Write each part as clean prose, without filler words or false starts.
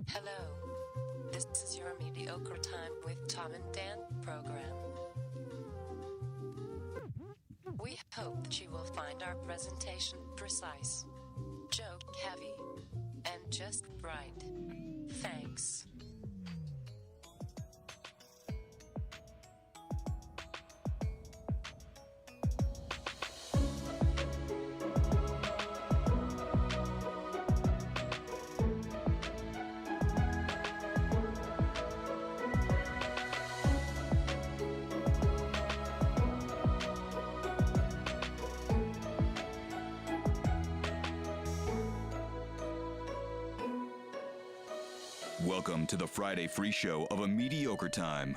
Hello, this is your Mediocre Time with Tom and Dan program. We hope that you will find our presentation precise, joke heavy, and just right. Thanks. Welcome to the Friday free show of A Mediocre Time.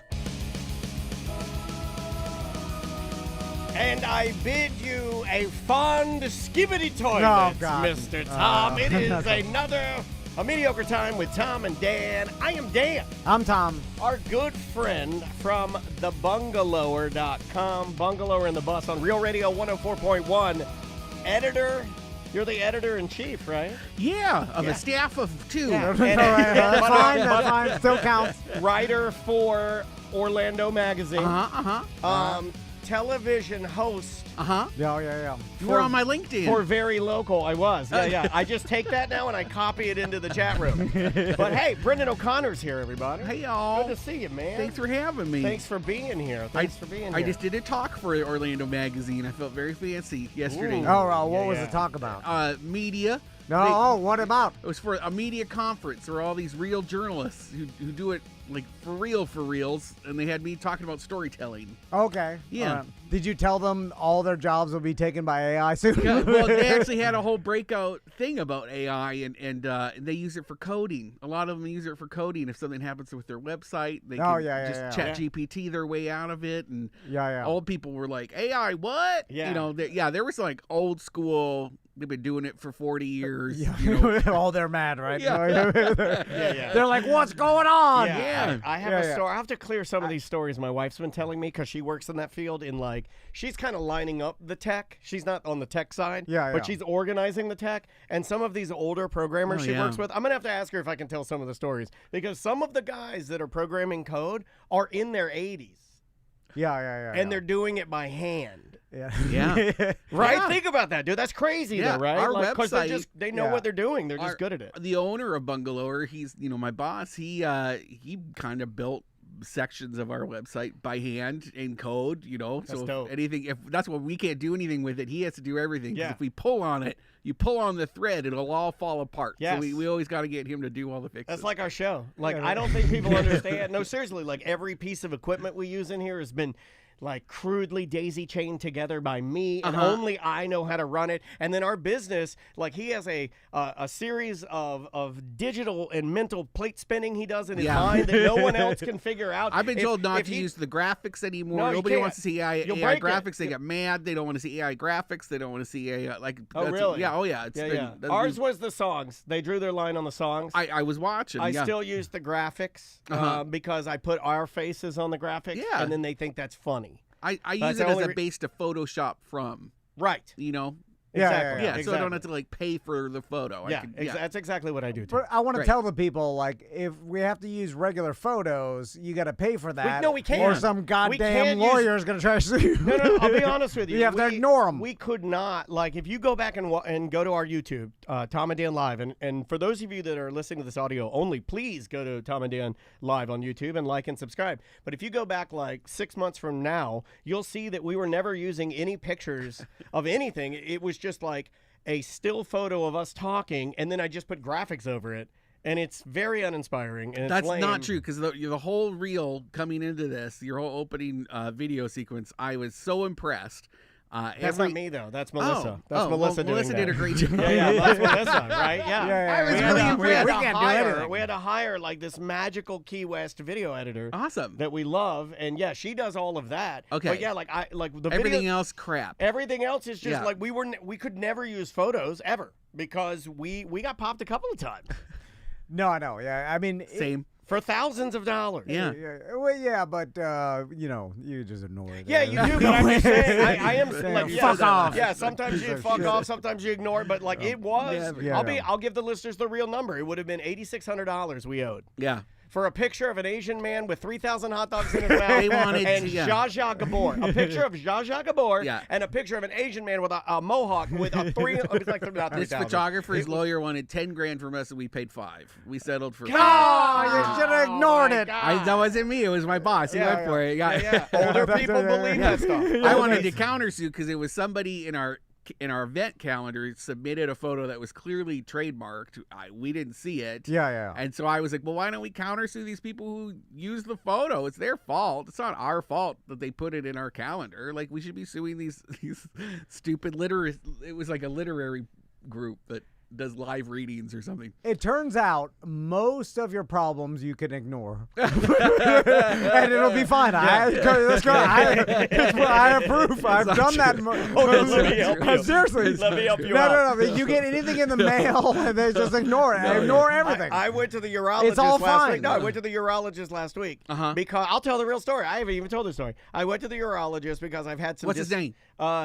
And I bid you a fond Skibidi Toilet, Oh, God. Mr. Tom. It is another A Mediocre Time with Tom and Dan. I am Dan, I'm Tom. our good friend from thebungalower.com. Bungalower in the Bus on Real Radio 104.1. Editor. You're the editor-in-chief, right? Yeah, of a staff of two. Yeah. All right, that's fine. That's fine. Still counts. Writer for Orlando Magazine. Television host Yeah. You were on my LinkedIn. for Very Local. I was. Yeah. I just take that now and I copy it into the chat room. But hey, Brendan O'Connor's here, everybody. Hey, y'all. Good to see you, man. Thanks for having me. Thanks for being here. I just did a talk for Orlando Magazine. I felt very fancy yesterday. Ooh. What was Yeah. the talk about? Media. What about? It was for a media conference. There were all these real journalists who do it like for reals, and they had me talking about storytelling. Okay. Yeah. All right. Did you tell them all their jobs will be taken by AI soon? Yeah, well, they actually had a whole breakout thing about AI, and they use it for coding. A lot of them use it for coding. If something happens with their website, they can just chat GPT their way out of it. And old people were like, AI, what? Yeah. You know, there was like old school. They've been doing it for 40 years. Yeah. You know. Oh, they're mad, right? Yeah. Yeah. They're like, what's going on? Yeah. I have a story. I have to clear some of these stories my wife's been telling me because she works in that field she's kind of lining up the tech. She's not on the tech side, but she's organizing the tech. And some of these older programmers she works with, I'm going to have to ask her if I can tell some of the stories because some of the guys that are programming code are in their 80s. Yeah. And they're doing it by hand. Yeah. Right? Yeah. Think about that, dude. That's crazy, though, right? Our Because website, they know what they're doing. They're just good at it. The owner of Bungalower, he's my boss. He kind of built sections of our website by hand in code. That's so dope. if that's what we can't do anything with it, he has to do everything. 'Cause Yeah. if we pull on it, you pull on the thread, it'll all fall apart. Yes. So we always got to get him to do all the fixes. That's like our show. I don't think people understand. No, seriously, every piece of equipment we use in here has been crudely daisy chained together by me, and only I know how to run it. And then our business, he has a series of digital and mental plate spinning he does in his mind that no one else can figure out. I've been told not to use the graphics anymore. No, you Nobody can't. wants to see AI You'll break graphics. it. They get mad. They don't want to see AI graphics. They don't want to see AI Oh, really? Yeah. Oh, yeah. It's Yeah. Ours was the songs. They drew their line on the songs. I was watching. I still use the graphics because I put our faces on the graphics, and then they think that's funny. I use it as a base to Photoshop from. Right. Yeah, Yeah, so I don't have to pay for the photo. That's exactly what I do too. But I want to Right. tell the people, if we have to use regular photos, you got to pay for that. No, we can't. Or some goddamn lawyer is going to try to sue you. No, I'll be honest with you. You have to ignore them. We could not, if you go back and go to our YouTube, Tom and Dan Live, and for those of you that are listening to this audio only, please go to Tom and Dan Live on YouTube and like and subscribe. But if you go back 6 months from now, you'll see that we were never using any pictures of anything. It was just a still photo of us talking, and then I just put graphics over it, and it's very uninspiring. And That's it's lame. not true, because the whole reel coming into this, your whole opening video sequence, I was so impressed. That's not me, though. That's Melissa. Melissa well, doing Melissa that. did a great job. Yeah, that's Melissa, right? Yeah. I was really impressed. We can't do anything. We had to hire this magical Key West video editor. Awesome. That we love, and she does all of that. Okay. But the Everything video, else, crap. Everything else is just we could never use photos ever because we got popped a couple of times. No, I know. Yeah, I mean, Same. For thousands of dollars. Yeah. Well, yeah, but you just ignore it. Yeah, you do. But I'm just saying, I am like, fuck off. Yeah, sometimes you fuck off, sometimes you ignore it. But like it was, I'll give the listeners the real number. It would have been $8,600 we owed. Yeah. For a picture of an Asian man with 3,000 hot dogs in his mouth and Zsa Zsa Gabor. A picture of Zsa Zsa Gabor and a picture of an Asian man with a mohawk with a This photographer's lawyer wanted $10,000 from us, and we paid $5,000. We settled for. Oh, you should have ignored it. That wasn't me. It was my boss. He went for it. Yeah. Older people believe that stuff. I wanted to countersue because it was somebody in our event calendar submitted a photo that was clearly trademarked. We didn't see it. Yeah. And so I was like, well, why don't we countersue these people who use the photo? It's their fault. It's not our fault that they put it in our calendar. Like, we should be suing these stupid it was like a literary group that does live readings or something. It turns out most of your problems you can ignore, and it'll be fine. Let's go. I approve. I've done that. Let me help you. Seriously, let me help you out. No. You get anything in the mail, and they just ignore it. Ignore everything. I went to the urologist It's all last fine. week. No, I went to the urologist last week because I'll tell the real story. I haven't even told the story. I went to the urologist because I've had some. What's his name?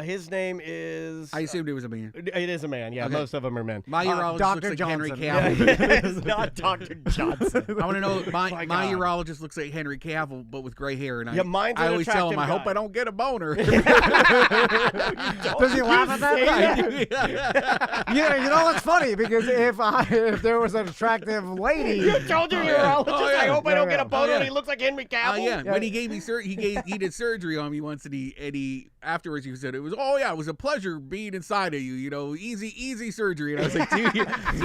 His name is. I assumed it was a man. It is a man. Yeah, most of them are men. My urologist Dr. looks like Henry Johnson. Cavill. It's not Dr. Johnson. I want to know, my urologist looks like Henry Cavill, but with gray hair. And mine's I an always tell him, attractive I hope guy. I don't get a boner. Does he laugh at that? You know what's funny? Because if there was an attractive lady, you told your urologist, I hope I don't get a boner. And he looks like Henry Cavill. When he gave me he did surgery on me once, and he afterwards he said it was it was a pleasure being inside of you. You know, easy surgery. And I was like, do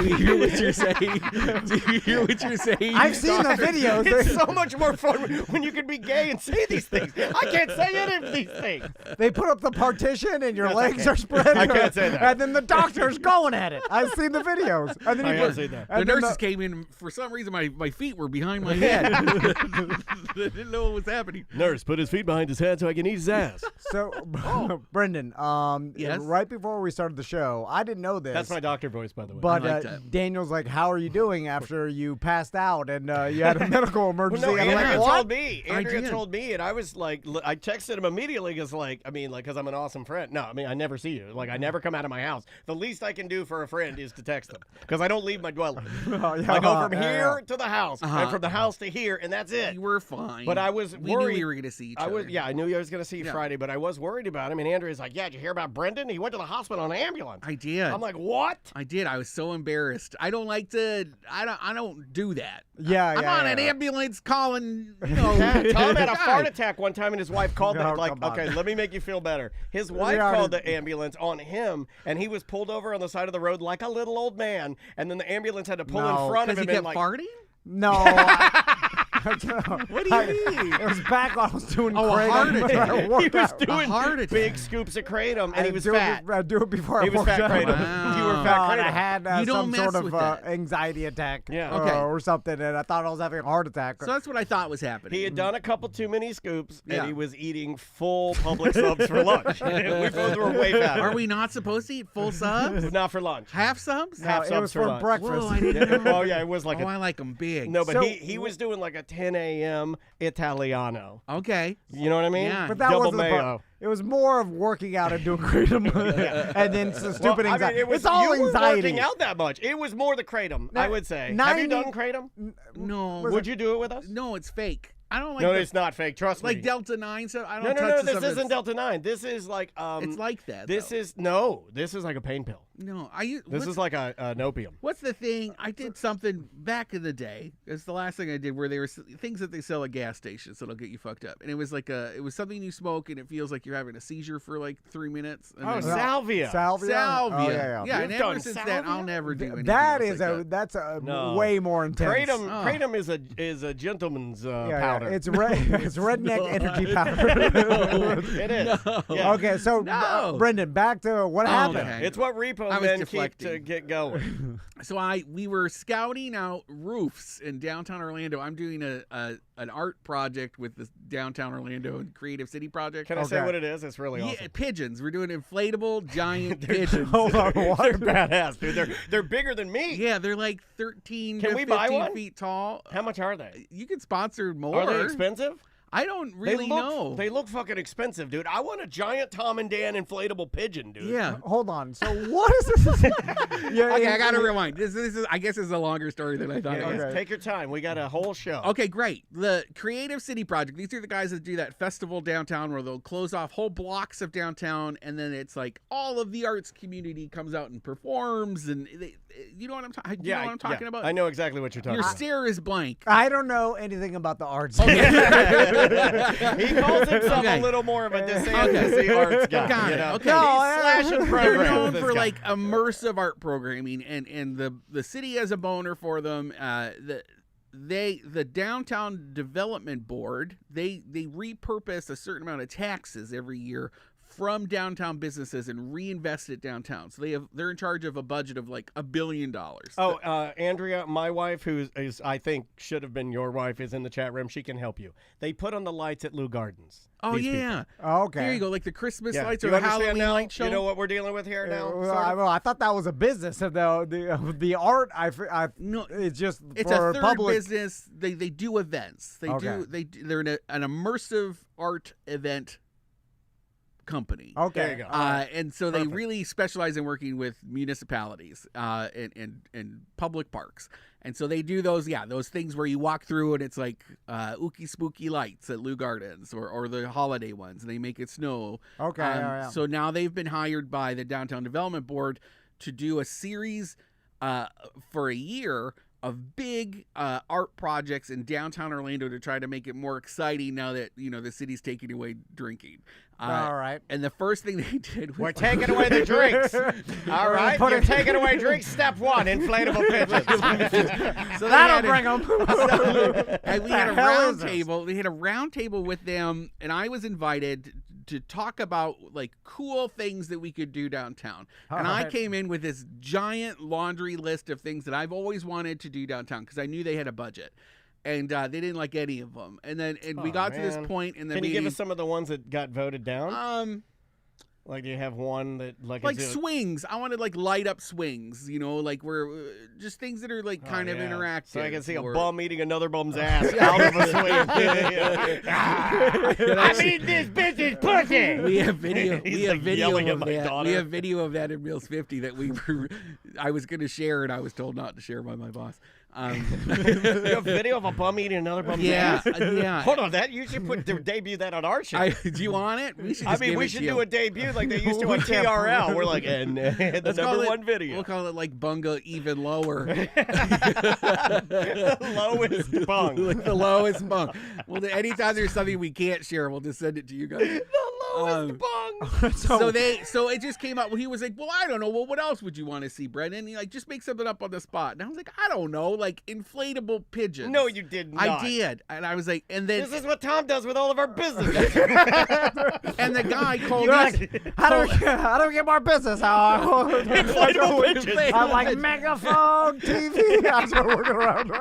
you hear what you're saying? Do you hear what you're saying? I've seen the videos. It's so much more fun when you can be gay and say these things. I can't say any of these things. They put up the partition and your legs are spread. I can't say that. And then the doctor's going at it. I've seen the videos. And then I can't say that. The nurses came in. For some reason, my feet were behind my head. They didn't know what was happening. Nurse put his feet behind his head so I can eat his ass. So, Brendan, yes? right before we started the show, I didn't know this. That's my doctor voice, by the way. But Daniel's like, how are you doing after you passed out and you had a medical emergency? Well, no, I'm Andrea like, told me. Andrea did. told me, and I was like, I texted him immediately because I'm an awesome friend. No, I mean, I never see you. Like, I never come out of my house. The least I can do for a friend is to text them because I don't leave my dwelling. I go from here to the house and from the house to here, and that's it. You were fine. But I was we worried. knew we were going to see each other. I knew I was going to see you Friday, but I was worried about him. And Andrea's like, did you hear about Brendan? He went to the hospital on an ambulance. I did. I'm like, what? I did. I was so embarrassed. I don't like to. I don't do that. I'm on an ambulance calling. Tom had a fart attack one time, and his wife called them. Like, okay, let me make you feel better. His wife called the ambulance on him, and he was pulled over on the side of the road like a little old man. And then the ambulance had to pull in front of him. Because he and kept farting? No. What do you mean? It was back when I was doing a heart attack. He was doing heart attack. big scoops of Kratom, and he was fat. I do it before He I was worked fat out. Kratom. Wow. You were fat And I Kratom. had You don't some mess sort with of that. anxiety attack Okay. or something, and I thought I was having a heart attack. So that's what I thought was happening. He had done a couple too many scoops, Yeah. and he was eating full public subs for lunch. We both were way fat. Are we not supposed to eat full subs? Not for lunch. Half subs? Half it subs was for for lunch. breakfast. Whoa, I didn't know. Oh, yeah, it was like I like them big. No, but So- he was doing like a 10 a.m. Italiano. Okay. You know what I mean? Yeah. But that Double wasn't the mayo. part. It was more of working out and doing Kratom, and then some stupid Well, I anxiety. mean, It's all you were anxiety. working out that much. It was more the Kratom, I would say. Have you 90 done Kratom? No. Would you do it with us? No, it's fake. I don't like No, the- it's not fake. Trust me. like Delta 9 stuff. I No, don't no, touch no. the This stuff isn't that's- Delta 9. This is like It's like that. This though. is like a pain pill. No, This is like an opium. What's the thing? I did something back in the day. It's the last thing I did where there were things that they sell at gas stations that'll get you fucked up. And it was like it was something you smoke and it feels like you're having a seizure for like 3 minutes. And Oh, then- Salvia. Salvia. Salvia. Oh, yeah. Yeah, You've and ever done since salvia? that, I'll never do anything That else is like that. that's a No. way more intense. Kratom is a gentleman's powder. It's it's redneck energy powder. It is. Yeah. Okay, so No. Brendan, back to what happened. Okay. It's what Repo and then get going. So we were scouting out roofs in downtown Orlando. I'm doing an art project with the downtown Orlando Creative City project. Can I say what it is? It's really awesome. Yeah, pigeons. We're doing inflatable giant pigeons. Hold on, what? They're badass, dude. They're bigger than me. Yeah, they're like 13 to 15 feet tall. How much are they? You can sponsor more. Are they expensive? I don't really know. They look fucking expensive, dude. I want a giant Tom and Dan inflatable pigeon, dude. Yeah. Hold on. So what is this? Okay, I gotta rewind. This is. I guess is a longer story than I thought. Yeah, okay. Take your time. We got a whole show. Okay, great. The Creative City Project. These are the guys that do that festival downtown where they'll close off whole blocks of downtown, and then it's like all of the arts community comes out and performs, and you know what I'm talking. You know what I'm talking about. I know exactly what you're talking about. Your stare is blank. I don't know anything about the arts. He calls himself a little more of a DeSantis arts guy. Got it. You know? Okay. He's slashing programs. They're known for like immersive art programming, and the city has a boner for them. The downtown development board they repurpose a certain amount of taxes every year from downtown businesses and reinvest it downtown. So they're in charge of a budget of like $1 billion. Oh, Andrea, my wife, who is I think should have been your wife, is in the chat room. She can help you. They put on the lights at Lou Gardens. Oh yeah. Oh, okay. There you go, like the Christmas lights or you the understand Halloween now? light show. You know what we're dealing with here now? Well, I thought that was a business. The art, no, it's just it's for a third public business. They do events. They're in an immersive art event company. Okay. There you go. And so they really specialize in working with municipalities and public parks. And so they do those things where you walk through and it's like ooky spooky lights at Lou Gardens or the holiday ones, and they make it snow. Okay. So now they've been hired by the Downtown Development Board to do a series for a year of big art projects in downtown Orlando to try to make it more exciting now that the city's taking away drinking. All right. And the first thing they did was... We're taking away the drinks. All right. You're taking away drinks. Step one, inflatable pigeons. So that'll bring them. And we had a round table. We had a round table with them, and I was invited to talk about like cool things that we could do downtown. And I came in with this giant laundry list of things that I've always wanted to do downtown because I knew they had a budget. And they didn't like any of them. And then we got to this point in the meeting. Can you give us some of the ones that got voted down? Like, do you have one that like swings? I wanted like light up swings, like where just things that are like kind of interactive. So I can see a bum eating another bum's ass out of a swing. I mean, this bitch is pussy. We have video. We have video of that. Daughter. We have video of that in Meals 50 that I was going to share, and I was told not to share by my boss. You have video of a bum eating another bum's ass? Yeah. Hold on, you should debut that on our show. Do you want it? We should. We should do a debut like they used to on TRL. We're like, and the number one video. We'll call it like Bunga even lower. Lowest bung. Like the lowest bung. Well, anytime there's something we can't share, we'll just send it to you guys. The lowest bung. So it just came out. Well, he was like, well, I don't know. Well, what else would you want to see, Brendan? And he like just make something up on the spot. And I was like, I don't know, like inflatable pigeons. No, you did not. I did, and I was like, and then this is what Tom does with all of our business. And the guy called me. How do we get more business? Inflatable pigeons. I'm like megaphone TV. That's what we're working around.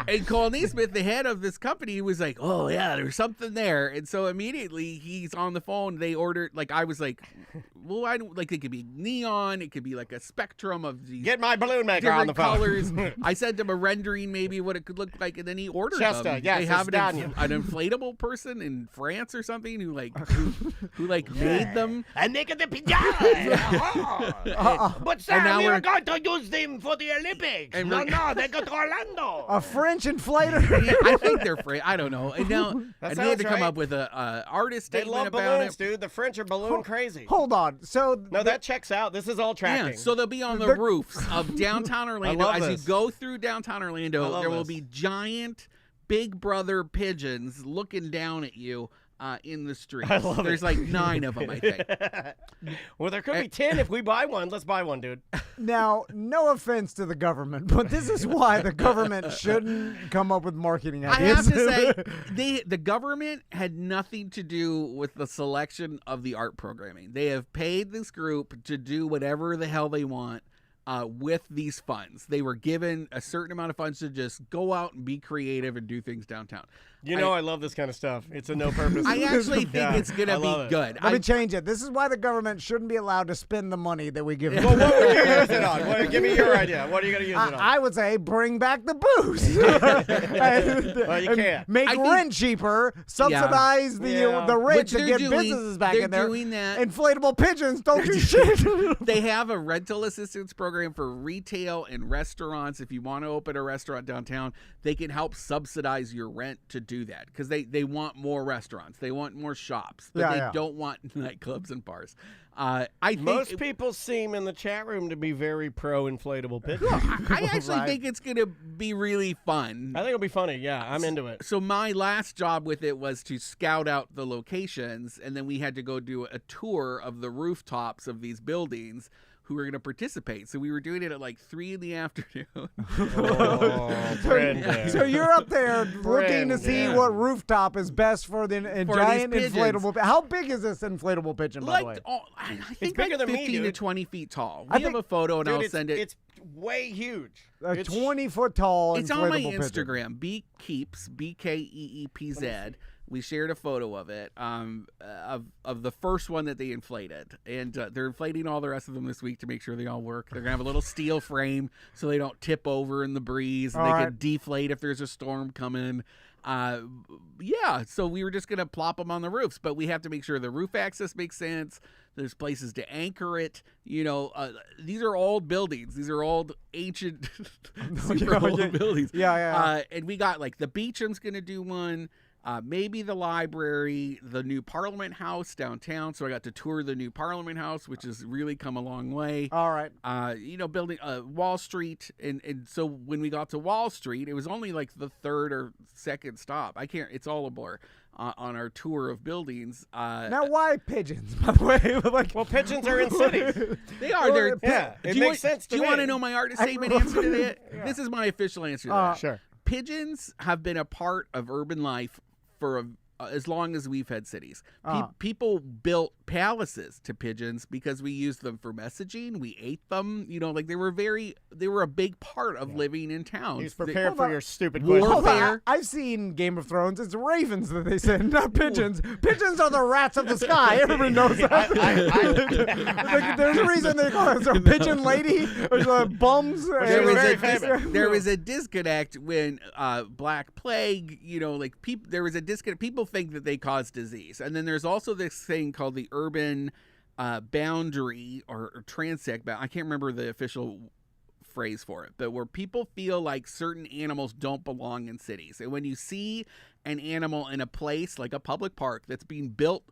And Cole Neesmith, the head of this company, was like, "Oh yeah, there's something there." And so immediately he's on the phone. They ordered, like, I was like, "Well, I don't like. It could be neon. It could be like a spectrum of these. Get my balloon maker on the phone." Colors. I sent him a rendering, maybe what it could look like, and then he ordered Chester, them. yes, they have an inflatable person in France or something who made them and make it the pigeon. But sir, we were going to use them for the Olympics. And no, they go to Orlando. A French inflator. I think they're French. I don't know. And now we had to come up with a artist statement about balloons, dude. The French are balloon crazy. Hold on. So no, that checks out. This is all tracking. Yeah, so they'll be on the roofs of downtown Orlando. As you go through downtown Orlando, there will be giant Big Brother pigeons looking down at you in the streets. I love There's it. like 9 of them, I think. Well, there could be 10 if we buy one. Let's buy one, dude. Now, no offense to the government, but this is why the government shouldn't come up with marketing I ideas. have to say, the government had nothing to do with the selection of the art programming. They have paid this group to do whatever the hell they want with these funds. They were given a certain amount of funds to just go out and be creative and do things downtown. You know I love this kind of stuff. It's a no purpose. I actually think it's going to be good. Let me change it. This is why the government shouldn't be allowed to spend the money that we give them. Well, what would you use it on? Give me your idea. What are you going to use it on? I would say bring back the booze. Well, you can't. Make rent cheaper, subsidize the rent to get businesses back in there. They're doing that. Inflatable pigeons don't do shit. They have a rental assistance program for retail and restaurants. If you want to open a restaurant downtown, they can help subsidize your rent to do that because they want more restaurants. They want more shops. But they don't want nightclubs and bars. I think most people seem in the chat room to be very pro inflatable pigeons. I actually think it's going to be really fun. I think it'll be funny. Yeah, I'm into it. So my last job with it was to scout out the locations, and then we had to go do a tour of the rooftops of these buildings who were going to participate. So we were doing it at like 3 p.m. Oh, Brandon. So you're up there looking to see what rooftop is best for the giant inflatable. How big is this inflatable pigeon, by the way? I think It's bigger like than me, 15 to dude. 20 feet tall. We have a photo, and I'll send it. It's way huge. A 20-foot tall It's inflatable on my pigeon. Instagram, Beekeeps, BKEEPZ. We shared a photo of it, of the first one that they inflated. And they're inflating all the rest of them this week to make sure they all work. They're going to have a little steel frame so they don't tip over in the breeze. And they can deflate if there's a storm coming. So we were just going to plop them on the roofs. But we have to make sure the roof access makes sense. There's places to anchor it. You know, these are old buildings. These are old, ancient, super old buildings. And we got, like, the Beecham's going to do one. Maybe the library, the new Parliament House downtown. So I got to tour the new Parliament House, which has really come a long way. All right. Building Wall Street. And so when we got to Wall Street, it was only like the third or second stop. It's all a blur on our tour of buildings. Now, why pigeons, by the way? Well, pigeons are in cities. They are. It makes sense to me. Do you want to know my artist statement answer to that? Yeah. This is my official answer to that. Sure. Pigeons have been a part of urban life for as long as we've had cities. People built palaces to pigeons because we used them for messaging. We ate them. You know, like they were a big part of living in towns. He's prepared for your stupid question. Warfare. I've seen Game of Thrones. It's ravens that they send, not pigeons. Pigeons are the rats of the sky. Everybody knows that. Like, there's a reason they call it a pigeon lady or bums. There was a disconnect when Black Plague, there was a disconnect. People think that they cause disease. And then there's also this thing called the urban boundary or transect. I can't remember the official phrase for it, but where people feel like certain animals don't belong in cities. And when you see an animal in a place like a public park that's being built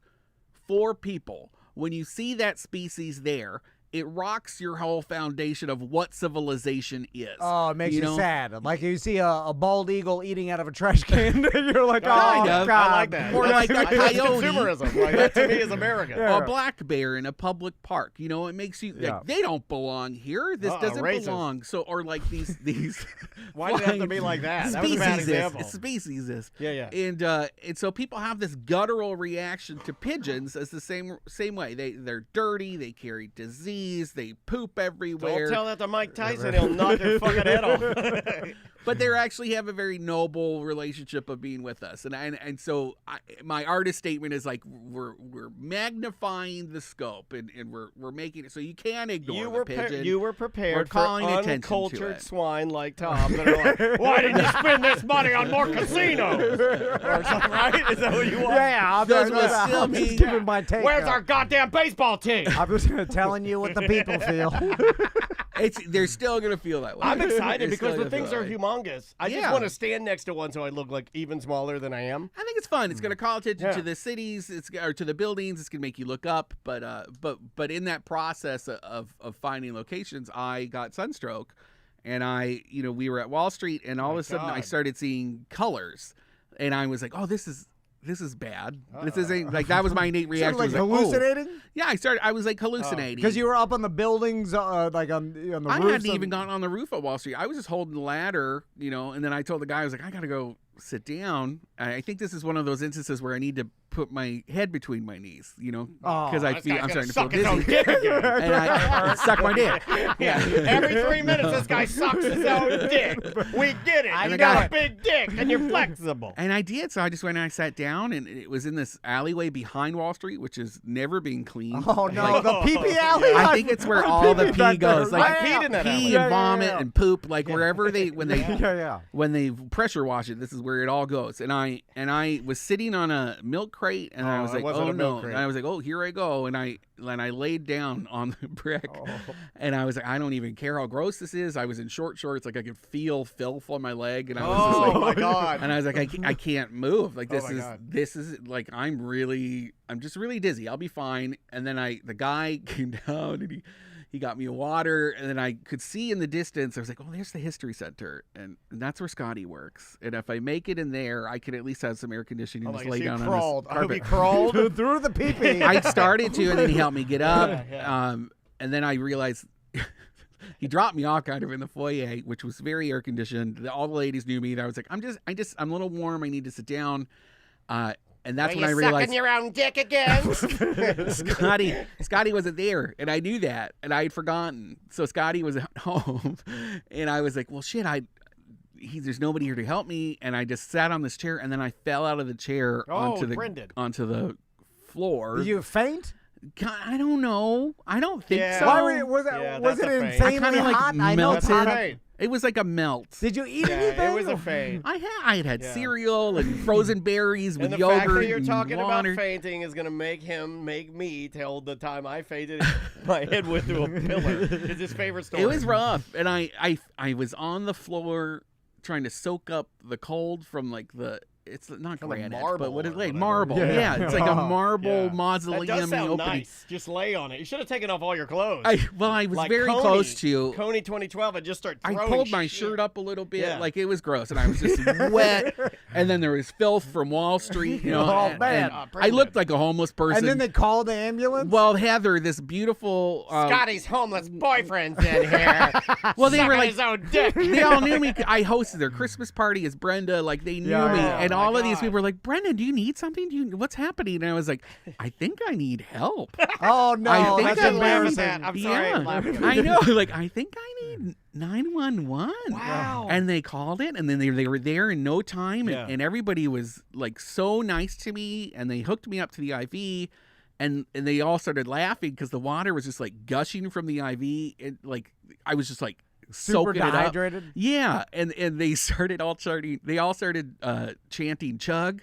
for people, when you see that species there, it rocks your whole foundation of what civilization is. Oh, it makes you sad. Like you see a bald eagle eating out of a trash can, you're like, kind of. I like that. Or like a coyote. Consumerism. Like, that to me is America. Or a black bear in a public park. It makes you like, they don't belong here. This doesn't belong. So, or like these Why does it have to be like that? That was a bad example. Speciesist. Yeah. And so people have this guttural reaction to pigeons as the same way. They're dirty. They carry disease. They poop everywhere. Don't tell that to Mike Tyson. He'll knock your fucking head off. But they actually have a very noble relationship of being with us. And so my artist statement is like, we're magnifying the scope and we're making it so you can't ignore the pigeon. You were prepared we're calling for attention uncultured to it. Swine like Tom that are like, why didn't you spend this money on more casinos? Or something, right? Is that what you want? Yeah, I'm just giving my take. Where's our goddamn baseball team? I'm just telling you what the people feel. They're still going to feel that way. I'm excited because the things are humongous. I just Yeah. want to stand next to one so I look like even smaller than I am. I think it's fun. It's going to call attention to the cities, or to the buildings. It's going to make you look up. But in that process of finding locations, I got sunstroke, and we were at Wall Street, and all of a sudden I started seeing colors, and I was like, oh, this is this is bad. This isn't like that was my innate reaction. Like hallucinating? Yeah, I was like hallucinating because you were up on the buildings, like on the roofs. I hadn't even gotten on the roof at Wall Street. I was just holding the ladder, and then I told the guy, I was like, I gotta go sit down. I think this is one of those instances where I need to put my head between my knees, because I'm starting to feel dizzy. And I suck my dick. Yeah. Every 3 minutes, this guy sucks his own dick. We get it. You got a big dick, and you're flexible. And I did. So I just went and I sat down, and it was in this alleyway behind Wall Street, which is never being cleaned. Oh, no. The pee-pee alley? I think it's where all the pee goes. Like peed in that pee and vomit and poop, like wherever when they pressure wash it, this is where it all goes. And I was sitting on a milk crate, and I was like, oh no. And I was like, oh, here I go. And I laid down on the brick, and I was like, I don't even care how gross this is. I was in short shorts, like I could feel filth on my leg, and I was just like, oh my God. And I was like, I can't move. Like this is like I'm just really dizzy. I'll be fine. And then the guy came down and he got me a water, and then I could see in the distance, I was like, oh, there's the history center, and that's where Scotty works. And if I make it in there, I could at least have some air conditioning and just lay down on this carpet. He crawled through the pee-pee. I started to, and then he helped me get up. And then I realized he dropped me off kind of in the foyer, which was very air conditioned. All the ladies knew me. And I was like, I'm a little warm. I need to sit down. And that's when I realized. Sucking your own dick again? Scotty wasn't there, and I knew that, and I had forgotten. So Scotty was at home, and I was like, well, shit, there's nobody here to help me, and I just sat on this chair, and then I fell out of the chair onto the floor. Did you faint? I don't know. I don't think so. Why was it insanely hot? I know it's hot. It was like a melt. Did you eat anything? It was a faint. I had cereal and frozen berries with and yogurt. The fact that you're talking water. about fainting is going to make me tell the time I fainted. My head went through a pillar. It's his favorite story. It was rough, and I was on the floor trying to soak up the cold from like the. It's not granite, but what is it? Marble. Yeah, it's like a marble mausoleum. That does sound opening. nice. Just lay on it. You should have taken off all your clothes. I was like very close to. Coney 2012, I just started throwing I pulled my shirt up a little bit. Like it was gross, and I was just wet. And then there was filth from Wall Street. And I looked like a homeless person. And then they called the ambulance? Well, Heather, this beautiful... Scotty's homeless boyfriend's in here. Well, they were like... his own dick. They all knew me. I hosted their Christmas party as Brenda. Like, they knew me. And all of these people were like, Brendan, do you need something? What's happening? And I was like, I think I need help. Oh, no. That's embarrassing. I'm sorry. I'm laughing. I know. Like, I think I need 911. Wow. And they called it, and then they were there in no time, and everybody was, like, so nice to me, and they hooked me up to the IV, and they all started laughing because the water was just, like, gushing from the IV. And, like, I was just, like, super soaking dehydrated. It up. Yeah, and they all started chanting chug.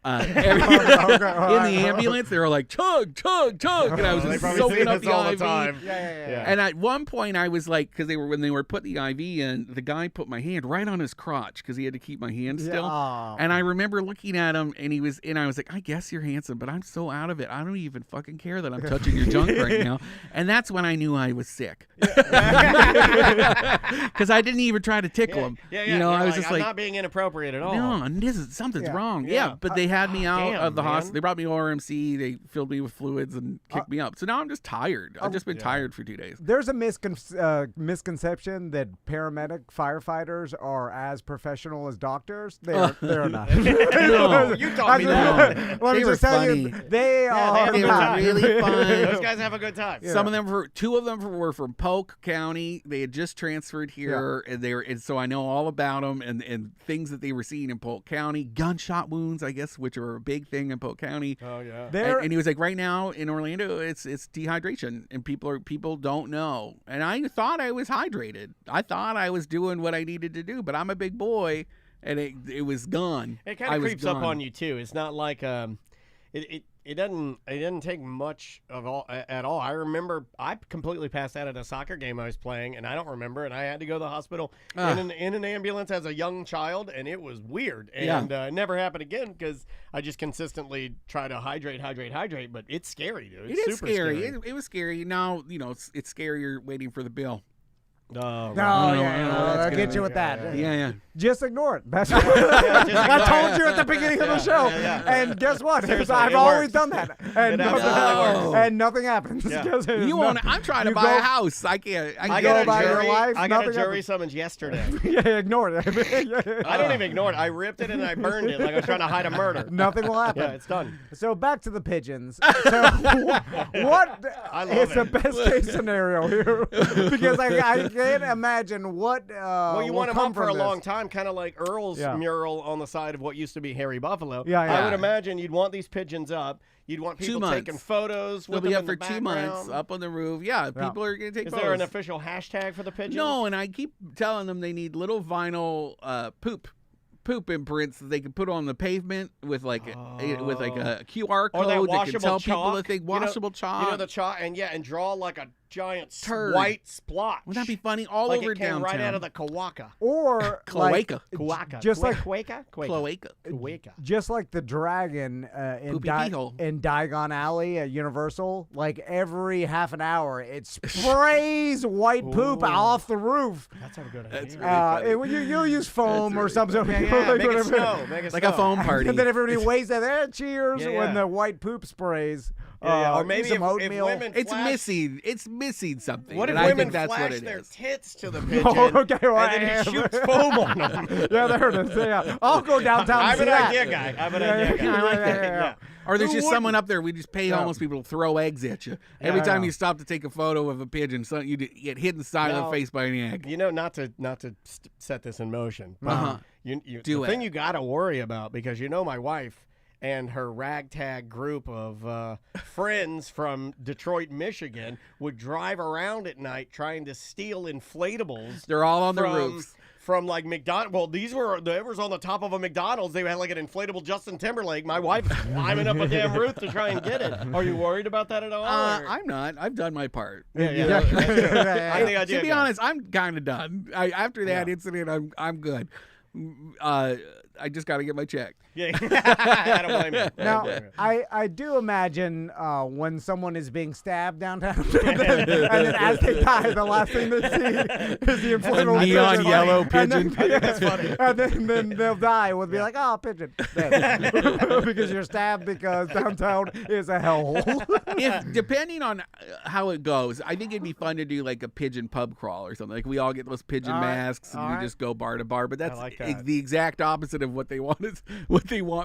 In the ambulance, they were like chug, chug, chug, and I was just soaking up the IV. Yeah. And at one point, I was like, because when they were putting the IV in, the guy put my hand right on his crotch because he had to keep my hand still. And I remember looking at him, and I was like, I guess you're handsome, but I'm so out of it. I don't even fucking care that I'm touching your junk right now. And that's when I knew I was sick. Because I didn't even try to tickle him. I was just like, I'm not being inappropriate at all. No, something's wrong. But they had me out of the hospital. They brought me to RMC. They filled me with fluids and kicked me up. So now I'm just tired. I've just been tired for 2 days. There's a misconception that firefighters are as professional as doctors. They're not. No, you taught me that. Let me just tell you, they are really fun. Those guys have a good time. Some of them, 2 of them were from Polk County. They had just transferred here, and so I know all about them and things that they were seeing in Polk County. Gunshot wounds, I guess, which are a big thing in Polk County. Oh yeah. And he was like, right now in Orlando, it's dehydration, and people don't know. And I thought I was hydrated. I thought I was doing what I needed to do, but I'm a big boy, and it was gone. It kind of creeps up on you too. It's not like it doesn't take much at all. I remember I completely passed out at a soccer game I was playing, and I don't remember, and I had to go to the hospital in an ambulance as a young child, and it was weird. And it never happened again because I just consistently try to hydrate, but it's scary, dude. It's super scary. It it was scary. Now, it's scarier waiting for the bill. No, I'll get you with that. Yeah. Just ignore it. That's I told you at the beginning of the show. And guess what? I've always done that. And nothing happens. I'm trying to buy a house. I can't. I got a jury summons yesterday. Ignore it. I don't even ignore it. I ripped it and I burned it like I was trying to hide a murder. Nothing will happen. Yeah, it's done. So back to the pigeons. So what is the best case scenario here? Because I can't imagine what well, you want them up for a long time, kind of like Earl's Yeah. mural on the side of what used to be Harry Buffalo. Yeah. I would imagine you'd want these pigeons up. You'd want people taking photos They'll with be them up for 2 months, up on the roof. Yeah, people are going to take photos. Is there an official hashtag for the pigeons? No, and I keep telling them they need little vinyl poop imprints that they can put on the pavement with like a QR code that can tell people that they washable chalk. You know the chalk, and draw like a giant turd. white splotch. Wouldn't that be funny? All like over it came downtown. right out of the Kawaka. Or Cloaca. Just like Cloaca. Just like the dragon in Diagon Alley at Universal, like every half an hour it sprays white poop off the roof. That's a good idea. You'll use foam or something. Make it snow. Like a foam party. And then everybody waves at their cheers when the white poop sprays. Or maybe some oatmeal. if women it's missing something. What if women women that's flash what it their is. tits to the pigeon and then he shoots foam on them? Yeah, there it is. Yeah. I'll go downtown and see that. I'm an idea guy. Or there's just someone up there. We just pay homeless people to throw eggs at you. Every time you stop to take a photo of a pigeon, you get hit in the side of the face by an egg. You know, not to set this in motion. Uh-huh. The thing you got to worry about, because you know my wife and her ragtag group of friends from Detroit, Michigan, would drive around at night trying to steal inflatables. They're all on the roofs. From like McDonald's. Well, they was on the top of a McDonald's. They had like an inflatable Justin Timberlake. My wife is climbing up a damn roof to try and get it. Are you worried about that at all? I'm not. I've done my part. Yeah. To be honest, I'm kind of done. After that incident, I'm good. I just got to get my check. Yeah, I don't blame you. Now, I do imagine when someone is being stabbed downtown, and then as they die, the last thing they see is the inflatable neon pigeon. yellow pigeon. That's funny. And then they'll die with be like, oh, pigeon. Because you're stabbed because downtown is a hellhole. Depending on how it goes, I think it'd be fun to do like a pigeon pub crawl or something. Like we all get those pigeon masks and we just go bar to bar. But that's the exact opposite of what they want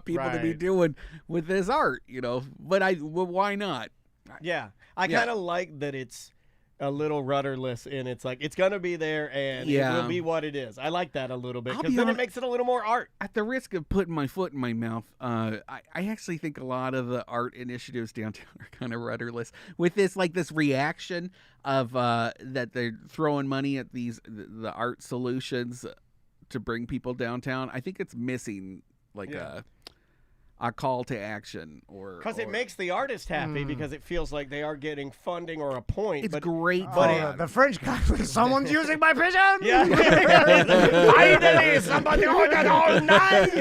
people to be doing with this art, But why not? Yeah, I kind of like that it's a little rudderless, and it's like it's gonna be there, and it will be what it is. I like that a little bit because then it makes it a little more art. At the risk of putting my foot in my mouth, I actually think a lot of the art initiatives downtown are kind of rudderless. With this reaction of that they're throwing money at the art solutions to bring people downtown. I think it's missing a call to action, because it makes the artist happy because it feels like they are getting funding or a point. It's great, but the French guy, someone's using my pigeon. Yeah, finally somebody ordered all night.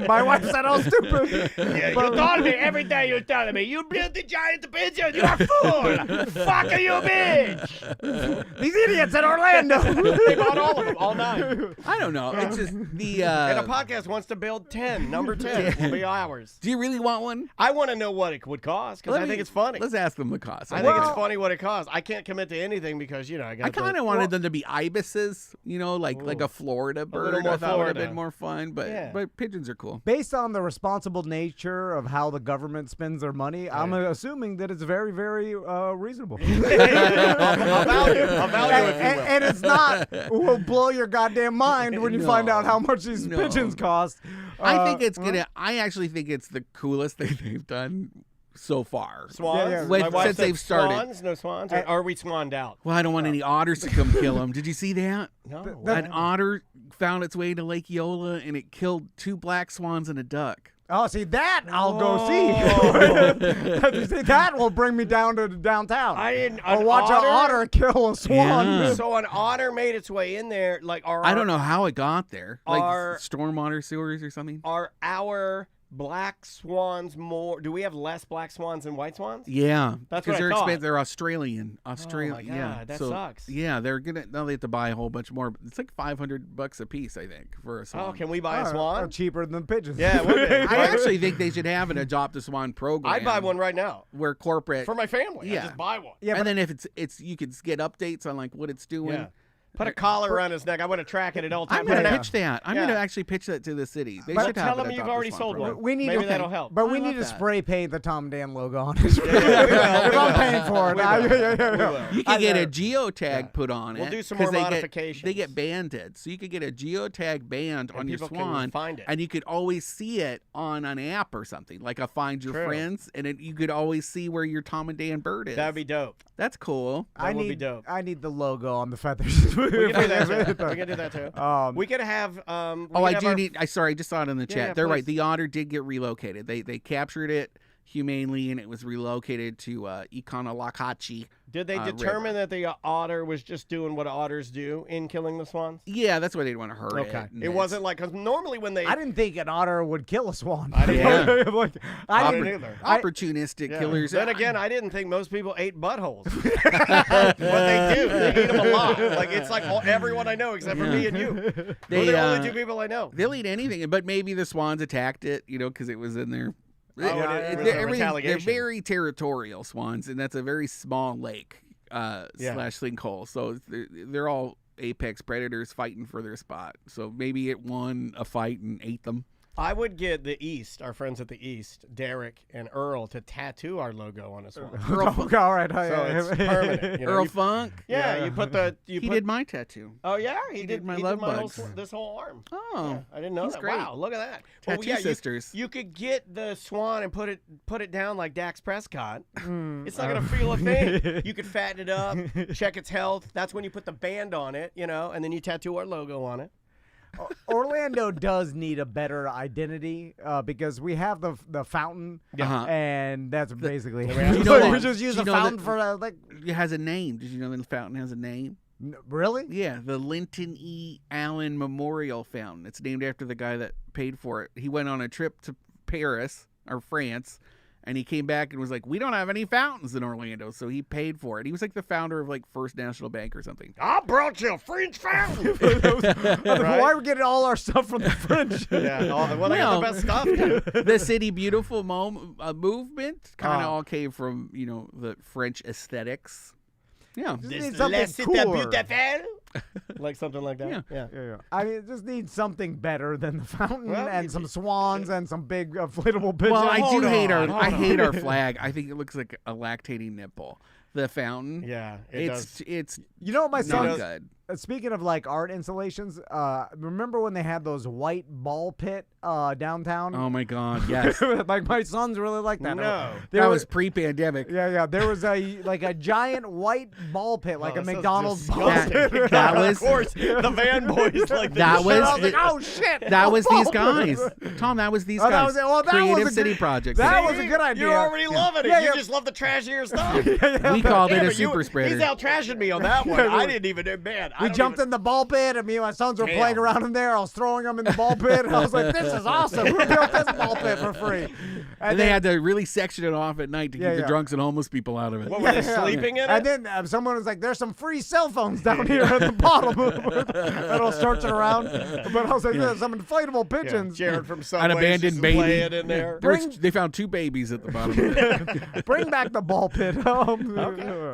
My wife said I was stupid. Yeah, you told me every day. You're telling me you built the giant pigeon. You're a fool. Fuck you, bitch. These idiots in Orlando. They bought all of them all night. I don't know. It's just the. And a podcast wants to build 10. Number 10 will be ours. Do you really want one? I want to know what it would cost because I think it's funny. Let's ask them the cost. I think it's funny what it costs. I can't commit to anything because I kind of wanted them to be ibises, like a Florida bird. I thought would have been more fun, but pigeons are cool. Based on the responsible nature of how the government spends their money, I'm assuming that it's very, very reasonable. I'll value if you will. And it's not will blow your goddamn mind when you find out how much these pigeons cost. I actually think it's the coolest thing they've done so far. Swans? Since they've started. Swans? No swans? Or are we swanned out? Well, I don't want any otters to come kill them. Did you see that? No. An otter found its way to Lake Eola, and it killed 2 black swans and a duck. Oh, see, that I'll go see. See, that will bring me down to downtown. I'll watch an otter kill a swan. Yeah. So an otter made its way in there. I don't know how it got there. Like stormwater sewers or something. Are our black swans more? Do we have less black swans than white swans? Yeah, That's because what I they're thought. expensive. They're Australian. Oh my God, yeah, that so, sucks. Yeah, they're gonna now they have to buy a whole bunch more. It's like $500 a piece, I think, for a swan. Oh, can we buy a swan? Cheaper than pigeons. Yeah, it would be. I actually think they should have an adopt a swan program. I'd buy one right now where corporate for my family. Yeah. I just buy one. Yeah, and then if it's you could get updates on like what it's doing. Yeah. Put a collar around his neck. I want to track it at all times. I'm going to pitch that. I'm going to actually pitch that to the city. They should tell have them you've already sold one. We need Maybe to, that'll help. But we I need love to that. spray paint the Tom Dan logo on it. we will. If I'm paying for it. We will. You can get a geotag put on it. We'll do some 'cause more modifications. They get banded. So you could get a geotag band on your people can swan. find it. And you could always see it on an app or something, like a Find Your True. Friends. And you could always see where your Tom and Dan bird is. That'd be dope. That's cool. That would be dope. I need the logo on the feathers. We can do that too. We can do that too. We could have. We I could have do our- need. Sorry, I just saw it in the chat. yeah, They're right. please. The otter did get relocated. They captured it humanely, and it was relocated to Ikonalakachi. Did they determine that the otter was just doing what otters do in killing the swans? Yeah, that's why they didn't want to hurt it. Okay. and It wasn't like, because normally when they. I didn't think an otter would kill a swan. I didn't Yeah. either. Like, I didn't either. opportunistic Yeah. killers. Then again, I didn't think most people ate buttholes. But they do. They eat them a lot. Like, it's like everyone I know except for me and you. We're the only two people I know. They'll eat anything, but maybe the swans attacked it, because it was in there. Oh, it was a retaliation. They're very territorial swans, and that's a very small lake slash sinkhole. So they're all apex predators fighting for their spot. So maybe it won a fight and ate them. I would get the East, our friends at the East, Derek and Earl, to tattoo our logo on us. All right. So it's permanent. Earl Funk. Yeah, you put the. He did my tattoo. Oh yeah, he did my he love did my bugs. this whole arm. Oh, Yeah, I didn't know he's that. great. Wow, look at that. Tattoo sisters. You could get the swan and put it down like Dax Prescott. It's not gonna feel a thing. You could fatten it up, check its health. That's when you put the band on it, and then you tattoo our logo on it. Orlando does need a better identity because we have the fountain, and that's basically that- we just use do the you know fountain that- for It has a name. Did you know that the fountain has a name? really? Yeah, the Linton E. Allen Memorial Fountain. It's named after the guy that paid for it. He went on a trip to Paris or France, and he came back and was like, "We don't have any fountains in Orlando," so he paid for it. He was like the founder of like First National Bank or something. I brought you a French fountain. Why are we getting all our stuff from the French? Yeah, they got the best stuff. Dude. The City Beautiful movement kind of all came from the French aesthetics. Yeah. Need something cooler. Like something like that. Yeah. I mean, it just needs something better than the fountain Well, and some swans and some big inflatable pigeons. Well, I Hold do hate on, our hold hate our flag. I think it looks like a lactating nipple. The fountain. Yeah, it does. It's You know what my son not good. Speaking of like art installations, remember when they had those white ball pit downtown? Oh my God, yes. Like my sons really like that. No. There That was was pre-pandemic. yeah. There was a giant white ball pit, like a that sounds McDonald's ball disgusting. pit. That was Of course, the van boys like That this. was- I was like, oh shit! That was these ball pit. guys. Tom, that was these Oh, that guys. was it. Well, that was Creative a City good- Project. that was a good idea. You're already loving it. Yeah, You yeah. just love the trashier stuff. We called it Yeah, a but super spreader. He's out trashing me on that one. I didn't even. Man, We jumped in the ball pit, and me and my sons were playing around in there. I was throwing them in the ball pit, and I was like, "This is awesome! Who built this ball pit for free?" And they had to really section it off at night to keep the yeah. drunks and homeless people out of it. What were they sleeping in it? And then someone was like, "There's some free cell phones down here at the bottom." And I was searching around, but I was like, "There's some inflatable pigeons." Jared from Subway. An abandoned baby. Playing in there. They found 2 babies at the bottom. Bring back the ball pit.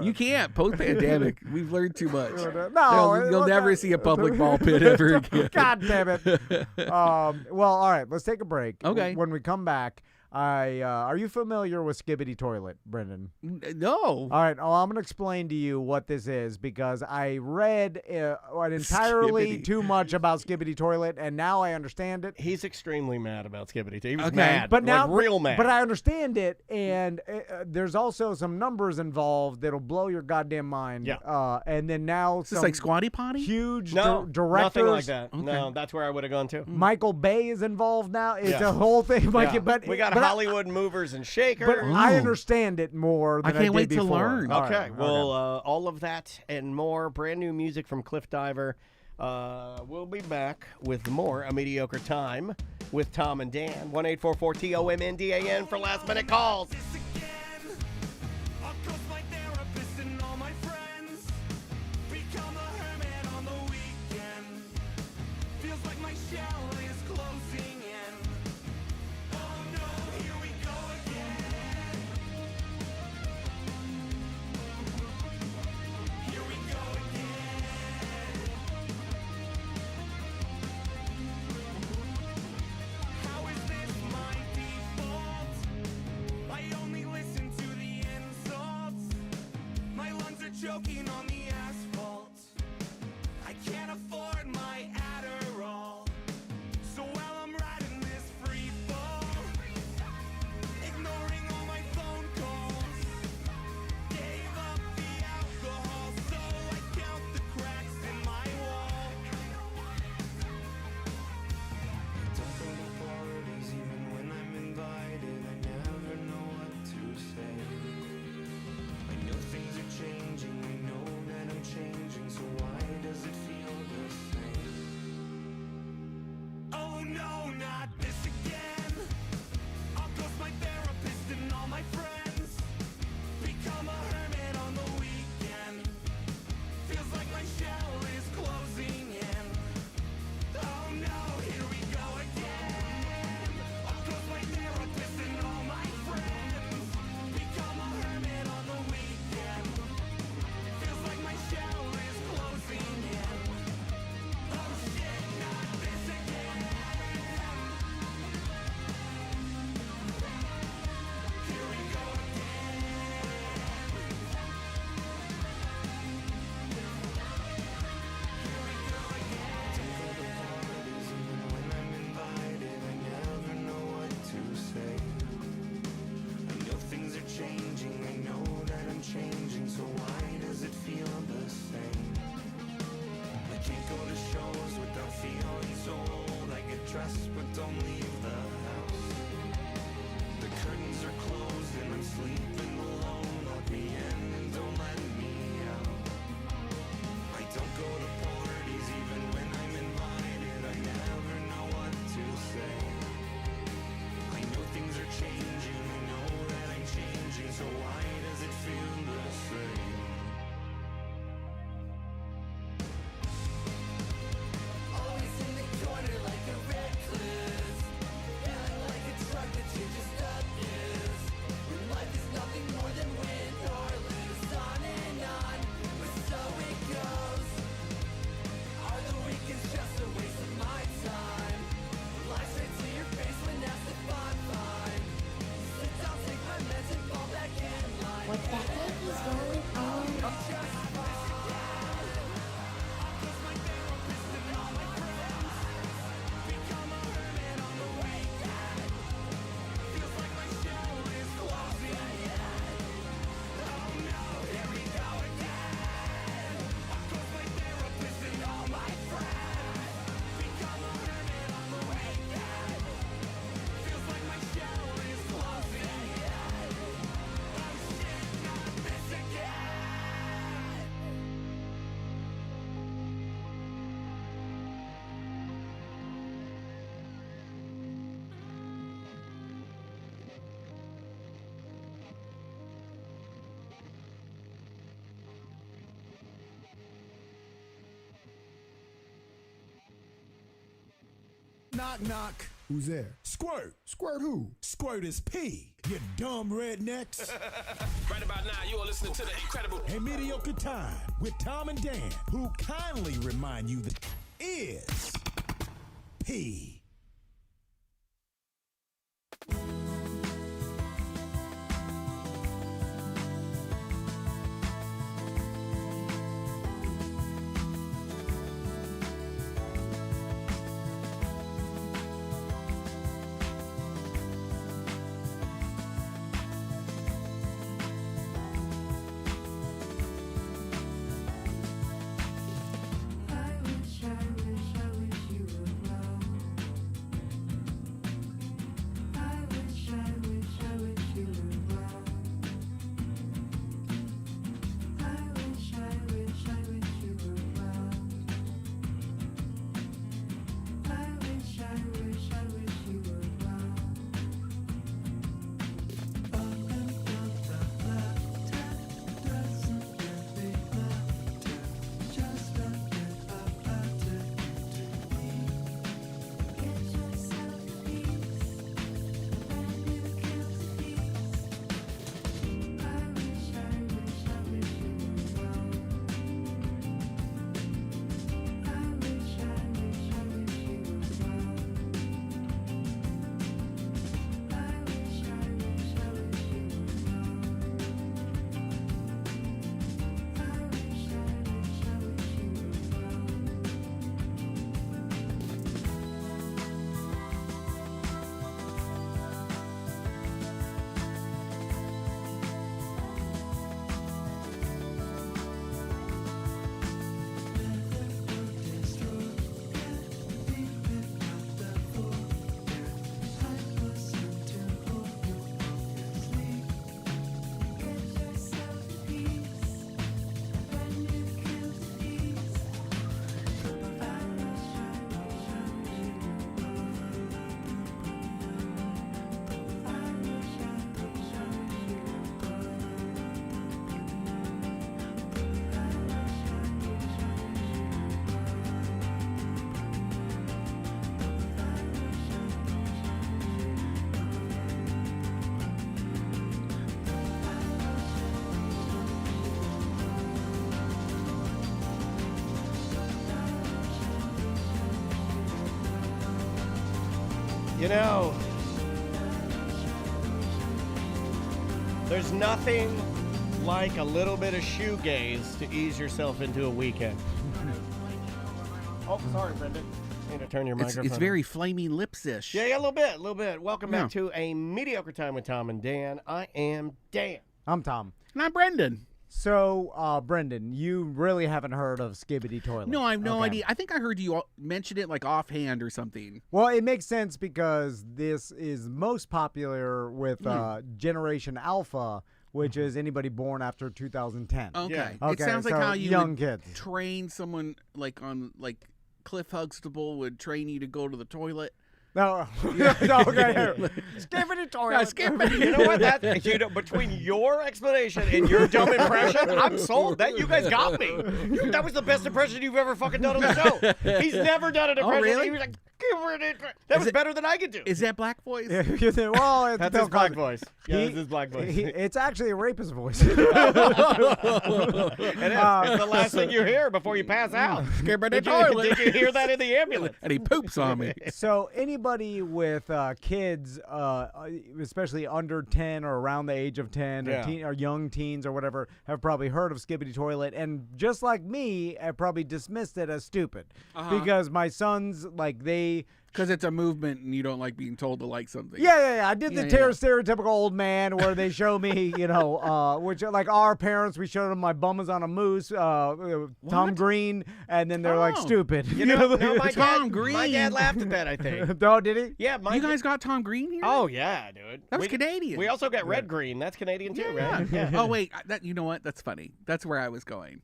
You can't. Post-pandemic, we've learned too much. No, You'll never see a public ball pit ever again. God damn it. Well, all right, let's take a break. Okay. When we come back, are you familiar with Skibidi Toilet, Brendan? No. All right, I'm going to explain to you what this is because I read entirely Skibidi. too much about Skibidi Toilet, and now I understand it. He's extremely mad about Skibidi. He was Okay. mad, But now, like real mad. But I understand it, and there's also some numbers involved that'll blow your goddamn mind. Yeah. And then now Is this like Squatty Potty? huge no, directors. nothing like that. Okay. No, that's where I would have gone to. Michael Bay is involved now. It's Yeah. a whole thing. Like, Yeah. but we got but Hollywood movers and shakers. But I Ooh. understand it more than I can't did wait to before. learn. All Okay, right, well, all of that and more. Brand new music from Cliff Diver. We'll be back with more A Mediocre Time with Tom and Dan. 1-844-TOMNDAN for last minute calls. Joking on the asphalt. I can't afford my Adderall. So while I'm riding this free fall, ignoring all my phone calls, gave up the alcohol, so I count the cracks in my wall. Don't go to parties even when I'm invited. I never know what to say. I know things are changing, I know that I'm changing, so why does it feel the same? Oh no, not this again. I'll ghost my therapist and all my friends, become a hermit on the weekend. Feels like my shell is closing in. Oh no, here we go again. I'll ghost my therapist and all my friends, become a hermit on the weekend. Feels like my shell is closing in. Oh shit, not this again. Here we go again. Here we go again. Don't go to parties even when I'm invited. I never know what to say. I know things are changing, I know that I'm changing, so why does it feel the same? I can't go to shows without feeling so old. I get dressed but don't leave the house. The curtains are closed and I'm sleeping alone. Lock me in and don't let me out. I don't go to parties even when I'm invited. I never know what to say. I know things are changing, I know that I'm changing, so why does it feel the same? Always in the corner like a recluse, feeling like a drug that you just abuse. When life is nothing more than win or lose, on and on, but so it goes. Are the weekends just a waste of my time? Lie straight to your face when asked if I'm fine. Sit down, take my meds and fall back in line. What the heck is going on? Knock, knock. Who's there? Squirt. Squirt who? Squirt is P. You dumb rednecks. Right about now, you are listening to the incredible And Mediocre Time with Tom and Dan, who kindly remind you that is P. I wish you would know. You know, there's nothing like a little bit of shoegaze to ease yourself into a weekend. Oh, sorry, Brendan. Need to turn your microphone. It's very Flaming Lips-ish. Yeah, a little bit. Welcome back to a Mediocre Time with Tom and Dan. I am Dan. I'm Tom. And I'm Brendan. So, Brendan, you really haven't heard of Skibidi Toilet? No, I have no idea. I think I heard you mention it like offhand or something. Well, it makes sense because this is most popular with Generation Alpha, which is anybody born after 2010. Okay. Yeah. It sounds like so how you young would kids train someone like on like Cliff Huxtable would train you to go to the toilet. No, no, okay. Skibidi Toilet. Skibidi. You know what? Between your explanation and your dumb impression, I'm sold. That you guys got me. That was the best impression you've ever fucking done on the show. He's never done an impression. Really? He was like, that was better than I could do. Is that black voice? Well, that's his black voice. Yeah, that's his black voice. It's actually a rapist voice. It is. It's the last thing you hear before you pass out. Skibidi Toilet. Did you hear that in the ambulance? And he poops on me. So anybody with kids, especially under 10 or around the age of 10 or young teens or whatever, have probably heard of Skibidi Toilet, and just like me, have probably dismissed it as stupid because my sons, like, because it's a movement and you don't like being told to like something. Yeah. I did the stereotypical old man where they show me, which like our parents, we showed them my bum is on a moose, Tom Green, and then they're like stupid. Tom Green. My dad laughed at that, I think. Oh, did he? Yeah. You guys got Tom Green here? Oh, yeah, dude. That was Canadian. We also got Red Green. That's Canadian too, right? Yeah. Oh, wait. You know what? That's funny. That's where I was going.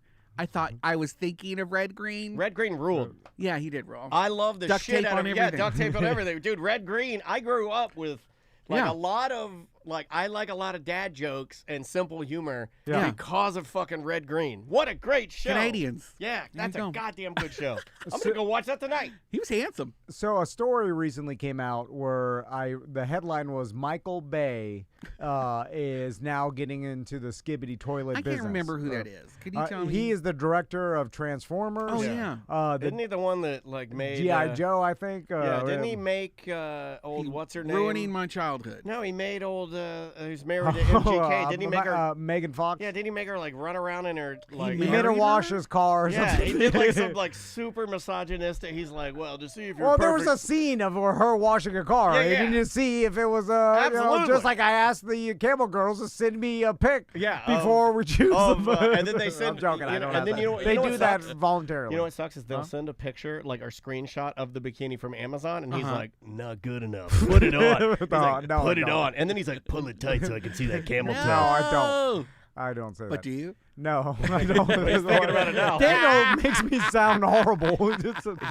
I was thinking of Red Green. Red Green ruled. Yeah, he did rule. I love the duct shit tape out on of everything. duct tape on everything. Dude, Red Green, I grew up with a lot of I like a lot of dad jokes and simple humor because of fucking Red Green. What a great show. Canadians. Yeah, that's a goddamn good show. I'm going to go watch that tonight. He was handsome. So a story recently came out where the headline was Michael Bay is now getting into the Skibidi Toilet business. I can't remember who that is. Can you tell me? He is the director of Transformers. Oh, yeah. Didn't he the one that made G.I. Joe, I think? Didn't he make what's her name? Ruining my childhood. No, he made who's married to MGK. Didn't he make her Megan Fox? Yeah, didn't he make her run around in her He made her wash his car or something. Yeah, he did some super misogynistic. He's like, well, to see if you're there was a scene of her washing a car. He didn't see if it was just like I asked the Camel Girls to send me a pic before we choose them. And then they send I'm joking, I don't have that. They do that voluntarily. You know what sucks is they'll send a picture, or screenshot of the bikini from Amazon, and he's like, not good enough. Put it on. He's like, put it on. And then he's like, pull it tight so I can see that camel toe. No, I don't. I don't say that. But do you? No, I don't. He's thinking about it now. Daniel makes me sound horrible.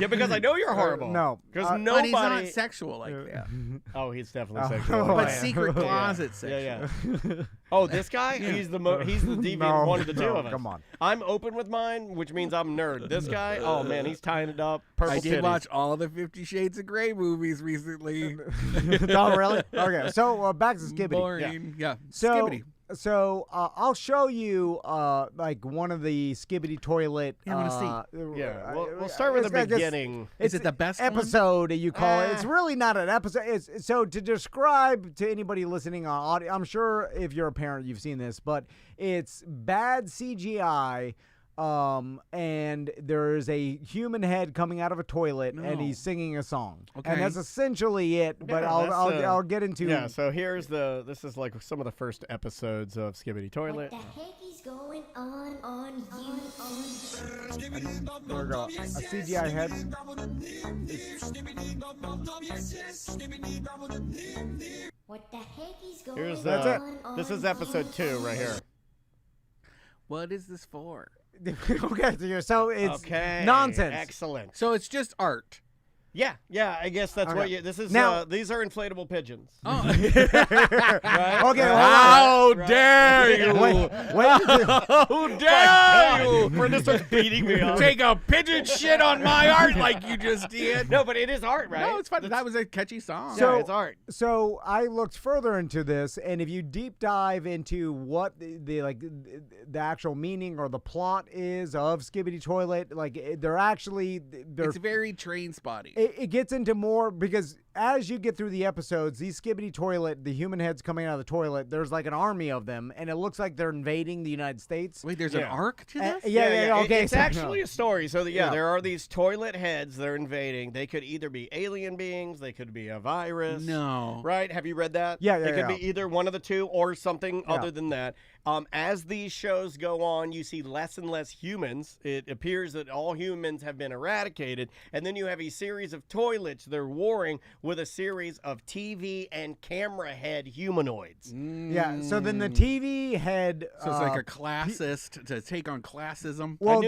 Yeah, because I know you're horrible. No. Because But nobody... he's not sexual like that. Oh, he's definitely sexual. But secret closet sexual. Yeah. Oh, this guy? He's the deviant one of the two of us. Come on. I'm open with mine, which means I'm nerd. This guy, oh man, he's tying it up. Purple I did titties. watch all the 50 Shades of Grey movies recently. Oh, really? Okay, so back to Skibidi. Boring. Yeah. Skibidi. So I'll show you one of the Skibidi Toilet. I want to see. Yeah, we'll start with the beginning. Is it the best episode you call it? It's really not an episode. So to describe to anybody listening on audio, I'm sure if you're a parent you've seen this, but it's bad CGI. And there's a human head coming out of a toilet, and he's singing a song. Okay. And that's essentially it. But I'll get into. Yeah. So this is like some of the first episodes of Skibidi Toilet. What the heck is going on you? There we go. A CGI head. What the heck is going Here's on? This is episode 2 right here. What is this for? Okay, so it's nonsense. Excellent. So it's just art. Yeah, I guess that's what you. This is now, these are inflatable pigeons. Oh. Right? Okay. How dare you? How dare you? Brenda starts beating me up. Take a pigeon shit on my art like you just did. No, but it is art, right? No, it's fun. That was a catchy song. So, it's art. So I looked further into this, and if you deep dive into what the actual meaning or the plot is of Skibidi Toilet, they're it's very train spotty. It gets into more because as you get through the episodes, these Skibidi Toilet, the human heads coming out of the toilet, there's like an army of them, and it looks like they're invading the United States. Wait, there's an arc to this? Okay. It's actually a story. So, there are these toilet heads that are invading. They could either be alien beings. They could be a virus. No. Right? Have you read that? Yeah. It could be either one of the two or something other than that. As these shows go on, you see less and less humans. It appears that all humans have been eradicated. And then you have a series of toilets. They're warring with a series of TV and camera head humanoids. Yeah, so then the TV head... So it's like a classist to take on classism? Well,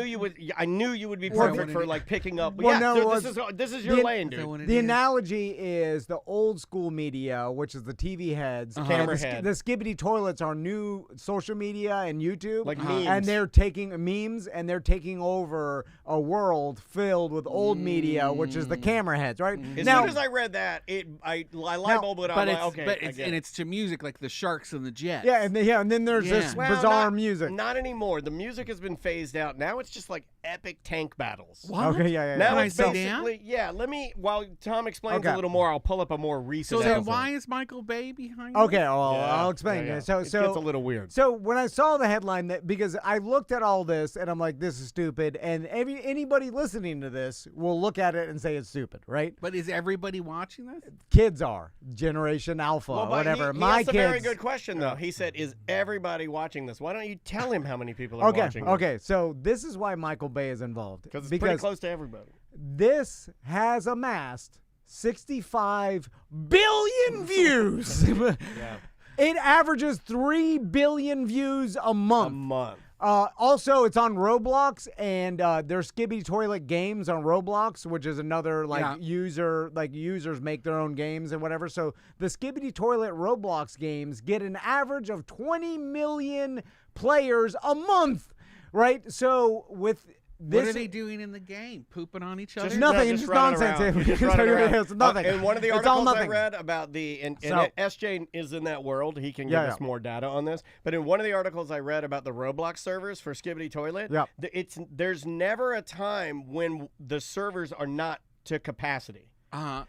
I knew you would be perfect for like picking up... this is your lane, dude. The analogy is the old school media, which is the TV heads. Camera head. The Skibidi Toilets are new social media and YouTube. Like memes. And they're taking memes, and they're taking over a world filled with old media, which is the camera heads, right? As soon as I read that, I light bulb it on. It's to music like the Sharks and the Jets. Yeah, and then there's this bizarre music. Not anymore. The music has been phased out. Now it's just like epic tank battles. What? Okay, yeah. Now it's basically, let me, while Tom explains a little more, I'll pull up a more recent So then episode. why is Michael Bay behind Okay, it? I'll explain. Yeah. So it gets a little weird. So when I saw the headline, because I looked at all this and I'm like, this is stupid, and anybody listening to this will look at it and say it's stupid, right? But is everybody watching this? Kids are Generation Alpha, whatever. He asked a very good question, though. He said, "Is everybody watching this?" Why don't you tell him how many people are watching? Okay. So this is why Michael Bay is involved Because it's pretty close to everybody. This has amassed 65 billion views. It averages 3 billion views a month. Also, it's on Roblox, and there's Skibidi Toilet games on Roblox, which is another users make their own games and whatever. So the Skibidi Toilet Roblox games get an average of 20 million players a month, right? So with what are they doing in the game? Pooping on each other? Just nothing. It's just nonsense. It's nothing. And one of the articles I read about and SJ is in that world. He can give us more data on this. But in one of the articles I read about the Roblox servers for Skibidi Toilet, there's never a time when the servers are not to capacity.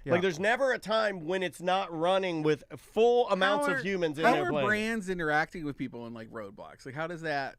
Like there's never a time when it's not running with full amounts of humans in there playing. How are brands interacting with people in like Roadblocks? Like how does that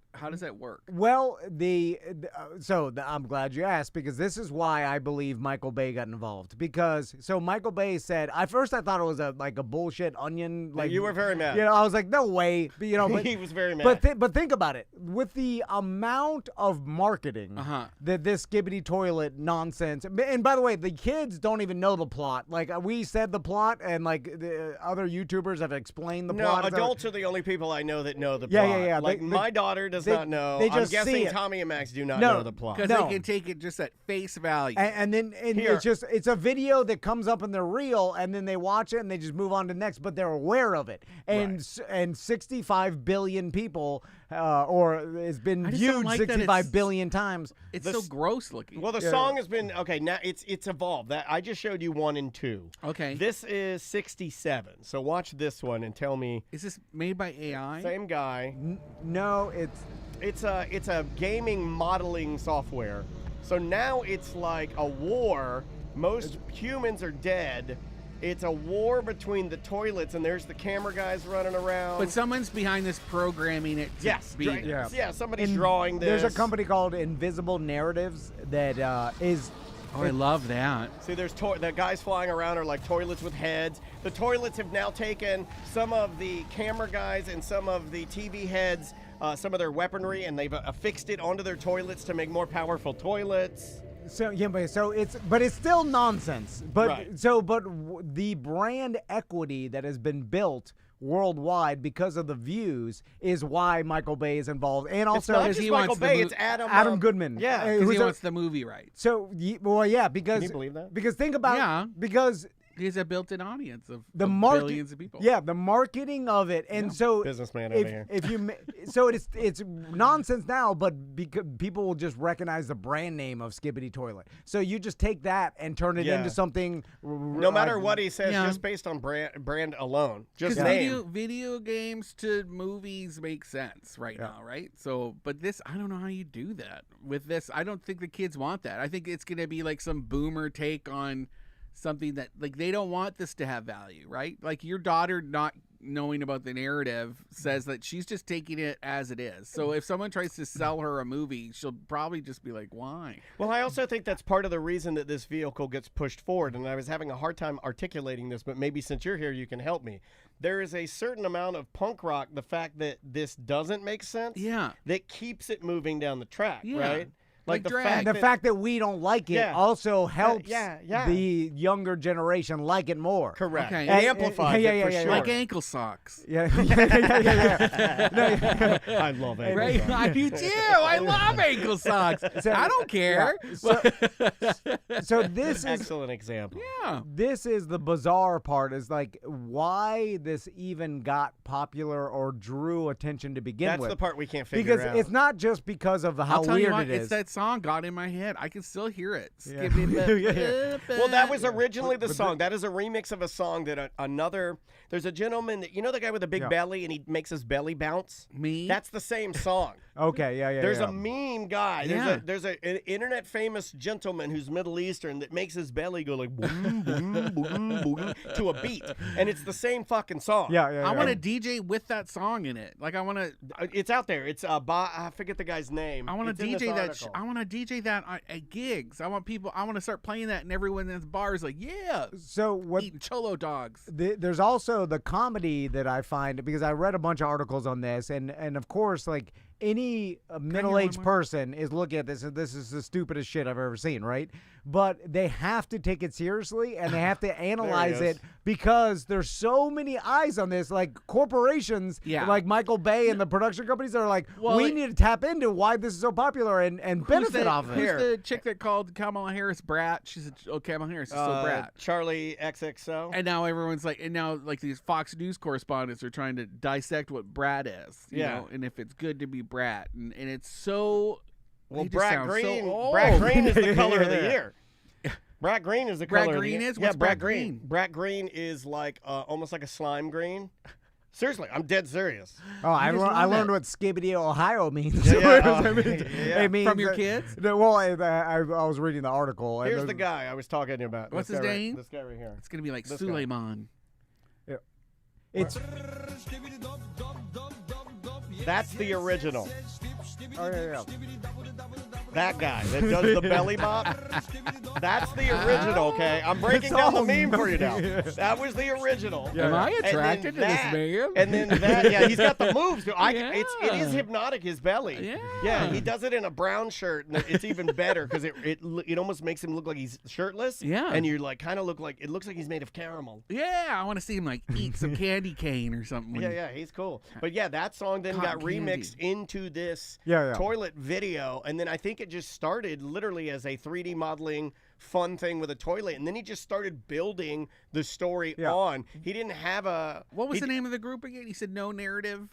work? Well, I'm glad you asked, because this is why I believe Michael Bay got involved. Because Michael Bay said, I thought it was a bullshit onion. Like you were very mad. I was like, no way. But, he was very mad. But think about it. With the amount of marketing that this Skibidi Toilet nonsense, and by the way, the kids don't even know the plot. Like we said the plot, and like the other YouTubers have explained the plot. No, adults are the only people I know that know the plot. Yeah. Like my daughter does not know. They just I'm guessing see Tommy and Max do not know the plot. Because they can take it just at face value. And it's a video that comes up in their reel, and then they watch it and they just move on to the next, but they're aware of it. And 65 billion people has been viewed 65 billion times. It's so gross looking. Well, the song has been now it's evolved. That I just showed you 1 and 2. Okay. This is 67. So watch this one and tell me. Is this made by AI? Same guy. No, it's a gaming modeling software. So now it's like a war. Most humans are dead. It's a war between the toilets, and there's the camera guys running around. But someone's behind this programming it to be there. Yeah, somebody's drawing this. There's a company called Invisible Narratives that is... Oh, I love that. See, there's the guys flying around are like toilets with heads. The toilets have now taken some of the camera guys and some of the TV heads, some of their weaponry, and they've affixed it onto their toilets to make more powerful toilets. So it's still nonsense. But the brand equity that has been built worldwide because of the views is why Michael Bay is involved, and also it's not just Michael Bay, it's Adam Goodman. Yeah, because he wants the movie right. So, because can you believe that? Because think about because. He's a built-in audience of billions of people. Yeah, the marketing of it, and so businessman over here. It's nonsense now, but because people will just recognize the brand name of Skibidi Toilet. So you just take that and turn it into something. No matter what he says, just based on brand alone, just name. Video games to movies make sense right now, right? So, but this, I don't know how you do that with this. I don't think the kids want that. I think it's going to be like some boomer take on something that like they don't want this to have value, right? Like your daughter not knowing about the narrative says that she's just taking it as it is. So if someone tries to sell her a movie, she'll probably just be like, why? Well, I also think that's part of the reason that this vehicle gets pushed forward, and I was having a hard time articulating this, but maybe since you're here, you can help me. There is a certain amount of punk rock, the fact that this doesn't make sense, that keeps it moving down the track, right? Like the fact that we don't like it also helps the younger generation like it more. Correct. Okay. It amplifies it for sure. Like ankle socks. Yeah. I love ankle Right? socks. I do too. I love ankle socks. I don't care. So this is excellent example. Yeah. This is the bizarre part, is like why this even got popular or drew attention to begin with. That's the part we can't figure out. Because it's not just because of how weird it is. It's that song got in my head. I can still hear it. Well, that was originally the song. That is a remix of a song that there's a gentleman that, you know the guy with the big belly and he makes his belly bounce? Me? That's the same song. Okay, There's a meme guy. There's an internet famous gentleman who's Middle Eastern that makes his belly go like boom, boom, boom, boom to a beat. And it's the same fucking song. I want to DJ with that song in it. Like I want to. It's out there. It's I forget the guy's name. I want to DJ that. I want to DJ that at gigs. I want to start playing that, and everyone in the bar is like, yeah. So what? Eating cholo dogs. There's also the comedy that I find, because I read a bunch of articles on this, and of course, like any middle-aged person is looking at this, and this is the stupidest shit I've ever seen, right? But they have to take it seriously, and they have to analyze it, because there's so many eyes on this. Like corporations, like Michael Bay and the production companies are like, we need to tap into why this is so popular and benefit off of it. Who's the chick that called Kamala Harris brat? She's Kamala Harris is so brat. Charlie XXO. And now everyone's like, these Fox News correspondents are trying to dissect what brat is, you know, and if it's good to be brat, and it's so. Well, Brat Green. Brat Green is the color of the year. Brat Green is the color of the year. What's Brat Green? Brat Green is like almost like a slime green. Seriously, I'm dead serious. Oh, I learned what Skibidi, Ohio means. It means from your kids? Well, I was reading the article. Here's the guy I was talking about. What's his name? This guy right here. It's going to be like Suleiman. Yeah. It's. That's the original. Oh, yeah. That guy that does the belly bop. That's the original, okay? I'm breaking down the meme for you now. That was the original. Am I attracted to this man? And then that, he's got the moves. It is hypnotic, his belly. Yeah, he does it in a brown shirt, and it's even better because it almost makes him look like he's shirtless. Yeah. And you're like, kind of look like, it looks like he's made of caramel. Yeah, I want to see him like eat some candy cane or something. Yeah, he's cool. But yeah, that song then got remixed into this toilet video, and then I think it just started literally as a 3D modeling fun thing with a toilet, and then he just started building the story on. He didn't have a... What was the name of the group again? He said no narrative?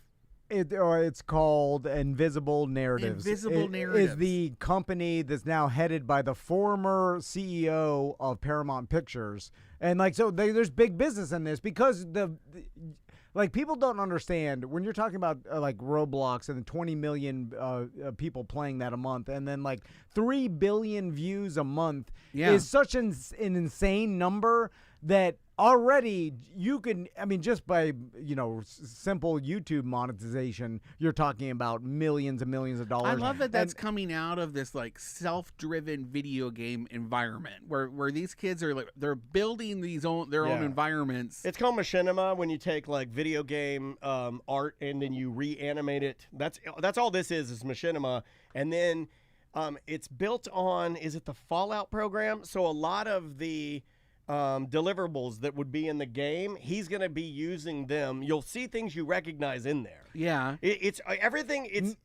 It's called Invisible Narratives. Invisible Narratives is the company that's now headed by the former CEO of Paramount Pictures. And like, so there's big business in this, because like, people don't understand when you're talking about like Roblox and 20 million people playing that a month, and then like 3 billion views a month is such an insane number that already you can, I mean, just by, simple YouTube monetization, you're talking about millions and millions of dollars. I love that that's coming out of this like self-driven video game environment where these kids are like, they're building their own environments. It's called machinima when you take like video game art and then you reanimate it. That's all this is machinima. And then it's built on, is it the Fallout program? So a lot of the deliverables that would be in the game, he's going to be using them. You'll see things you recognize in there. Yeah. It's everything.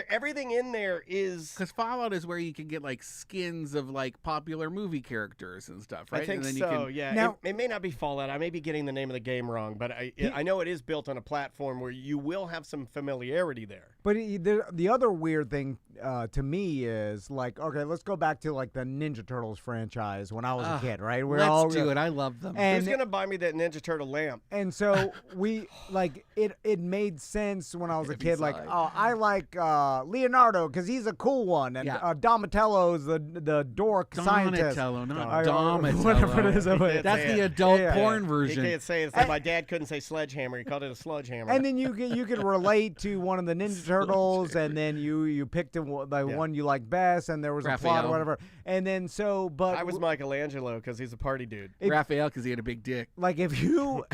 Everything in there is, because Fallout is where you can get like skins of like popular movie characters and stuff, right? I think and then so. You can, yeah. Now, it may not be Fallout. I may be getting the name of the game wrong, but I know it is built on a platform where you will have some familiarity there. But the other weird thing to me is like, okay, let's go back to like the Ninja Turtles franchise when I was a kid, right? Let's do it. I love them. Who's gonna buy me that Ninja Turtle lamp? And so we like it made sense once when I was a Heavy kid, like, side. oh, I like Leonardo because he's a cool one, and Donatello's the dork scientist. Donatello, not Donatello. Whatever it is. That's the adult porn He version. can't say it. It's like my dad couldn't say sledgehammer. He called it a sludgehammer. And then you can relate to one of the Ninja Turtles, and then you picked the one you like best, and there was a plot or whatever. And then but I was Michelangelo because he's a party dude. Raphael because he had a big dick. Like if you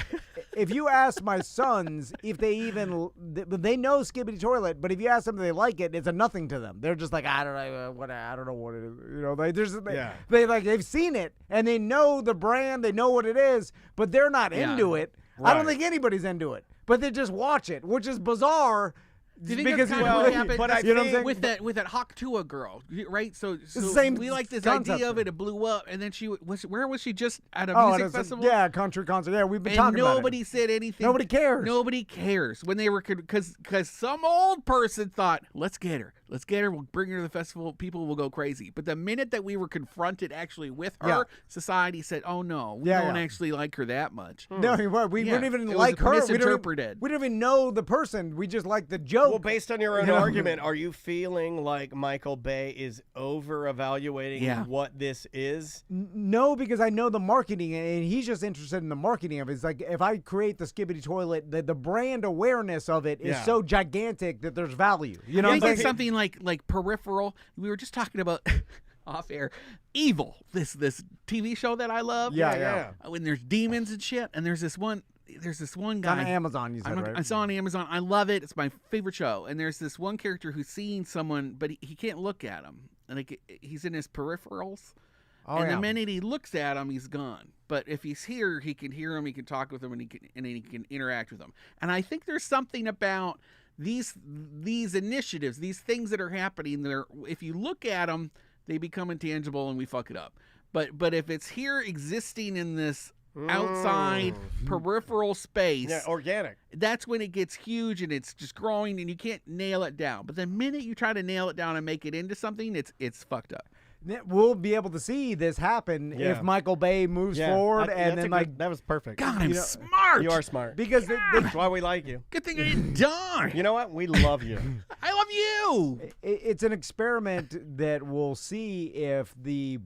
ask my sons if they they know Skibidi Toilet, but if you ask them if they like it, it's a nothing to them. They're just like, I don't know what it is. You know, they've seen it and they know the brand, they know what it is, but they're not into it. Right. I don't think anybody's into it, but they just watch it, which is bizarre. Do you think that's kind of what happened? But I you know think with that Hawk Tuah girl, right? So same we like this concept. idea of it. It blew up, and then where was she just at a music festival? Yeah, country concert. Yeah, we've been talking about it. Nobody said anything. Nobody cares. Nobody cares when they were because some old person thought, let's get her. We'll bring her to the festival. People will go crazy. But the minute that we were confronted actually with her, society said, "Oh no, we don't actually like her that much." No, we don't even like her. Misinterpreted. We don't even know the person. We just like the joke. Well, based on your own argument, are you feeling like Michael Bay is over-evaluating what this is? No, because I know the marketing, and he's just interested in the marketing of it. It's like if I create the Skibidi Toilet, the brand awareness of it is so gigantic that there's value. You know, I think it's something like Peripheral. We were just talking about off air. Evil, this TV show that I love. Yeah. When there's demons and shit, and there's this one guy. It's on Amazon, you said, right? I saw it on Amazon. I love it. It's my favorite show. And there's this one character who's seeing someone, but he can't look at him. And he's in his peripherals. The minute he looks at him, he's gone. But if he's here, he can hear him, he can talk with him, and he can interact with him. And I think there's something about these initiatives, these things that are happening there. If you look at them, they become intangible and we fuck it up. But if it's here existing in this outside peripheral space, organic, that's when it gets huge and it's just growing and you can't nail it down. But the minute you try to nail it down and make it into something, it's fucked up. We'll be able to see this happen if Michael Bay moves forward, and then that was perfect. God, I'm smart. You are smart because that's why we like you. Good thing I didn't die. You know what? We love you. I love you. It's an experiment that we'll see if the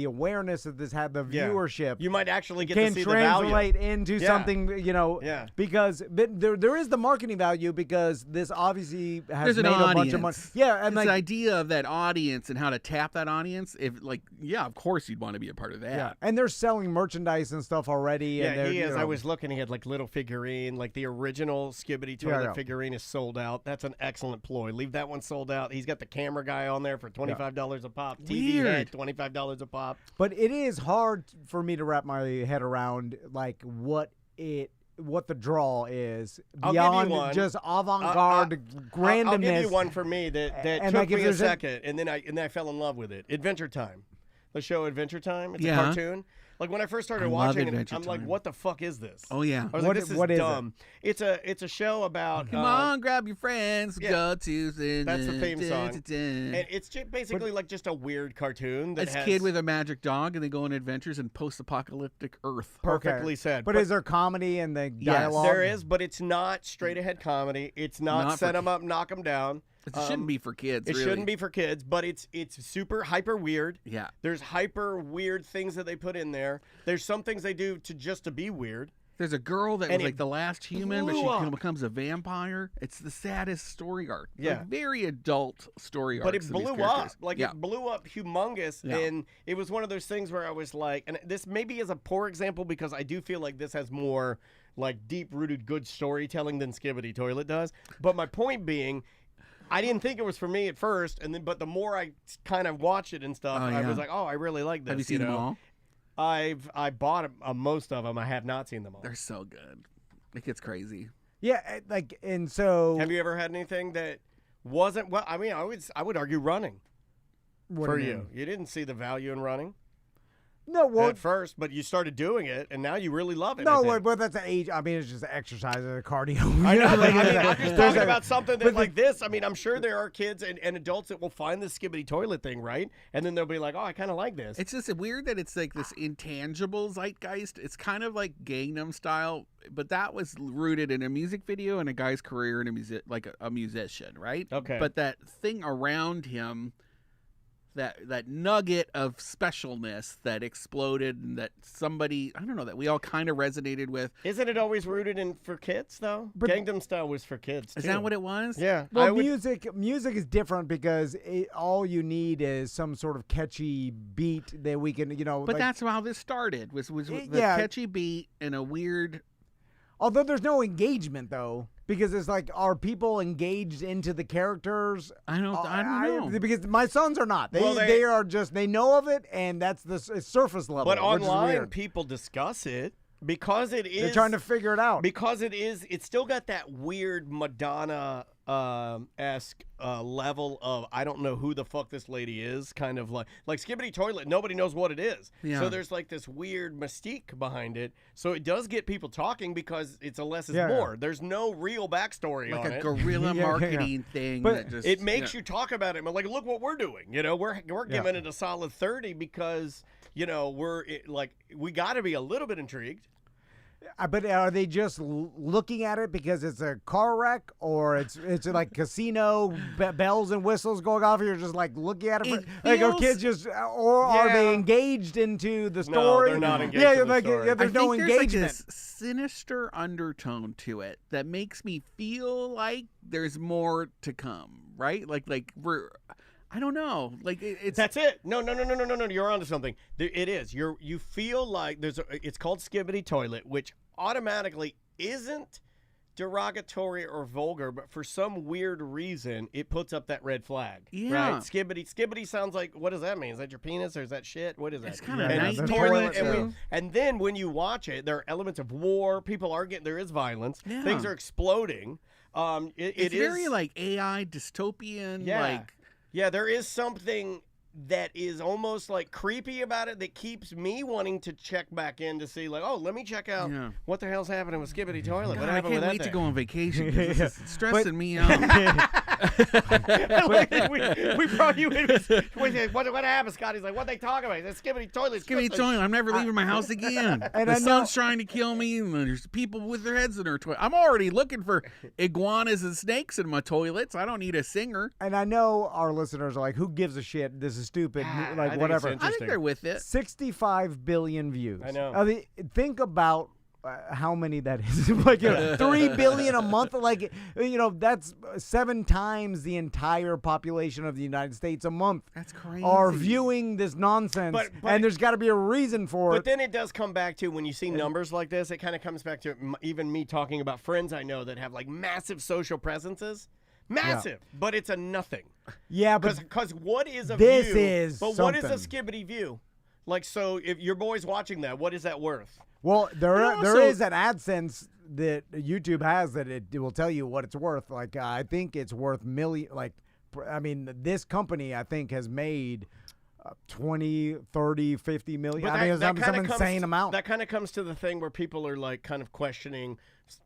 awareness that this had, the viewership, you might actually get can to see the value. translate into something. You know, because there is the marketing value because this obviously has made a bunch of money. Yeah, and this idea of that audience and how to tap that audience, of course you'd want to be a part of that. Yeah. And they're selling merchandise and stuff already. Yeah, and he is. I was looking, he had little figurine, the original Skibidi Toilet figurine is sold out. That's an excellent ploy. Leave that one sold out. He's got the camera guy on there for $25 a pop. TV head, $25 a pop. But it is hard for me to wrap my head around what the draw is beyond just avant-garde randomness. I'll give you one for me that took me a second, and then I fell in love with it. Adventure Time. The show Adventure Time. It's a cartoon. When I first started watching it, I'm like, what the fuck is this? Oh, yeah. I was like, this is dumb. It's a show about... Come on, grab your friends, go to... That's the theme song. And it's basically just a weird cartoon that has... It's a kid with a magic dog, and they go on adventures in post-apocalyptic Earth. Perfectly said. But is there comedy in the dialogue? Yes, there is, but it's not straight-ahead comedy. It's not set them up, knock them down. It shouldn't be for kids, It shouldn't be for kids, but it's super hyper weird. Yeah. There's hyper weird things that they put in there. There's some things they do to be weird. There's a girl that was the last human, but she becomes a vampire. It's the saddest story arc. Yeah. Very adult story arc. But it blew up. It blew up humongous. Yeah. And it was one of those things where I was like, and this maybe is a poor example because I do feel like this has more deep-rooted good storytelling than Skibidi Toilet does. But my point being, I didn't think it was for me at first, but the more I kind of watched it and stuff, I was like, oh, I really like this. Have you seen them all? I bought most of them. I have not seen them all. They're so good. It gets crazy. Yeah, and so... Have you ever had anything that wasn't... Well, I mean, I would argue running for you. You didn't see the value in running. No, well, at first, but you started doing it, and now you really love it. No, but that's an age. I mean, it's just exercise and cardio. I know. But, I'm just talking about something that like this. I mean, I'm sure there are kids and adults that will find this Skibidi Toilet thing, right? And then they'll be like, oh, I kind of like this. It's just weird that it's like this intangible zeitgeist. It's kind of like Gangnam Style, but that was rooted in a music video and a guy's career in a musician, right? Okay. But that thing around him, that nugget of specialness that exploded and that somebody, I don't know, that we all kind of resonated with. Isn't it always rooted in for kids, though? But Gangnam Style was for kids, too. Is that what it was? Yeah. Well, music is different because all you need is some sort of catchy beat that we can, But that's how this started, was with the catchy beat and a weird... Although there's no engagement, though. Because it's like, are people engaged into the characters? I don't know. Because my sons are not. They are just, they know of it, and that's it's surface level. But online, people discuss it because it is. They're trying to figure it out. Because it's still got that weird Madonna esque level of I don't know who the fuck this lady is, kind of like Skibidi Toilet. Nobody knows what it is. Yeah. So there's like this weird mystique behind it. So it does get people talking because it's a less is more. There's no real backstory on it. Like a guerrilla marketing thing. But it makes you talk about it. But like, look what we're doing. We're giving it a solid 30 because we got to be a little bit intrigued. But are they just looking at it because it's a car wreck, or it's like casino bells and whistles going off? You're just like looking at it. Are kids just, or are they engaged into the story? No, they're not engaged. In the story. There's no engagement. There's like this sinister undertone to it that makes me feel like there's more to come. Right? Like we're. I don't know. That's it. No. You're onto something. It is. You feel like it's called Skibidi Toilet, which automatically isn't derogatory or vulgar, but for some weird reason it puts up that red flag. Yeah. Right? Skibidi sounds like, what does that mean? Is that your penis or is that shit? What is that? It's kind of and then when you watch it, there are elements of war. People are there is violence. Yeah. Things are exploding. It's very like AI dystopian. Yeah. Yeah, there is something that is almost like creepy about it that keeps me wanting to check back in to see, like, oh, let me check out what the hell's happening with Skibidi Toilet. God, what happened I can't wait to go on vacation. This is stressing me out. we brought you in. What happened, Scott? He's like, what they talking about? It's Skibidi Toilet. Skibidi Toilet. I'm never leaving my house again. And the sun's trying to kill me, and there's people with their heads in their toilet. I'm already looking for iguanas and snakes in my toilets. I don't need a singer. And I know our listeners are like, who gives a shit? This is stupid. Like, whatever. I think they're with it. 65 billion views. I know. Think about how many that is. Like 3 billion a month. Like, that's 7 times the entire population of the United States a month. That's crazy. Are viewing this nonsense, and there's got to be a reason for it. But then it does come back to, when you see numbers like this, it kind of comes back to even me talking about friends I know that have like massive social presences. Massive, but it's a nothing. Yeah, but because what is a this view? Is but something. What is a Skibidi view? Like, so if your boy's watching that, what is that worth? Well, there is an AdSense that YouTube has that it will tell you what it's worth. Like, I think it's worth million. Like, I mean, this company I think has made 20, 30, 50 million. I mean, it's some insane amount. That kind of comes to the thing where people are like kind of questioning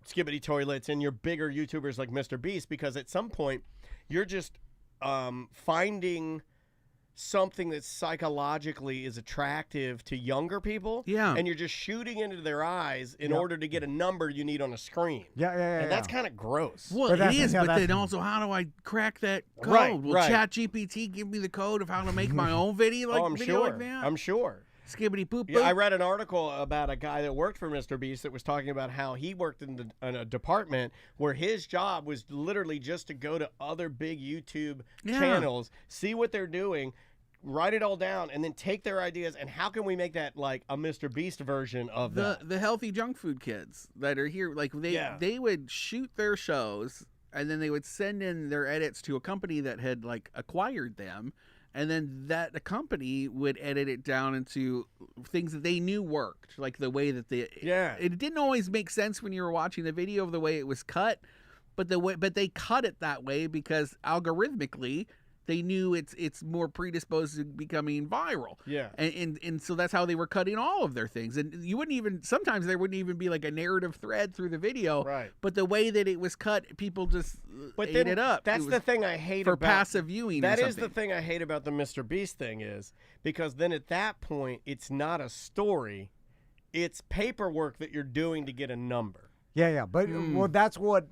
Skibidi Toilets and your bigger YouTubers like Mr. Beast, because at some point you're just finding something that psychologically is attractive to younger people. Yeah. And you're just shooting into their eyes in order to get a number you need on a screen. Yeah. And that's kind of gross. Well, it is, but then also, how do I crack that code? Will ChatGPT give me the code of how to make my own video like that? I'm sure. Skibbity poop. Yeah, I read an article about a guy that worked for Mr. Beast that was talking about how he worked in a department where his job was literally just to go to other big YouTube channels, see what they're doing, write it all down, and then take their ideas and how can we make that like a Mr. Beast version of the healthy junk food kids that are here. Like they would shoot their shows and then they would send in their edits to a company that had like acquired them. And then the company would edit it down into things that they knew worked, like the way that it didn't always make sense when you were watching the video of the way it was cut, but they cut it that way because algorithmically they knew it's more predisposed to becoming viral. Yeah. And so that's how they were cutting all of their things. And you wouldn't even, sometimes there wouldn't even be like a narrative thread through the video. Right. But the way that it was cut, people just ate it up. That's the thing I hate for about passive viewing. That or is the thing I hate about the Mr. Beast thing is because then at that point it's not a story, it's paperwork that you're doing to get a number. Yeah, but well, that's what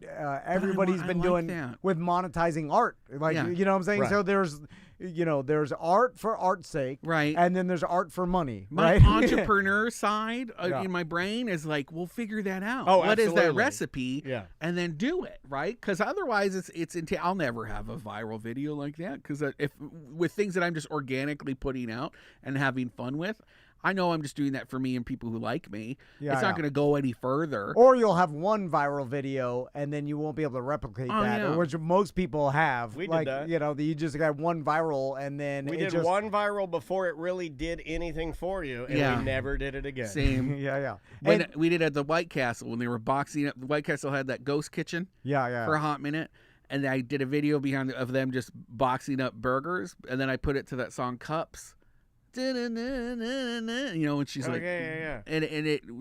everybody's been doing with monetizing art. Like, you know what I'm saying? Right. So there's art for art's sake, right? And then there's art for money. My right? entrepreneur side in my brain is like, we'll figure that out. Oh, what absolutely. is that recipe? Yeah. And then do it, right? Because otherwise, I'll never have a viral video like that. Because if with things that I'm just organically putting out and having fun with. I know I'm just doing that for me and people who like me. Yeah, it's not going to go any further. Or you'll have one viral video and then you won't be able to replicate that, yeah. which most people have. We like, did that. You know, you just got one viral and then we did one viral before it really did anything for you, and we never did it again. Same. Yeah. When we did at the White Castle when they were boxing up. The White Castle had that ghost kitchen. Yeah. For a hot minute. And I did a video of them just boxing up burgers, and then I put it to that song Cups. You know, and she's like, yeah. And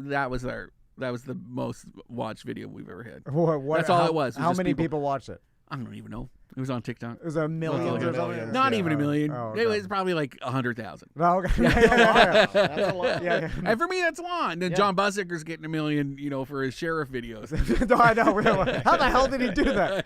that was the most watched video we've ever had. What, That's all it was. How many people watched it? I don't even know. It was on TikTok. It was a million or something? Not even a million. Oh, It was probably like 100,000. Oh, okay. That's a lot. Yeah. And for me, that's a lot. And then John Buzzicker's getting $1 million, you know, for his sheriff videos. No, I know. How the hell did he do that?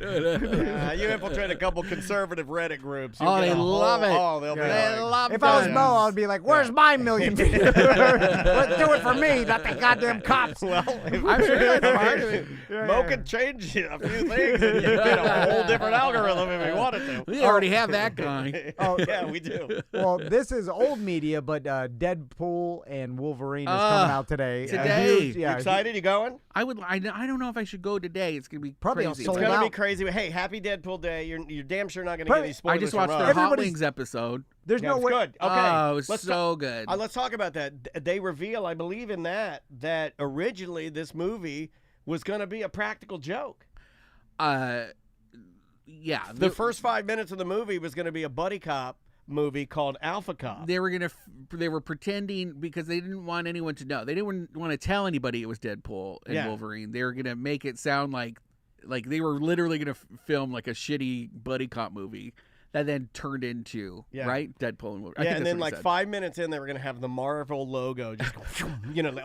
You infiltrate a couple conservative Reddit groups. Oh, they love it. Oh, they'll be They like, love If I was it. Mo, I'd be like, "Where's my million views? Let's do it for me, not the goddamn cops." well, I'm sure that's part of it. Mo could change a few things and you get a whole different algorithm if he wanted to. We already have that guy. Oh, Yeah, we do. well, this is old media, but Deadpool and Wolverine is coming out today. Today. Huge, You excited? You going? I don't know if I should go today. It's gonna be Probably crazy. sold It's gonna be out. crazy. Hey, happy Deadpool Day. You're damn sure not gonna But get any spoilers. I just from watched us. their Hot Everybody's- Wings episode. There's Yeah, no it's way. good. Okay, Oh, it was let's so good. Let's talk about that. They reveal, I believe, in that originally this movie was going to be a practical joke. Yeah. The first 5 minutes of the movie was going to be a buddy cop movie called Alpha Cop. They were pretending because they didn't want anyone to know. They didn't want to tell anybody it was Deadpool and Wolverine. They were gonna make it sound like they were literally gonna film like a shitty buddy cop movie that then turned into right Deadpool and Wolverine. I think and that's then what he said. 5 minutes in, they were going to have the Marvel logo just go,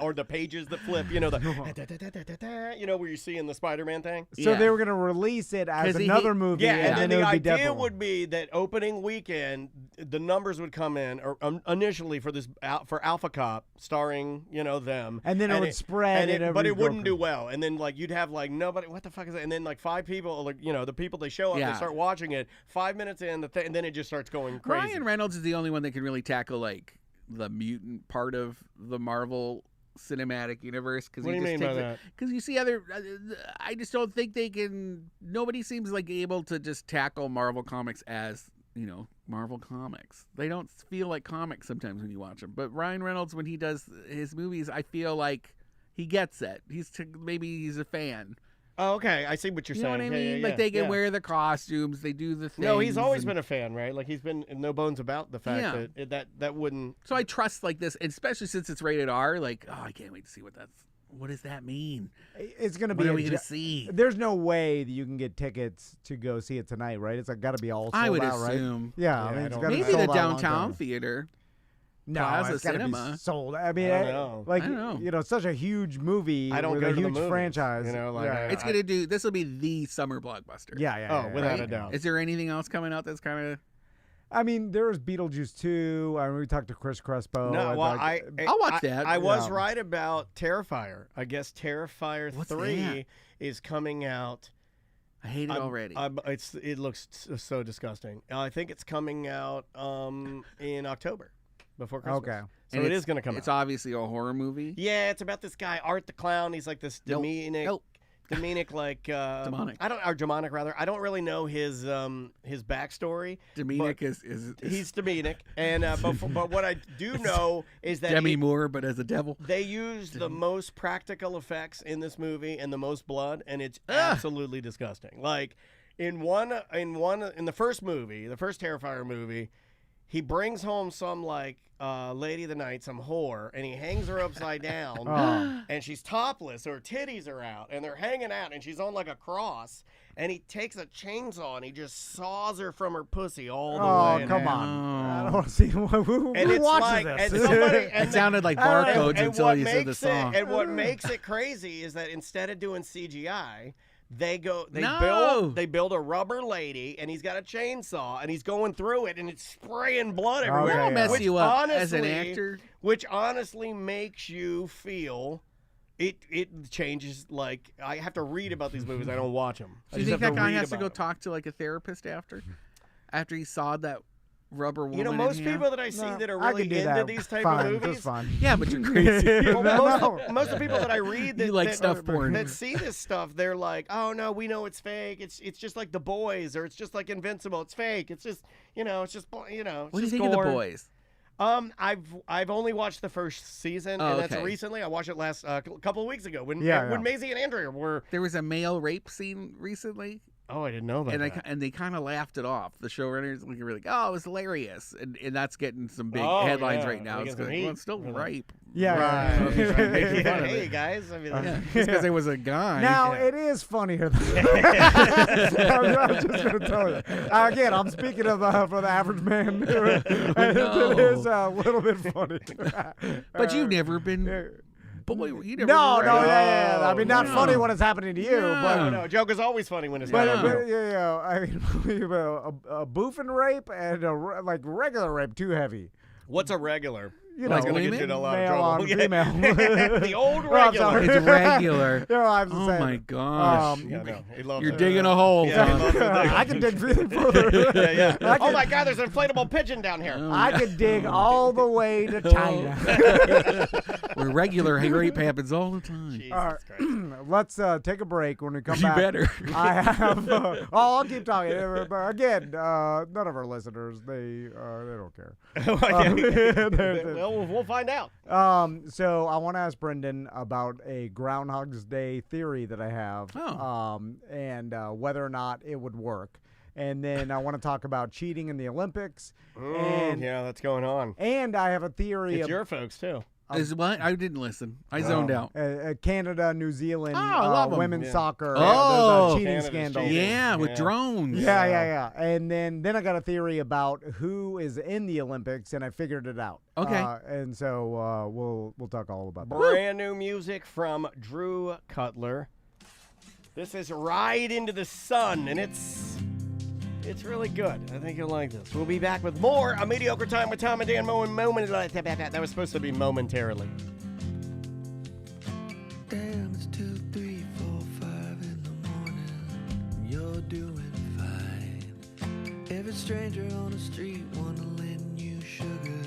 or the pages that flip, where you see in the Spider-Man thing. So they were going to release it as 'Cause another movie, and then it the would be idea Deadpool. would be that opening weekend, the numbers would come in, or initially for Alpha Cop, starring them, And then it would spread, but it wouldn't do well. And then you'd have nobody. What the fuck is that? And then 5 people, the people they show up, they start watching it. 5 minutes in, and then it just starts going crazy. Ryan Reynolds is the only one that can really tackle the mutant part of the Marvel cinematic universe. What do you mean by that? Because you see I just don't think they can. Nobody seems able to just tackle Marvel comics as Marvel comics. They don't feel like comics sometimes when you watch them. But Ryan Reynolds, when he does his movies, I feel like he gets it. Maybe he's a fan. Oh, okay. I see what you're You saying. know what I mean? Yeah, they can wear the costumes. They do the things. No, he's always been a fan, right? He's been no bones about the fact that wouldn't. So I trust this, especially since it's rated R. I can't wait to see what does that mean? It's going to be. What are we going to see? There's no way that you can get tickets to go see it tonight, right? It's got to be all sold I would out, assume. right? Yeah, I mean, it's gotta be Maybe sold the out a long downtown time. theater. No, Plaza it's got to be Cinema. sold. I mean, I don't know. I don't know. such a huge movie I don't with go a to the huge movies, franchise. It's going to do. This will be the summer blockbuster. Yeah. Without a doubt. Is there anything else coming out that's kind of? I mean, there was Beetlejuice 2. I mean, we talked to Chris Crespo. No, well, I'll watch that. I was right about Terrifier. I guess Terrifier What's 3 that? is coming out. I hate it already. It looks so disgusting. I think it's coming out in October, before Christmas. Okay. So it is going to come It's out. obviously a horror movie. Yeah, it's about this guy Art the Clown. He's like this demonic, demonic Demonic. demonic rather. I don't really know his backstory. Demonic but is he's demonic, and but what I do know is that Demi Moore, but as a devil. they use the most practical effects in this movie and the most blood, and it's absolutely disgusting. in the first movie, the first Terrifier movie, he brings home some like lady of the night, some whore, and he hangs her upside down, and she's topless, her titties are out, and they're hanging out, and she's on like a cross, and he takes a chainsaw and he just saws her from her pussy all the way. Oh, come on! I don't want to see who and it's watches like, this. And somebody, and it sounded like barcodes until you said the song. And what makes it crazy is that instead of doing CGI, they build a rubber lady, and he's got a chainsaw, and he's going through it, and it's spraying blood everywhere. That'll mess you up as an actor. Which honestly makes you feel. It changes, like, I have to read about these movies. I don't watch them. Do you think that guy has to go talk to, like, a therapist after he sawed that rubber woman? You know, most people that I see that are really into these type of movies. That's fine. Yeah, but you're crazy. Most of the people that I read that, you like stuff porn. that see this stuff, they're like, oh, no, we know it's fake. It's just like The Boys, or it's just like Invincible. It's fake. It's just, it's just, What do you just think gore. of The Boys? I've only watched the first season, and that's recently. I watched it last couple of weeks ago when Maisie and Andrea were. There was a male rape scene recently. Oh, I didn't know about that. And they kind of laughed it off. The showrunners were like, "Oh, it was hilarious," and that's getting some big headlines right now. It's, it's still rape. Yeah, right. Hey guys, I mean, just because it was a guy. Now it is funnier. I'm just going to tell you. Again, I'm speaking of for the average man. It is a little bit funny. But you've never been. Boy, you never. No, I mean, not funny when it's happening to you, but no, joke is always funny when it's happening. But I mean, a boofing rape and like regular rape too heavy. What's a regular? Like going to get you in a lot of trouble. Female. The old regular. It's regular. Oh my gosh. You're digging a hole. I can dig further. Oh my God, there's an inflatable pigeon down here. I can dig all the way to China. Where regular rape happens all the time. Jesus Christ. Let's take a break. When we come back, you better. I have. I'll keep talking. Again, none of our listeners they don't care. Well, we'll find out. So I want to ask Brendan about a Groundhog's Day theory that I have, and whether or not it would work. And then I want to talk about cheating in the Olympics. That's going on. And I have a theory. It's your folks too. Is what? I didn't listen. I zoned out. Canada, New Zealand, women's soccer. Oh, cheating scandal. Yeah, with drones. Yeah. And then I got a theory about who is in the Olympics, and I figured it out. Okay. And so we'll talk all about that. Brand new music from Drew Cutler. This is Ride Into the Sun, and it's really good. I think you'll like this. We'll be back with more A Mediocre Time with Tom and Dan. That was supposed to be momentarily. Damn, it's 2, 3, 4, 5 in the morning. You're doing fine. Every stranger on the street wanna lend you sugar.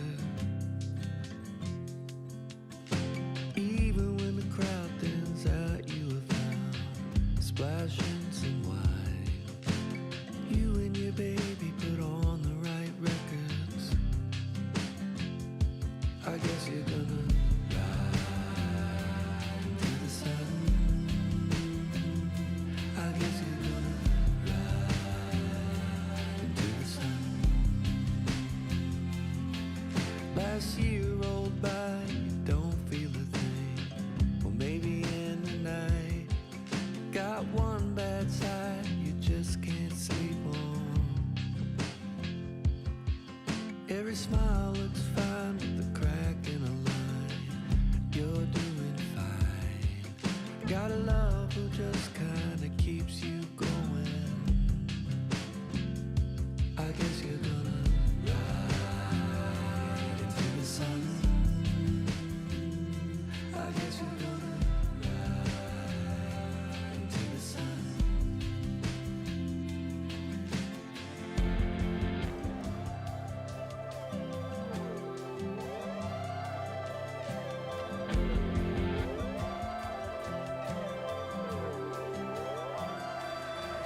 Even when the crowd thins out, you are found splashing some wine. You and your baby put on the right records. I guess you're gonna ride into the sun. I guess you're gonna ride into the sun. Last year rolled by, you don't feel a thing. Well, maybe in the night, got one bad side you just can't sleep on. Every smile looks fine with the crack in a line. You're doing fine. Got a love who just kinda keeps you going. I guess you're gonna ride into the sun. I guess you're gonna ride into the sun.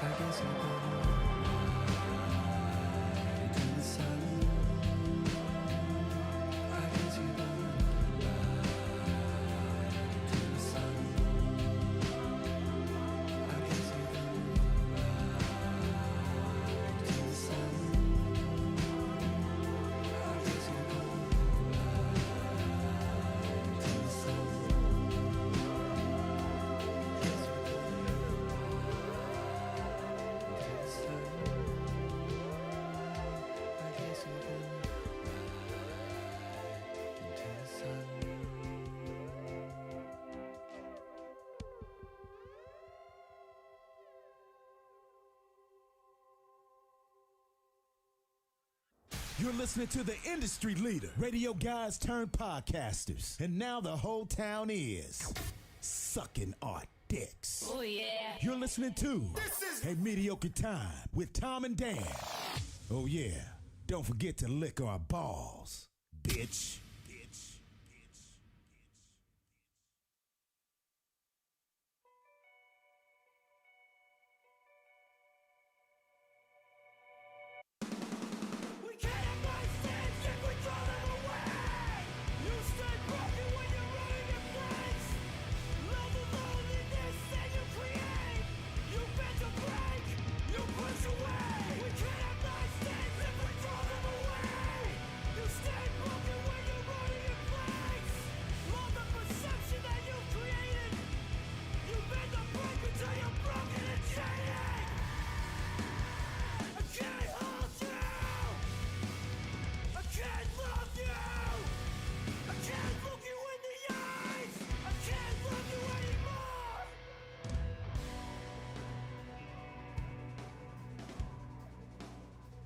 I guess you're gonna ride into the sun. I guess you're gonna ride into the sun. I guess you're gonna ride You're listening to the industry leader, radio guys turned podcasters. And now the whole town is sucking our dicks. Oh, yeah. You're listening to A Mediocre Time with Tom and Dan. Oh, yeah. Don't forget to lick our balls, bitch.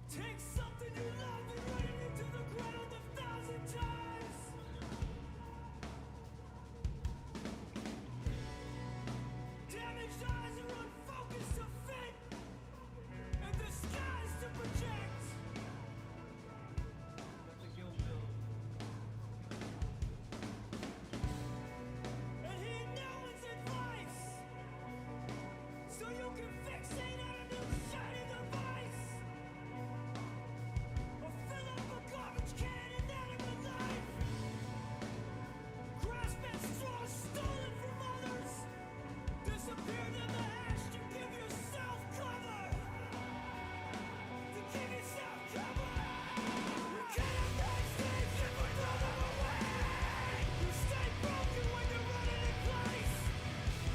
Take something you love and run it into the ground 1,000 times. Damaged eyes are unfocused to fit, and the skies to project. And heed no one's advice, so you can fixate on a new shiny device. Or fill up a garbage can inanimate life. Grasp at straws stolen from others. Disappeared in the ash to give yourself cover. To give yourself cover. You can't have nice things if we throw them away. You stay broken when you're running in place.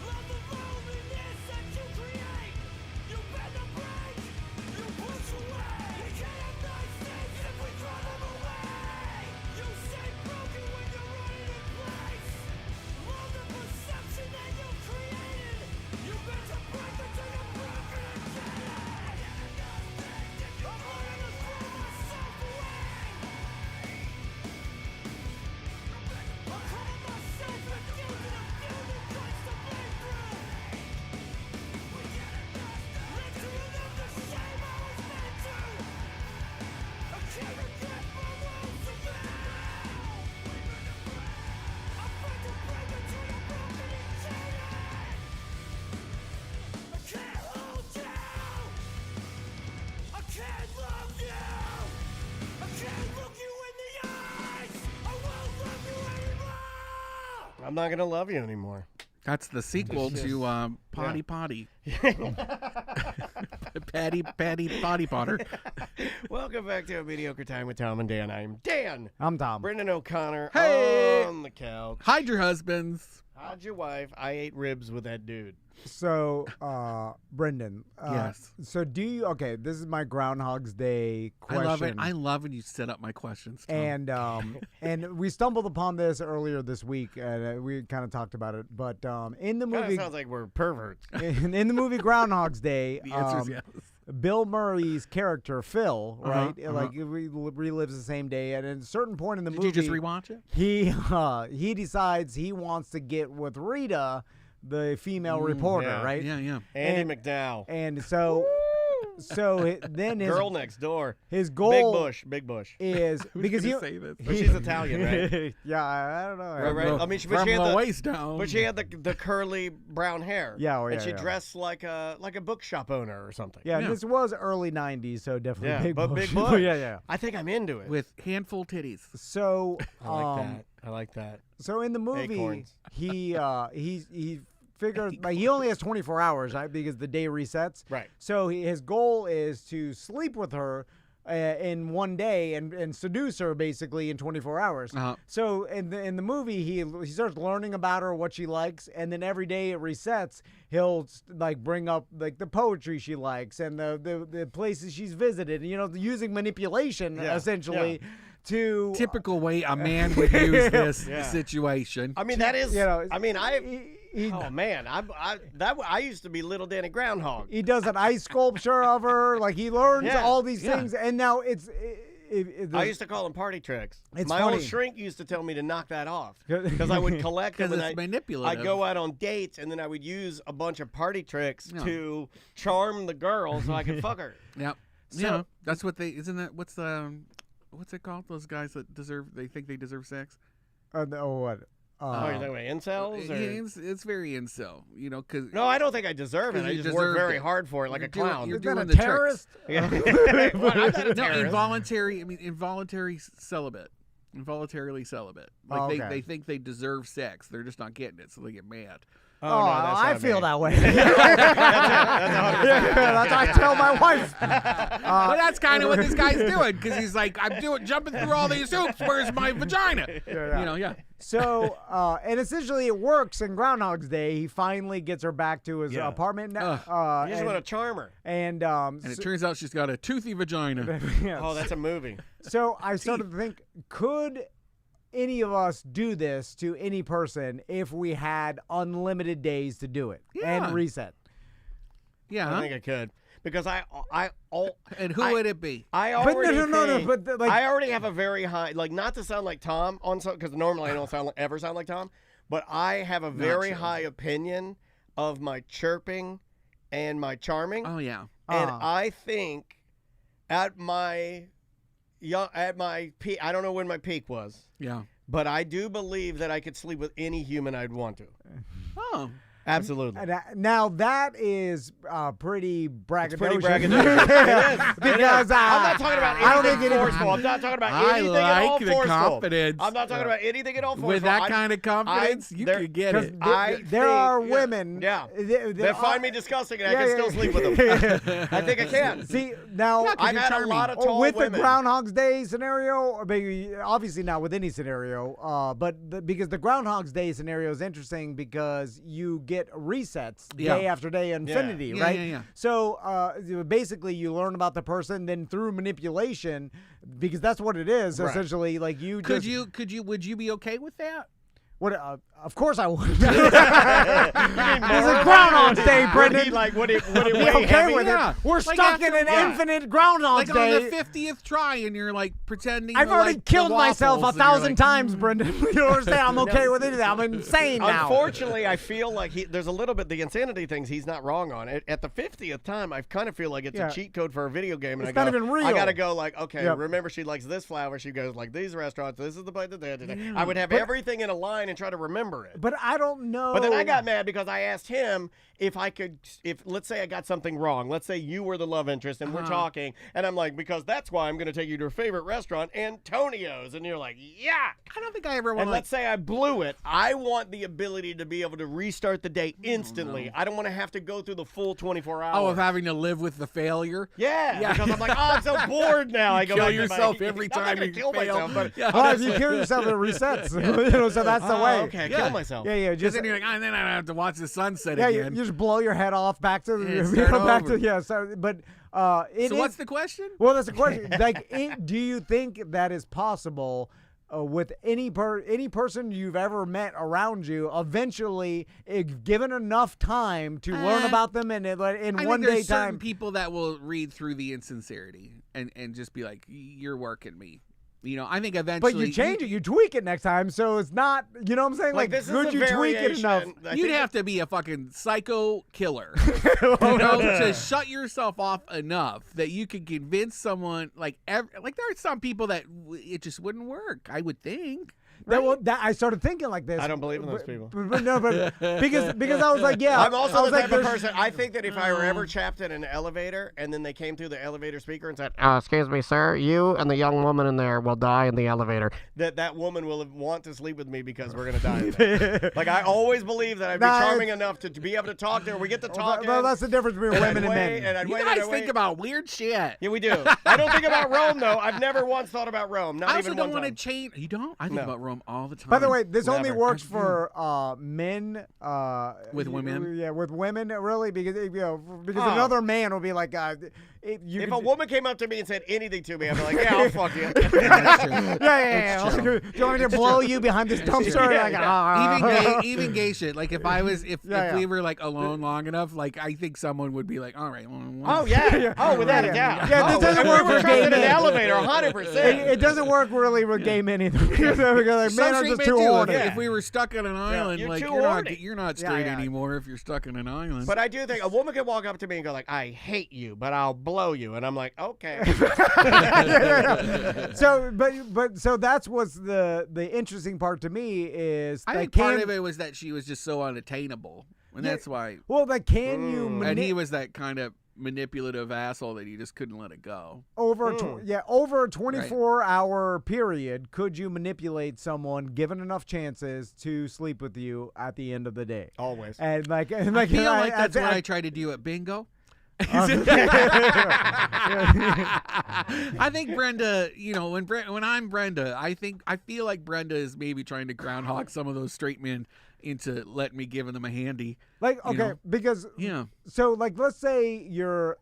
Love the loneliness that you create. You bend the break. You push away. You can't have nice things if we throw them away. You stay broken when you're running in place. Love the perception that you created. You bend the break until you're broken and shattered. I'm learning to throw myself away. I'm cutting myself and using a few new cuts to bleed through. Live to relive the shame I was meant to. I can't regret my woes of now. I'm afraid to break until you're broken and shattered. I can't hold you. I can't love you. I can't look you in the eyes. I won't love you anymore. I'm not gonna love you anymore. That's the sequel to Potty Potty. Patty Potty Potter. Welcome back to A Mediocre Time with Tom and Dan. I'm Dan. I'm Tom. Brendan O'Connor Hey! on the couch. Hide your husbands. How'd your wife? I ate ribs with that dude. So, Brendan. Yes. So do you? Okay, this is my Groundhog's Day question. I love it. I love when you set up my questions, Tom. And we stumbled upon this earlier this week, and we kind of talked about it. But in the Kind of movie, sounds like we're perverts. in the movie Groundhog's Day, The answer is yes. Bill Murray's character Phil, right? Like he relives the same day, and at a certain point in the Did movie, you just rewatch it? he decides he wants to get with Rita, the female reporter, yeah. right? Yeah. Andy McDowell. And so then his Girl next door. his goal Big Bush. is because gonna he say this? But she's Italian, right? yeah, I don't know. Right. I mean, From but she had the the waist down. But she had the curly brown hair. Yeah, and she yeah. dressed like a bookshop owner or something. Yeah, Yeah. this was early '90s, so definitely Yeah, Big but Bush. Big Bush. yeah. I think I'm into it. with handful titties. So I like that. I like that. So in the movie, Acorns. he figures like he only has 24 hours, right? Because the day resets. Right. So his goal is to sleep with her in one day and seduce her basically in 24 hours. Uh-huh. So in the movie, he starts learning about her, what she likes, and then every day it resets. He'll like bring up like the poetry she likes and the places she's visited. You know, using manipulation essentially. To Typical way a man would use this Yeah. situation. I mean, that is. you know, I mean, oh man, I used to be Little Danny Groundhog. he does an ice sculpture of her. Like he learns Yeah, all these yeah. things, and now I used to call them party tricks. It's My funny. old shrink used to tell me to knock that off because I would collect them. Because and it's manipulative. I'd go out on dates, and then I would use a bunch of party tricks to charm the girl so I could fuck her. Yep. So- Yeah, that's what they. Isn't that what's it called? Those guys that they think they deserve sex. What? You're talking about incels? Or? Yeah, it's very incel, because No, I don't think I deserve it. 'Cause I you just work deserved very it. hard for it, like You're a clown. You're Is that doing a the terrorist? Well, I'm not a No, terrorist. involuntary celibate. Involuntarily celibate. Like Oh, okay. they think they deserve sex. They're just not getting it, so they get mad. Oh, no, that's I not feel me. that way. That's That's what I tell my wife. But that's kind of what this guy's doing, because he's like, jumping through all these hoops. Where's my vagina? Yeah. So, and essentially it works in Groundhog's Day. He finally gets her back to his apartment. You just want to charm her. And it turns out she's got a toothy vagina. yeah. Oh, that's a movie. So I started to think, could any of us do this to any person if we had unlimited days to do it and reset? Yeah. I think I could. Because And who would it be? I already no. But I already have a very high, like, not to sound like Tom on so, because normally I don't ever sound like Tom, but I have a very high opinion of my chirping and my charming. Oh yeah. And I think at my peak, I don't know when my peak was, Yeah. but I do believe that I could sleep with any human I'd want to. Oh. Absolutely. Now that is pretty braggadocious. Pretty braggadocious. It is. Because I'm not talking about I don't anything think it- forceful. I'm not talking about I anything at all like the forceful. confidence. I'm not talking about anything at all forceful. With that kind of confidence, you could get it. There are women. Yeah. That That find me disgusting and I can still sleep with them. I think I can. See, now I've had a lot of tall with women. the Groundhog's Day scenario, or maybe obviously not with any scenario, because the Groundhog's Day scenario is interesting because you get resets day after day, infinity, right? Yeah. So basically, you learn about the person, then through manipulation, because that's what it is essentially. Like would you be okay with that? What? Of course I would. This is Groundhog's Day, Brendan. Would it Be weigh okay heavy? with Yeah. it. We're Like stuck after- in an infinite Groundhog's Like Day. on the 50th try, and you're like pretending. I've to already like killed the myself waffles, and 1,000 you're times, Brendan. You don't understand? I'm okay with anything. I'm insane now. Unfortunately, I feel like there's a little bit the insanity things he's not wrong on. At the 50th time, I kind of feel like it's a cheat code for a video game, and It's not even real. I gotta go like, okay, Yep. remember she likes this flower. She goes like these restaurants. This is the place that I would have everything in a line and try to remember it. But I don't know. But then I got mad because I asked him if let's say I got something wrong. Let's say you were the love interest and we're talking, and I'm like, because that's why I'm going to take you to your favorite restaurant, Antonio's, and you're like, yeah. I don't think I ever want And to. let's say I blew it. I want the ability to be able to restart the day instantly. I don't want to have to go through the full 24 hours. Oh, of having to live with the failure. Yeah, because I'm like, oh, I'm so bored now. I go kill back to yourself my, every I'm not time gonna you kill fail. myself, but Well, if you kill yourself, it resets. So that's the way. okay, I Yeah. kill myself. Yeah. Just then you're like, and then I have to watch the sunset Yeah, you again. just blow your head off back to Yeah, the start back over. to So, but it So is- what's the question? Well, that's the question. Do you think that is possible with any person you've ever met around you? Eventually, if given enough time to learn about them, and in I one think day there's certain time. people that will read through the insincerity and just be like, you're working me. I think eventually. But you change it, you tweak it next time, so it's not. You know what I'm saying? Like, this is could a you tweak it variation. enough? I You'd think have to be a fucking psycho killer, to shut yourself off enough that you could convince someone. Like there are some people that it just wouldn't work. I would think. I started thinking like this. I don't believe in those people. But because I was like, yeah. I'm also I was the like, type of there's- person. I think that if I were ever trapped in an elevator and then they came through the elevator speaker and said, Excuse me, sir. You and the young woman in there will die in the elevator. that woman will want to sleep with me because we're gonna die. In there. Like I always believe that I'd be Nah, charming enough to be able to talk to her. We get to talk. Well, that's the difference between women and men. And You guys think about weird shit. Yeah, we do. I don't think about Rome though. I've never once thought about Rome. Not I also even don't one want to time. change. You don't? I think No. about Rome all the time. By the way, this only Never. works for men. With women? Yeah, with women, really, because because Oh. another man will be like, If a woman came up to me and said anything to me, I'd be like, yeah, I'll fuck you. Yeah. Like, do you want me to blow you behind this dumpster? Even gay shit. Like if we were like alone long enough, like I think someone would be like, all right. Oh yeah. Oh, without a doubt. Yeah, this doesn't work for gay men. In an elevator, 100%. It doesn't work really with gay men either. Like, man, I'm just too horny. If we were stuck on an island, you're not straight anymore if you're stuck on an island. But I do think a woman can walk up to me and go like, I hate you, but I'll blow you. And I'm like, okay. So that's what's the interesting part to me is I think part of it was that she was just so unattainable. And that's why. Well, can you? And he was that kind of manipulative asshole that you just couldn't let it go. Over a 24-hour period, could you manipulate someone given enough chances to sleep with you at the end of the day? Always. And I feel like that's what I tried to do at bingo. I think Brenda, when I'm Brenda, I feel like Brenda is maybe trying to groundhog some of those straight men into letting me give them a handy. Because so let's say you're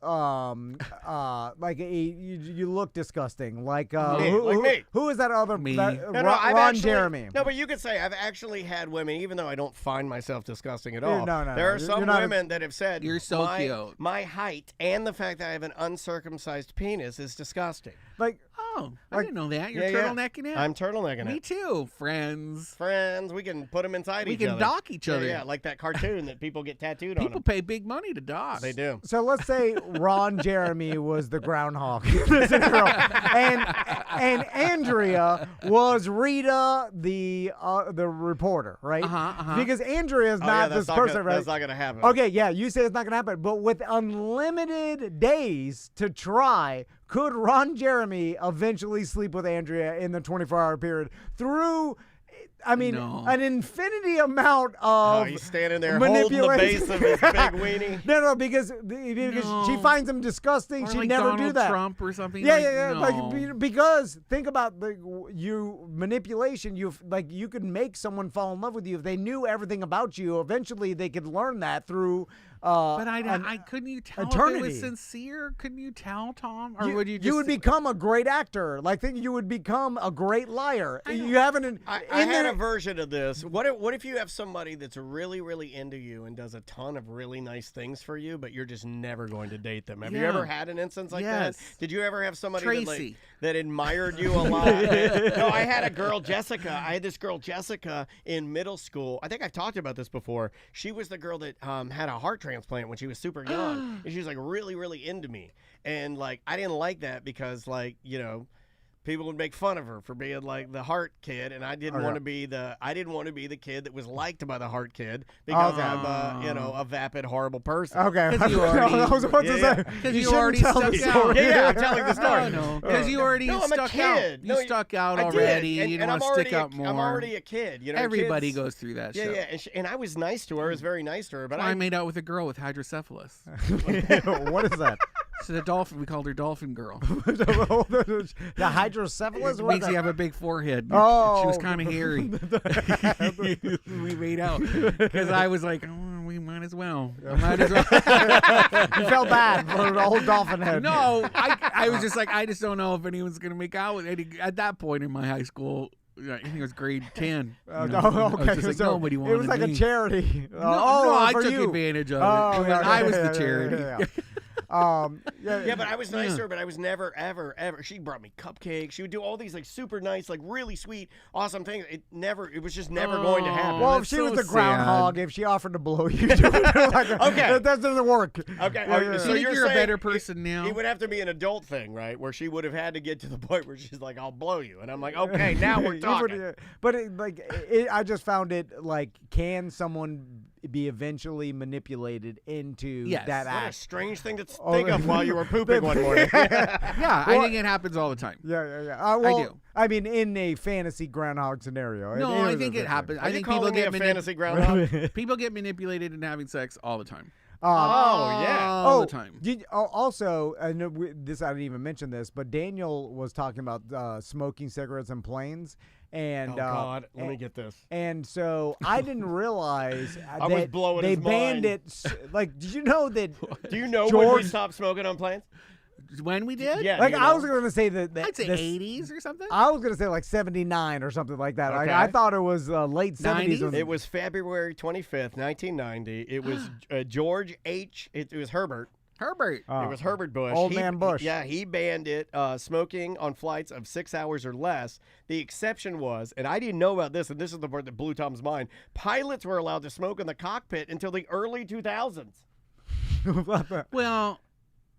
you look disgusting. Like me. Who is that other me? Ron Jeremy. No, but you could say I've actually had women, even though I don't find myself disgusting at all. No. There are some women that have said you're so cute. My height and the fact that I have an uncircumcised penis is disgusting. I didn't know that. You're turtlenecking it? I'm turtlenecking it. Me too. Friends. We can put them inside each other. We can dock each other. Yeah, like that cartoon that people get tattooed on them. People pay big money to dock. They do. So let's say Ron Jeremy was the groundhog. and Andrea was Rita, the reporter, right? Because Andrea is not this person, right? That's not going to happen. Okay, yeah, you say it's not going to happen. But with unlimited days to try, could Ron Jeremy eventually sleep with Andrea in the 24-hour period through, an infinity amount of he's standing there holding the base of his big weenie. No, because she finds him disgusting. Or She'd like never Donald do that. Trump or something. Yeah. No. Because think about manipulation. You could make someone fall in love with you if they knew everything about you. Eventually, they could learn that through. But I couldn't you tell eternity. if it was sincere? Couldn't you tell, Tom? Or would you just... You would become a great actor. You would become a great liar. You haven't. I had a version of this. What if you have somebody that's really, really into you and does a ton of really nice things for you, but you're just never going to date them? Have you ever had an instance like that? Did you ever have somebody that admired you a lot? No, I had a girl, Jessica. I had this girl, Jessica, in middle school. I think I've talked about this before. She was the girl that had a heart transplant when she was super young, and she was really, really into me. And I didn't like that because people would make fun of her for being the heart kid, and I didn't want to be the kid that was liked by the heart kid because I'm a vapid, horrible person. Okay, I was about to say because you already stuck out. Yeah, I'm telling the story. Because you already stuck out. You stuck out already. You don't want to stick out more. I'm already a kid. Everybody goes through that. Yeah. And I was nice to her. I was very nice to her. But I made out with a girl with hydrocephalus. What is that? She's a dolphin. We called her Dolphin Girl. The hydrocephalus? It makes you have a a big forehead. Oh. She was kind of hairy. We made out because I was like, we might as well. You felt bad for the whole dolphin head. No, I was just like, I just don't know if anyone's going to make out with it. At that point in my high school, I think it was grade 10. Okay. Nobody wanted it was like me. A charity. No, I took you. advantage of it. I was the charity. But I was nice to her, but I was never, ever, ever. She brought me cupcakes. She would do all these like super nice, like really sweet, awesome things. It was just never going to happen. Well, if she was the groundhog, if she offered to blow you, okay, that doesn't work. Okay, so you're a better person now. It would have to be an adult thing, right? Where she would have had to get to the point where she's like, "I'll blow you," and I'm like, "Okay, now we're talking." But I just found it like, can someone be eventually manipulated into that act? What a strange thing to think of while you were pooping one morning. I think it happens all the time. I do. I mean, in a fantasy groundhog scenario. No, I think it happens. I think people get fantasy groundhog. People get manipulated into having sex all the time. All the time. Also, I know this. I didn't even mention this, but Daniel was talking about smoking cigarettes in planes. And, oh God! Let me get this. And so I didn't realize I was blowing they his banned mind. it. Like, did you know that? Do you know when we stopped smoking on planes? when we did? Yeah. Like you I know? was gonna say that. I'd say 80s or something. I was gonna say like 79 or something like that. Like Okay. I thought it was late 70s. 90s? It was February 25th, 1990. It was George H. It was Herbert. Herbert. It was Herbert Bush. Old man Bush. Yeah, he banned it, smoking on flights of 6 hours or less. The exception was, and I didn't know about this, and this is the part that blew Tom's mind, pilots were allowed to smoke in the cockpit until the early 2000s. Well,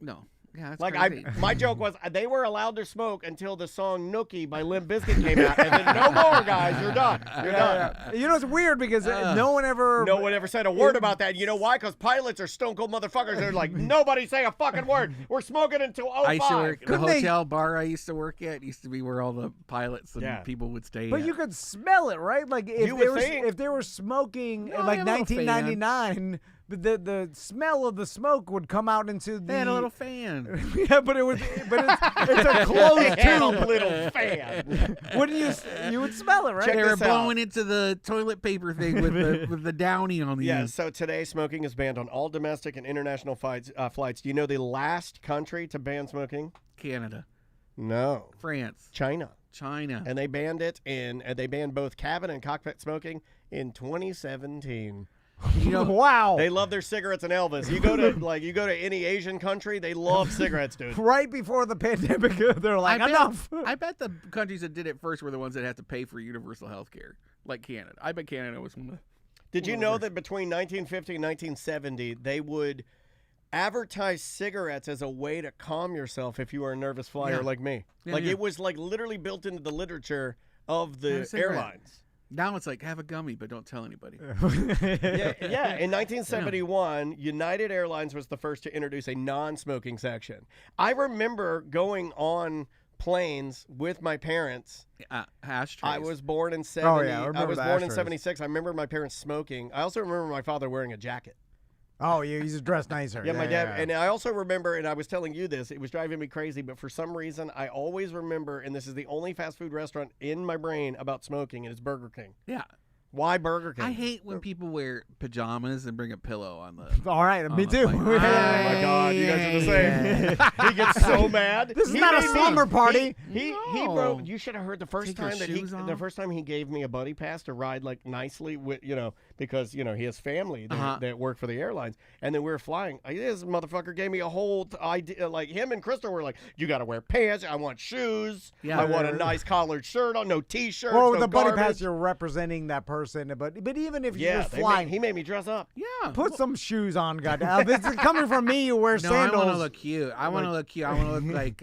no. Yeah, that's Like crazy. my joke was they were allowed to smoke until the song "Nookie" by Limp Bizkit came out, and then no more, guys. You're done. You're done. You know, it's weird because no one ever said a word about that. You know why? Because pilots are stone cold motherfuckers. They're like, nobody say a fucking word. We're smoking until 05. I used to work the Couldn't they- hotel bar I used to work at used to be where all the pilots and Yeah. people would stay. But at. you could smell it, right? Like if You they would were think. if they were smoking No, in like they have a little fan. 1999, the smell of the smoke would come out into the. They had a little fan. Yeah, but it's a closed And a tube. little fan. Wouldn't you would smell it, right? Check They were this out. blowing into the toilet paper thing with the downy on the Yeah, end. so today smoking is banned on all domestic and international flights. Do you know the last country to ban smoking? Canada, No. France, China. China. And they banned it they banned both cabin and cockpit smoking in 2017. You know, Wow. They love their cigarettes and Elvis. You go to any Asian country, they love cigarettes, dude. Right before the pandemic, they're like, enough. I bet the countries that did it first were the ones that have to pay for universal health care, like Canada. I bet Canada was one of the. Did you know that between 1950 and 1970, they would advertise cigarettes as a way to calm yourself if you were a nervous flyer Yeah. like me? Yeah, like yeah. it was like literally built into the literature of the Have a cigarette. airlines. Now it's like have a gummy, but don't tell anybody. Yeah. In 1971, United Airlines was the first to introduce a non-smoking section. I remember going on planes with my parents. Ashtrays. I was born in 70. Oh, yeah, I remember I was the born in ashtrays. 76. I remember my parents smoking. I also remember my father wearing a jacket. Oh, yeah, he's dressed nicer. Yeah, my dad. And I also remember, and I was telling you this, it was driving me crazy, but for some reason, I always remember, and this is the only fast food restaurant in my brain about smoking, and it's Burger King. Yeah. Why Burger King? I hate when people wear pajamas and bring a pillow on the. All right, me the too. plane. Oh my God, you guys are the same. He gets so mad. This is He not a made me- slumber party. He No. wrote. You should have heard the first Take your time shoes the off. first time he gave me a buddy pass to ride like nicely with because he has family that work for the airlines, and then we were flying. This motherfucker gave me a whole idea. Like him and Crystal were like, "You got to wear pants. I want shoes. Yeah. I want a nice collared shirt on. No t-shirts. Well, no with the buddy garbage." pass, you're representing that person. But even if you're Yeah, just flying, he made me dress up. Yeah. put some shoes on, goddamn. This is coming from me. You wear No, sandals. I want to look cute. I want to look cute. I want to look like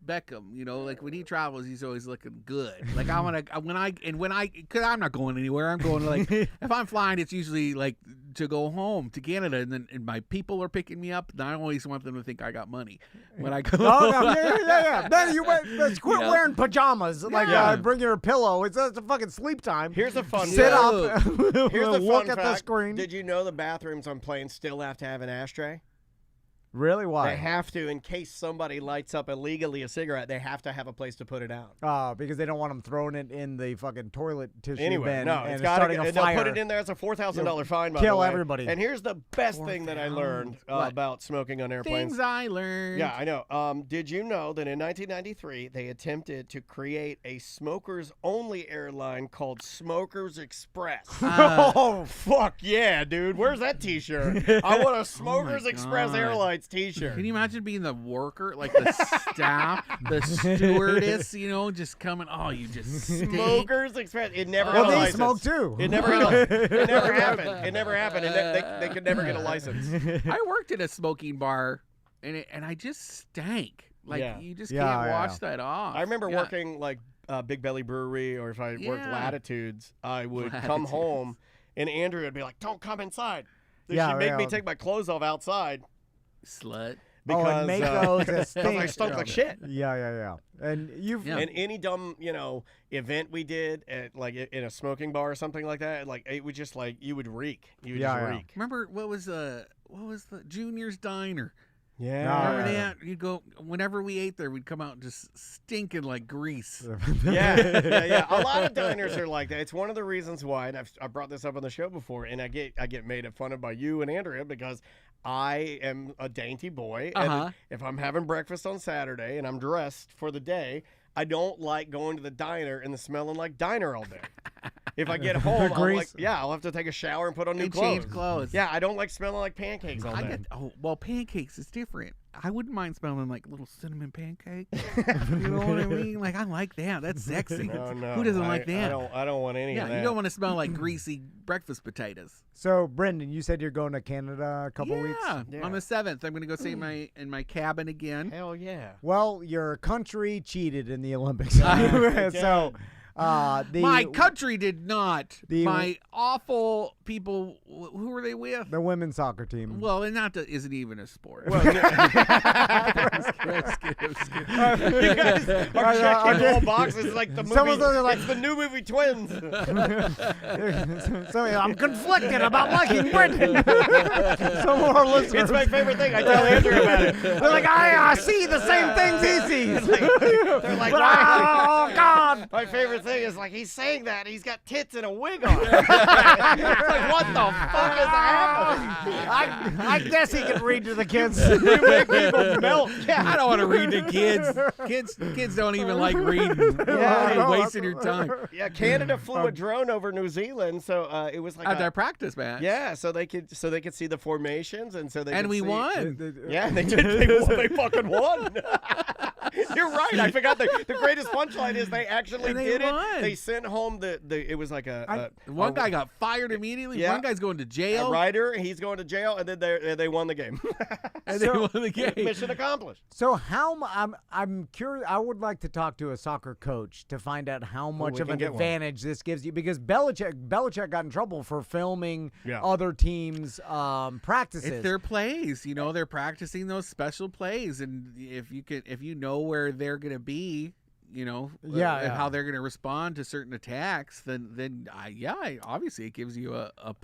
Beckham. Like when he travels, he's always looking good. Like I want to because I'm not going anywhere. I'm going like if I'm flying, it's usually like to go home to Canada, and my people are picking me up. And I always want them to think I got money when I go. Oh, no, yeah. Then you quit wearing pajamas. Like, Yeah. bring your pillow. It's a fucking sleep time. Here's a fun Sit fact. up. Here's the look fun at the fact. screen. Did you know the bathrooms on planes still have to have an ashtray? Really? Why? They have to, in case somebody lights up illegally a cigarette, they have to have a place to put it out. Because they don't want them throwing it in the fucking toilet tissue Anyway, bin no, and it's got starting to. a They'll fire. put it in there. It's a $4,000 fine. By Kill the way. everybody. And here's the best thing that I learned about smoking on airplanes. Things I learned. Yeah, I know. Did you know that in 1993 they attempted to create a smokers-only airline called Smokers Express? Oh, Fuck yeah, dude! Where's that T-shirt? I want a Smokers Express God. Airlines T-shirt. Can you imagine being the worker, like the staff, the stewardess, just coming? Oh, you just stink. Smokers Express. It never well, got a they license. smoke too. It never happened. It never happened. And they could never get a license. I worked at a smoking bar, and I just stank. Like Yeah. you just Yeah, can't yeah. wash that off. I remember Yeah. working like Big Belly Brewery, or if I worked Yeah. Latitudes, I would come Latitudes. home, and Andrew would be like, "Don't come inside." Yeah, She'd make me yeah. take my clothes off outside Slut. because and make those that because I stink. stunk like shit. Yeah. And you've Yeah. And any dumb, event we did at like in a smoking bar or something like that, like it would just like you would reek. You would Yeah, just yeah. reek. Remember what was the Junior's Diner? Yeah. Remember that? You'd go, whenever we ate there, we'd come out just stinking like grease. Yeah. A lot of diners are like that. It's one of the reasons why, and I've brought this up on the show before, and I get made fun of by you and Andrea because I am a dainty boy. And if I'm having breakfast on Saturday and I'm dressed for the day, I don't like going to the diner and smelling like diner all day. If I get home, I'll have to take a shower and put on new clothes. Change clothes. Yeah, I don't like smelling like pancakes all day. Well, pancakes is different. I wouldn't mind smelling like little cinnamon pancakes. You know what I mean? Like, I like that. That's sexy. No. Who doesn't like that? I don't want any of that. You don't want to smell like greasy breakfast potatoes. So, Brendan, you said you're going to Canada a couple weeks? Yeah, on the 7th. I'm going to go stay in my cabin again. Hell yeah. Well, your country cheated in the Olympics. So... my country did not. My awful people. Who were they with? The women's soccer team. Well, and isn't even a sport. Well, you guys are checking all boxes like the movie. Some of those are like it's the new movie Twins. So I'm conflicted about liking Brendan. Some of our listeners. It's my favorite thing. I tell Andrew about it. They're like, I see the same things he sees. They're like, oh God. My favorite thing is like he's saying that he's got tits and a wig on. It's like, what the fuck is happening? I guess he can read to the kids. You make people melt. Yeah, I don't want to read to kids. Kids don't even like reading. You're wasting your time. Yeah, Canada flew a drone over New Zealand, so it was like at their practice match. Yeah, so they could see the formations, and so they and could we see, won. Yeah, they did. They fucking won. You're right. I forgot the greatest punchline is they actually did it. They sent home it was like one guy got fired immediately. Yeah. One guy's going to jail. A writer, he's going to jail, and then they won the game. They won the game. Mission accomplished. So I'm curious. I would like to talk to a soccer coach to find out how much of an advantage this gives you, because Belichick got in trouble for filming other teams' practices. It's their plays. They're practicing those special plays, and if you know where they're going to be, how they're going to respond to certain attacks, then obviously it gives you a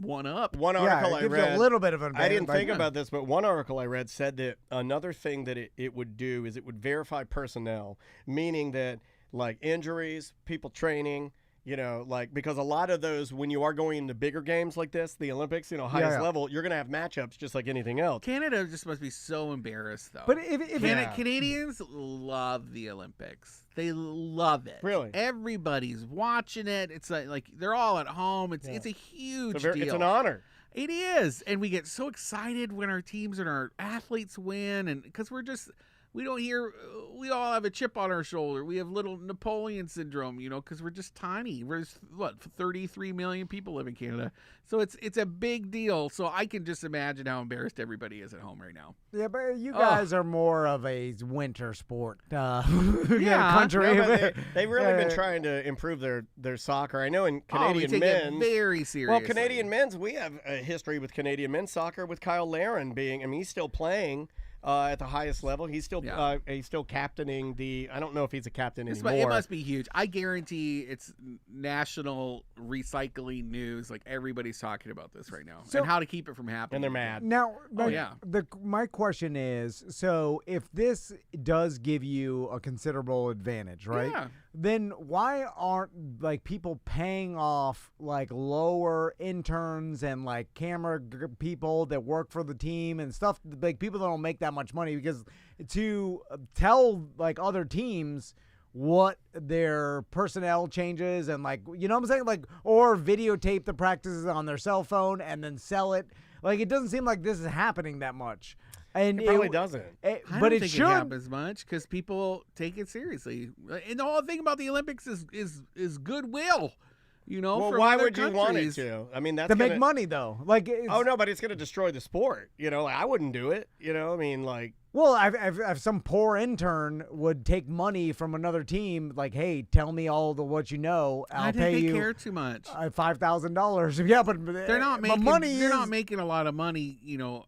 one up. One article I read, you a little bit of an advantage. I didn't think about this, but one article I read said that another thing that it would do is it would verify personnel, meaning that like injuries, people training. Because a lot of those, when you are going into bigger games like this, the Olympics, highest level, you're going to have matchups just like anything else. Canada just must be so embarrassed, though. But if Canadians love the Olympics. They love it. Really? Everybody's watching it. It's like they're all at home. It's a huge deal. It's an honor. It is. And we get so excited when our teams and our athletes win, and because we all have a chip on our shoulder. We have little Napoleon syndrome, because we're just tiny. We're 33 million people live in Canada. So it's a big deal. So I can just imagine how embarrassed everybody is at home right now. Yeah, but you guys are more of a winter sport country. No, they've really been trying to improve their soccer. I know in Canadian we take men's. it very seriously. Well, Canadian men's, we have a history with Canadian men's soccer with Kyle Larin he's still playing. At the highest level, he's still captaining the. I don't know if he's a captain anymore. It must be huge. I guarantee it's national recycling news. Like everybody's talking about this right now, and how to keep it from happening. And they're mad now. My question is: so if this does give you a considerable advantage, right? Yeah. Then why aren't people paying off lower interns and camera people that work for the team and stuff, people that don't make that much money, because to tell other teams what their personnel changes and you know what I'm saying, or videotape the practices on their cell phone and then sell it. It doesn't seem like this is happening that much. And it probably doesn't. I don't think it happens much because people take it seriously. And the whole thing about the Olympics is goodwill. Well, why would you want it to? I mean, that's to make money though. Oh no, but it's going to destroy the sport. I wouldn't do it. Well, if some poor intern would take money from another team, hey, tell me all what you know, I'll pay you. I think they care too much. $5,000. Yeah, but they're not making. They're not making a lot of money.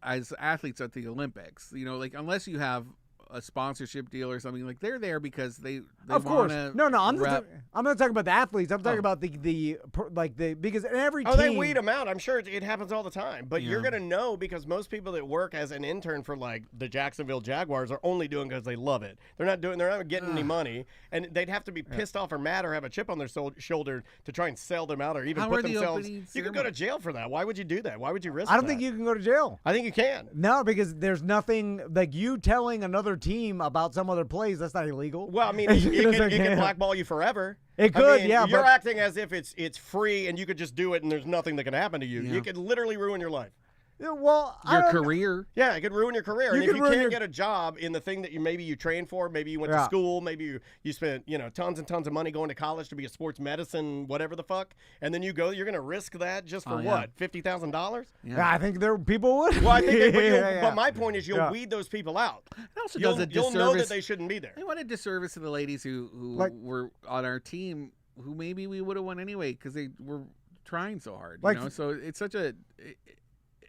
As athletes at the Olympics. Unless you have a sponsorship deal or something, like they're there because they of course. No, I'm not talking about the athletes. I'm talking about because in every team. They weed them out. I'm sure it happens all the time. But you're gonna know because most people that work as an intern for like the Jacksonville Jaguars are only doing because they love it. They're not getting any money, and they'd have to be pissed off or mad or have a chip on their shoulder to try and sell them out or even put themselves. You could go to jail for that. Why would you do that? Why would you risk? I don't think you can go to jail. I think you can. No, because there's nothing like you telling another team about some other place. That's not illegal. Well, I mean, it can blackball you forever. It could, You're acting as if it's free and you could just do it and there's nothing that can happen to you. Yeah. You could literally ruin your life. Yeah, well, your career. Yeah, it could ruin your career. And if you can't get a job in the thing that you trained for, maybe you went to school, maybe you spent tons and tons of money going to college to be a sports medicine, whatever the fuck, and then you're going to risk that just for what, $50,000? Yeah, I think people would. Well, I think but my point is you'll weed those people out. It also does a disservice. You'll know that they shouldn't be there. They want a disservice to the ladies who were on our team, who maybe we would have won anyway because they were trying so hard. So it's such a.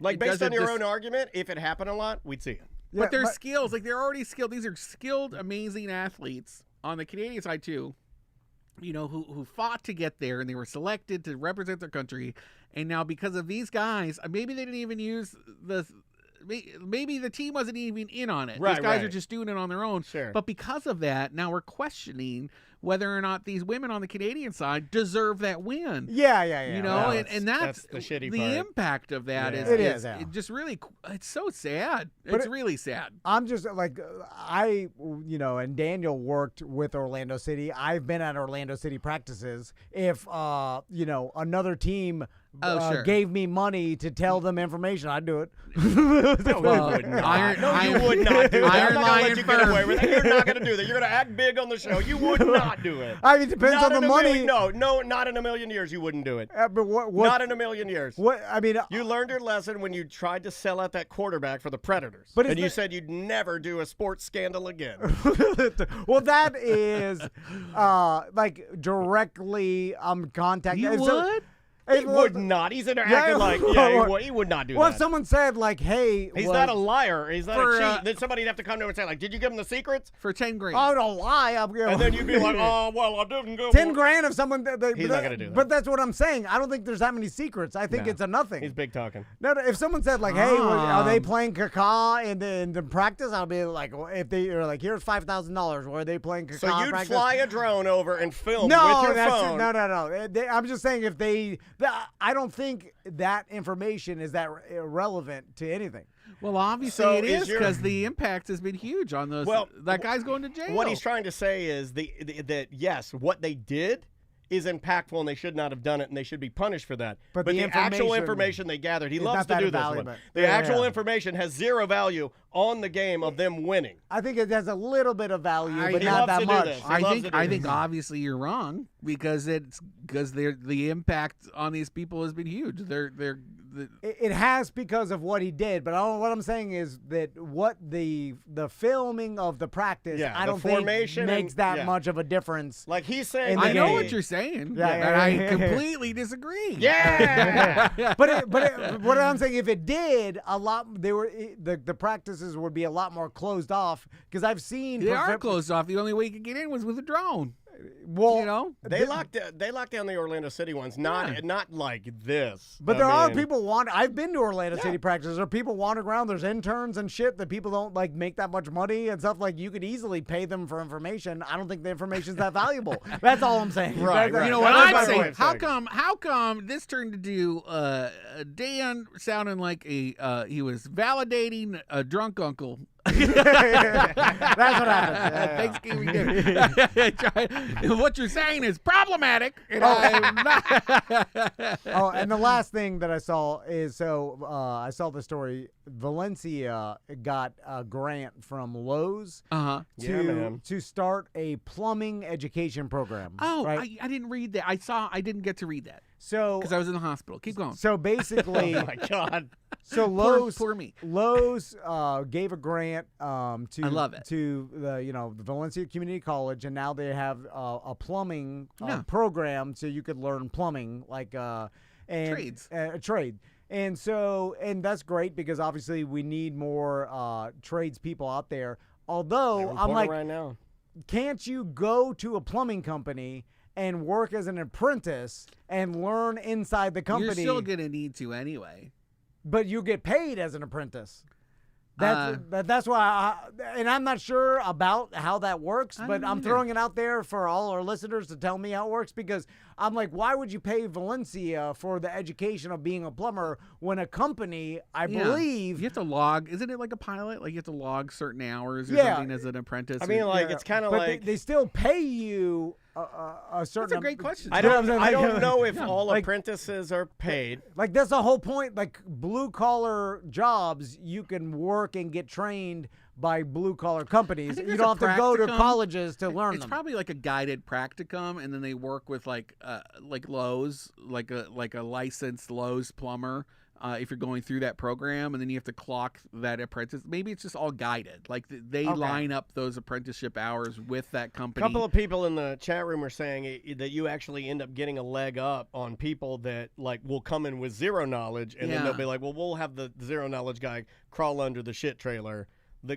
Based on your own argument, if it happened a lot, we'd see it. Yeah, but their skills, they're already skilled. These are skilled, amazing athletes on the Canadian side too. Who fought to get there and they were selected to represent their country, and now because of these guys, maybe they didn't even use maybe the team wasn't even in on it. These guys are just doing it on their own. Sure. But because of that, now we're questioning whether or not these women on the Canadian side deserve that win. Yeah. And that's the shitty the part. impact of that is it just really, it's so sad. It's really sad. I'm just like, and Daniel worked with Orlando City. I've been at Orlando City practices. If, another team gave me money to tell them information, I'd do it. You would not do that. I'm not going to let you get away with it. You're not going to do that. You're going to act big on the show. You would not do it. I mean, it depends on the money. No, not in a million years you wouldn't do it. But what? Not in a million years. What? I mean, you learned your lesson when you tried to sell out that quarterback for the Predators. And you said you'd never do a sports scandal again. Well, that is directly contacting. You would? He would not. He's in there acting he would not do that. Well, if someone said, hey... He's not a liar. He's not a cheat. Then somebody'd have to come to him and say, did you give him the secrets? For $10,000. Oh, don't lie. And then you'd be like, I didn't go... $10,000 if someone... He's not going to do that. But that's what I'm saying. I don't think there's that many secrets. I think it's a nothing. He's big talking. No, if someone said, hey, are they playing caca in the practice? I'll be like, if they are like, here's $5,000. Were they playing caca So you'd practice? fly a drone over and film with your phone. No. I'm just saying if I don't think that information is that irrelevant to anything. Well, obviously it is because the impact has been huge on those. Well, that guy's going to jail. What he's trying to say is that yes, what they did is impactful and they should not have done it and they should be punished for that. But the actual information they gathered, he loves to do this one. The actual information has zero value on the game of them winning. I think it has a little bit of value, but not that much. I think obviously you're wrong because the impact on these people has been huge. It has because of what he did, but what I'm saying is that what the filming of the practice, I don't think makes that much of a difference. Like he's saying, I know what you're saying, but I completely disagree. Yeah, but what I'm saying, if it did, the practices would be a lot more closed off because I've seen they are closed off. The only way you could get in was with a drone. Well, they locked down the Orlando City ones, not like this. But there are people I've been to Orlando City practices. There are people wandering around. There's interns and shit that people don't make that much money and stuff. Like you could easily pay them for information. I don't think the information's that valuable. That's all I'm saying. Right. You know what I'm saying? How come this turned into Dan sounding like he was validating a drunk uncle? That's what happened. Thanksgiving dinner. What you're saying is problematic, and I'm not. And the last thing that I saw is I saw the story. Valencia got a grant from Lowe's to start a plumbing education program. Oh, right? I didn't read that. I didn't get to read that. So because I was in the hospital. Keep going. So basically, oh my God. So Lowe's, poor me. Lowe's gave a grant to I love it. to the Valencia Community College, and now they have a plumbing program, so you could learn plumbing trades, a trade. And that's great because obviously we need more tradespeople out there. Although I'm like, right now. Can't you go to a plumbing company and work as an apprentice and learn inside the company? You're still gonna need to anyway. But you get paid as an apprentice. That's why, and I'm not sure about how that works, but I'm throwing it out there for all our listeners to tell me how it works, because I'm like, why would you pay Valencia for the education of being a plumber when a company, I believe... You have to log, isn't it like a pilot? Like you have to log certain hours or something as an apprentice? I mean, it's kind of like... They still pay you a certain... That's a great question. I don't know if all apprentices are paid. Like, that's the whole point. Like, blue-collar jobs, you can work and get trained by blue-collar companies. You don't have to go to colleges to learn them. It's probably like a guided practicum, and then they work with like Lowe's, like a licensed Lowe's plumber. If you're going through that program, and then you have to clock that apprentice. Maybe it's just all guided. Like they line up those apprenticeship hours with that company. A couple of people in the chat room are saying that you actually end up getting a leg up on people that like will come in with zero knowledge, and then they'll be like, well, we'll have the zero knowledge guy crawl under the shit trailer.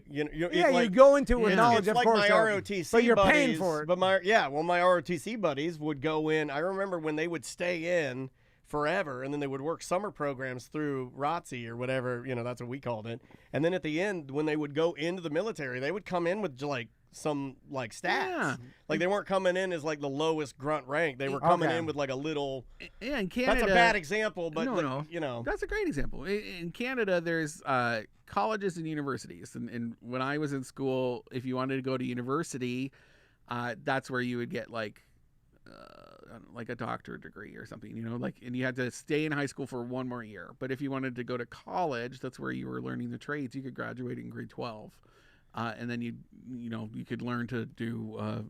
You go into with knowledge, of like course, my ROTC but you're buddies, paying for it. But my ROTC buddies would go in. I remember when they would stay in forever, and then they would work summer programs through ROTC or whatever, that's what we called it. And then at the end, when they would go into the military, they would come in with like some like stats. Yeah. Like they weren't coming in as like the lowest grunt rank. They were coming in with like a little. Yeah, in Canada, that's a bad example, but no. That's a great example. In Canada, there's colleges and universities, and when I was in school, if you wanted to go to university, that's where you would get like a doctorate degree or something, and you had to stay in high school for one more year. But if you wanted to go to college, that's where you were learning the trades. You could graduate in grade 12, and then you could learn to do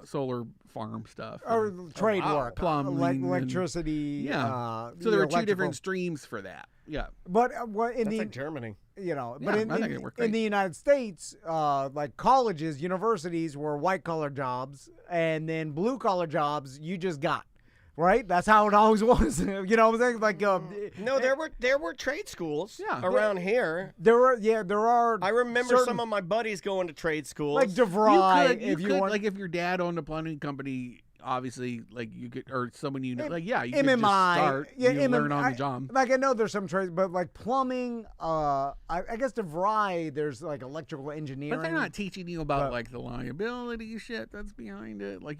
solar farm stuff or trade work, plumbing, electricity. So there were two different streams for that. Yeah, but like Germany. But in the United States, like colleges, universities were white-collar jobs, and then blue-collar jobs you just got, right? That's how it always was. You know what I'm saying? Like, no, there were trade schools around here. There are. I remember some of my buddies going to trade schools. Like DeVry, if your dad owned a plumbing company. Obviously, like you could, or someone you could just start, learn on the job. Like I know there's some trades, but like plumbing, I guess DeVry, there's like electrical engineering. But they're not teaching you about like the liability shit that's behind it. Like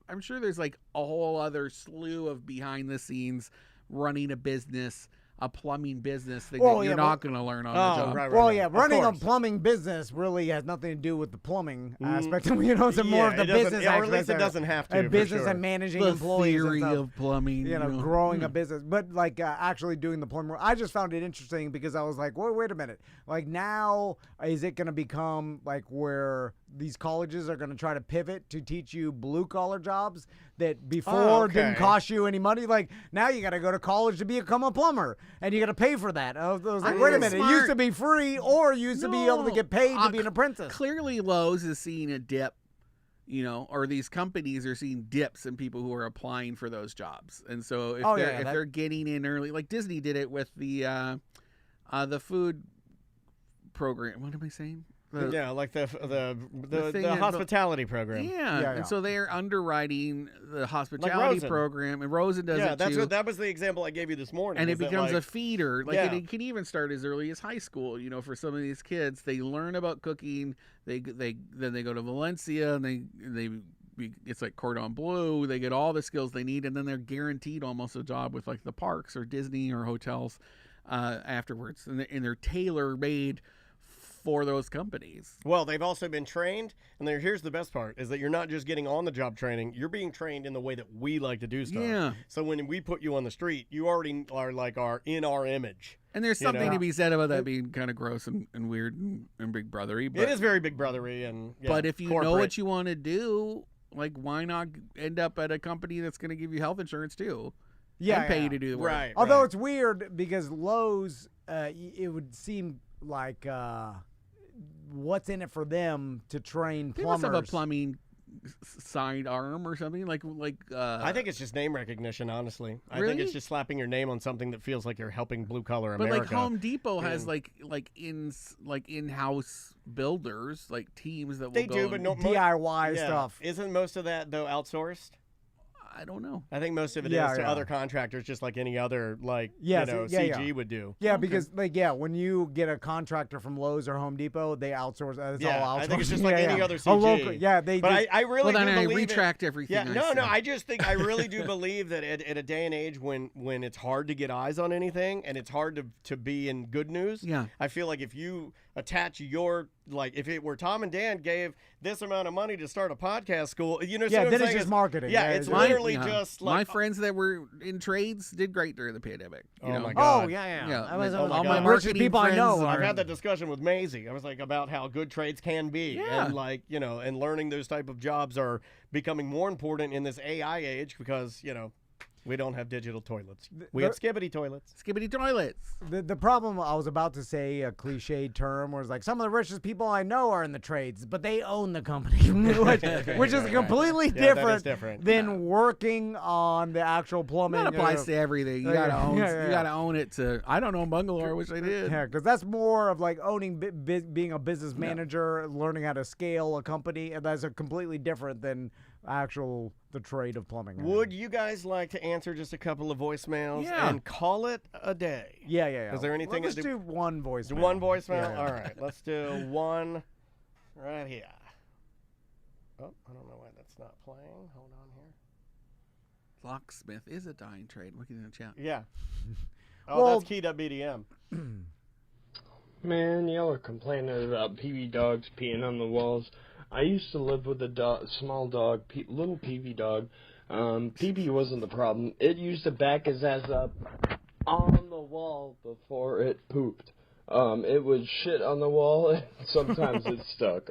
I'm sure there's like a whole other slew of behind the scenes running a business. A plumbing business that you're not going to learn on the job. Right, running a plumbing business really has nothing to do with the plumbing aspect. It's more of the business aspect. Or at least it doesn't have to. And business and managing employees. The theory of plumbing. Growing a business. But like actually doing the plumbing, I just found it interesting because I was like, wait a minute. Like now, is it going to become like where these colleges are going to try to pivot to teach you blue collar jobs that before didn't cost you any money? Like now you got to go to college to become a plumber. And you got to pay for that. I was like, wait a minute. It used to be free, or you used to be able to get paid to be an apprentice. Clearly, Lowe's is seeing a dip, or these companies are seeing dips in people who are applying for those jobs. And so if they're getting in early, like Disney did it with the food program. What am I saying? Like the hospitality program. Yeah. And so they're underwriting the hospitality program, and Rosen does it too. That was the example I gave you this morning. And it becomes a feeder. And it can even start as early as high school. For some of these kids, they learn about cooking. Then they go to Valencia, and it's like cordon bleu. They get all the skills they need, and then they're guaranteed almost a job with like the parks or Disney or hotels afterwards, and they're tailor made for those companies. Well, they've also been trained, and here's the best part, is that you're not just getting on-the-job training, you're being trained in the way that we like to do stuff. Yeah. So when we put you on the street, you already are in our image. And there's something to be said about that being kind of gross and weird and big brothery. But it is very big brothery. But if you know what you want to do, like why not end up at a company that's going to give you health insurance too? And pay you to do the work. Right. Although it's weird because Lowe's, it would seem like... what's in it for them to train plumbers? They must have a plumbing signed arm or something like. I think it's just name recognition. Honestly, I Really? think it's just slapping your name on something that feels like you're helping blue collar But America. like Home Depot has in-house builders, like teams that will They go do, and- but no DIY yeah. stuff. Isn't most of that though outsourced? I don't know. I think most of it is Yeah, to yeah. other contractors, just like any other Yeah, CG would do. Yeah, because when you get a contractor from Lowe's or Home Depot, they outsource. It's all outsourced. I think it's just like any other CG. A local, they. But do- I really Well, do then I believe retract everything. Yeah, I no, said. I just think I really do believe that at a day and age when it's hard to get eyes on anything and it's hard to be in good news. Yeah. I feel like if you attach if it were Tom and Dan gave this amount of money to start a podcast school, Yeah, what I'm then it's saying? just marketing. Yeah, Yeah, it's yeah. literally Yeah. just my like friends that were in trades did great during the pandemic. You Oh know? my God. Oh yeah. Yeah, I was, oh my all God. my Richest marketing people I friends know are- I've had that discussion with Maisie. I was like about how good trades can be, Yeah. and and learning those type of jobs are becoming more important in this AI age because we don't have digital toilets. We have Skibidi toilets. Skibidi toilets. The problem, I was about to say a cliched term, was like some of the richest people I know are in the trades, but they own the company, which is completely Yeah, that is different, different. than working on the actual plumbing. That applies to everything. You Yeah, gotta own. yeah, yeah. You gotta own it. I don't own Bungalow. I wish I did. Yeah, because that's more of like owning, being a business manager, learning how to scale a company, and that's a completely different than the trade of plumbing. Would you guys like to answer just a couple of voicemails Yeah. and call it a day? Yeah. Is there anything? Let's do one voicemail. One voicemail? Yeah. All right, let's do one right here. Oh, I don't know why that's not playing. Hold on here. Locksmith is a dying trade. Looking in the chat. Yeah. Oh, Well- that's keyed up BDM. Man, y'all are complaining about PV dogs peeing on the walls. I used to live with a small dog, little PV dog. PV wasn't the problem. It used to back his ass up on the wall before it pooped. It would shit on the wall, and sometimes it stuck.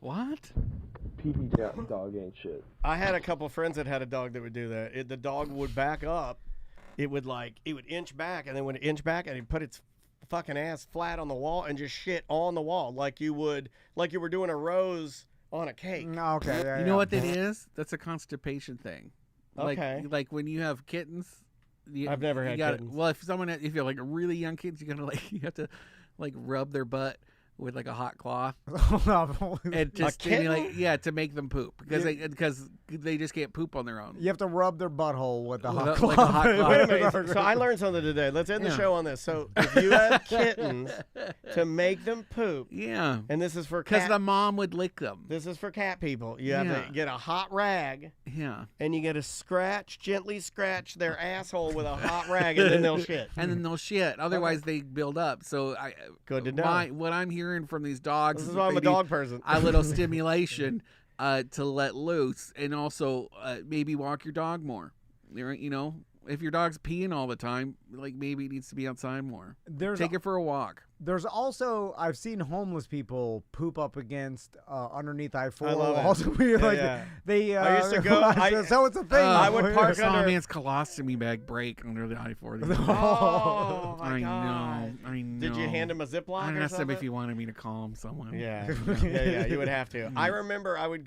What? PV dog ain't shit. I had a couple friends that had a dog that would do that. The dog would back up. It would inch back, and then when it inch back, and he'd put its fucking ass flat on the wall and just shit on the wall like you were doing a rose on a cake. Okay. Yeah, You know what that is? That's a constipation thing. Okay. Like when you have kittens. I've never had kittens. Well, if you're like a really young kids, you have to rub their butt with like a hot cloth and to stimulate, to make them poop because they just can't poop on their own. You have to rub their butthole with the hot Like cloth. a hot cloth. Wait a minute. So I learned something today. Let's end the show on this. So if you have kittens to make them poop, Yeah. and this is for Because cat, the mom would lick them. this is for cat people. You have to get a hot rag, Yeah. and you got to gently scratch their asshole with a hot rag, and then they'll shit. And then they'll shit. Otherwise, they build up. So Good to know. What I'm hearing from these dogs This is that why I'm they a dog need person. a little stimulation to let loose, and also maybe walk your dog more. If your dog's peeing all the time, maybe it needs to be outside more. Take it for a walk. There's also, I've seen homeless people poop up against underneath I-4. I love it. Also, they. I used to go. So it's a thing. I would park saw a under. man's colostomy bag break under the I-40. Oh my I God. know. I know. Did you hand him a Ziploc I or asked him something? if he wanted me to call him someone. Yeah, yeah, you would have to. I remember I would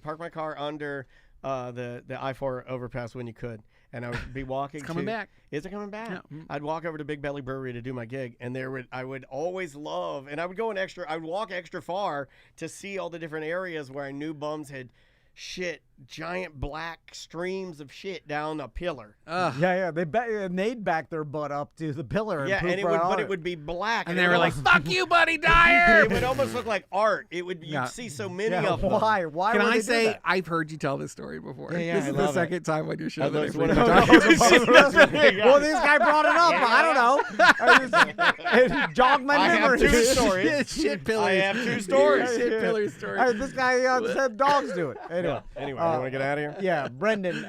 park my car under the I-4 overpass when you could, and I would be walking. It's coming back. Is it coming back? Yeah. I'd walk over to Big Belly Brewery to do my gig, and I would always love, and I would I would walk extra far to see all the different areas where I knew bums had shit, giant black streams of shit down a pillar. They'd back their butt up to the pillar. And Yeah, poop and right on it would be black, And they were like, "Fuck you, Buddy Dyer." It would almost look like art. You'd Yeah. see so many Yeah, of them. why? Can would I they do say that? I've heard you tell this story before? Yeah, This I is love the it. second time on your show I that love I've it. heard you Well, this guy brought it up. I don't know. It jogged my I have memory. two stories. Shit pillars. I have two stories. Shit pillar story. This guy said dogs do it. Anyway, Anyway, you want to get out of here? yeah, Brendan,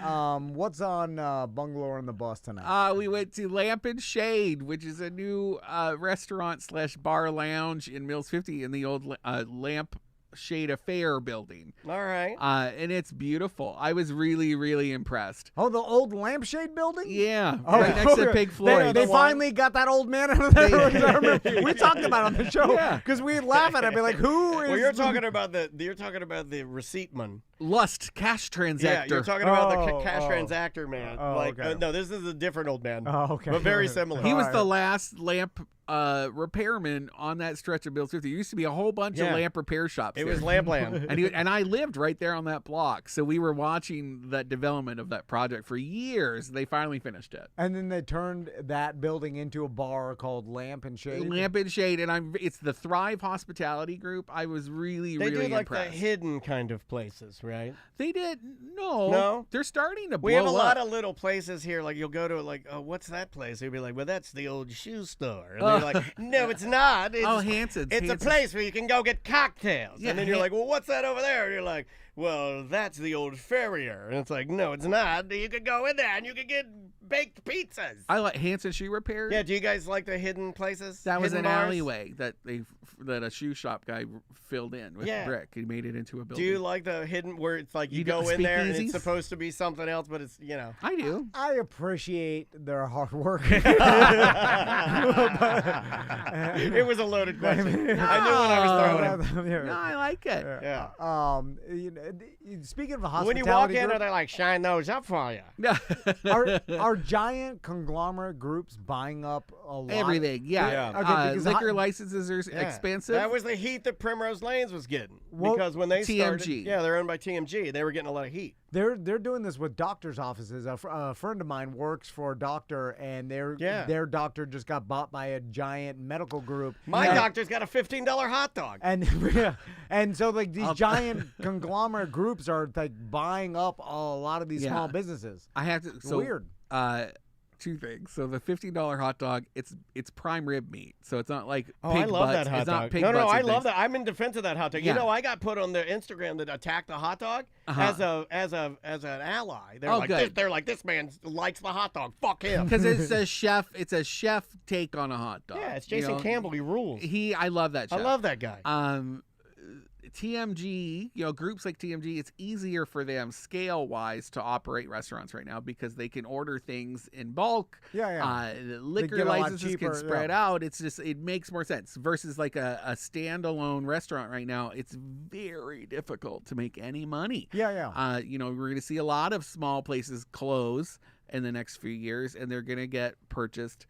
what's on Bungalow on the Bus tonight? We went to Lamp and Shade, which is a new restaurant / bar lounge in Mills 50 in the old Lamp Shade of Fair building. All right. And it's beautiful. I was really, really impressed. Oh, the old lampshade building? Yeah, Oh, right next to Pink Floyd. They finally got that old man out of there. We talked about it on the show because we'd laugh at it and be like, "Who is?" Well, you're talking about the receipt man. Lust cash transactor. Yeah, you're talking about the cash transactor man. Okay. No, this is a different old man. Oh, okay. But very similar. He was the last lamp repairman on that stretch of Bill 50. There used to be a whole bunch of lamp repair shops. It was Lampland. and I lived right there on that block. So we were watching that development of that project for years. They finally finished it. And then they turned that building into a bar called Lamp and Shade. Lamp and Shade, and it's the Thrive Hospitality Group. I was really, really They do like impressed. the hidden kind of places, right? They did no. They're starting to blow We have a lot up. of little places here. Like you'll go to what's that place? You'll be like, well, that's the old shoe store. And they're like, no, it's not. It's, Hanson's. It's a place where you can go get cocktails. Yeah, and then you're like, well, what's that over there? And you're like, well, that's the old Farrier. And it's like, no, it's not. You could go in there and you could get baked pizzas. I like Hanson Shoe Repair. Yeah, do you guys like the hidden places? That was hidden an bars? alleyway that a shoe shop guy filled in with brick. He made it into a building. Do you like the hidden where it's like you don't go in there and speakeasies? it's supposed to be something else, but it's, I do. I appreciate their hard work. It was a loaded question. I knew when I was throwing it. No, I like it. Yeah. Speaking of hospitality, When you walk in, group, are they like, shine those up for you? are giant conglomerate groups buying up a lot? Everything, yeah. Okay, because liquor licenses are expensive. That was the heat that Primrose Lanes was getting. Well, because when they started, TMG. they're owned by TMG. They were getting a lot of heat. They're doing this with doctors' offices. A friend of mine works for a doctor, and their doctor just got bought by a giant medical group. My doctor's got a $15 hot dog. And so like these giant conglomerate groups are like buying up a lot of these small businesses. I have to. It's so, weird. Two things. So the $15 hot dog, it's prime rib meat. So it's not like Oh, pig I love butts. that hot It's not dog. pig No, butts I and love things. that. I'm in defense of that hot dog. Yeah. You know, I got put on the Instagram that attacked the hot dog as an ally. They're like, this man likes the hot dog. Fuck him. Because it's a chef. It's a chef take on a hot dog. Yeah, it's Jason Campbell. He rules. I love that chef. I love that guy. TMG, groups like TMG, it's easier for them scale-wise to operate restaurants right now because they can order things in bulk. The liquor licenses can spread out. It's just, it makes more sense versus like a standalone restaurant right now. It's very difficult to make any money. We're going to see a lot of small places close in the next few years, and they're going to get purchased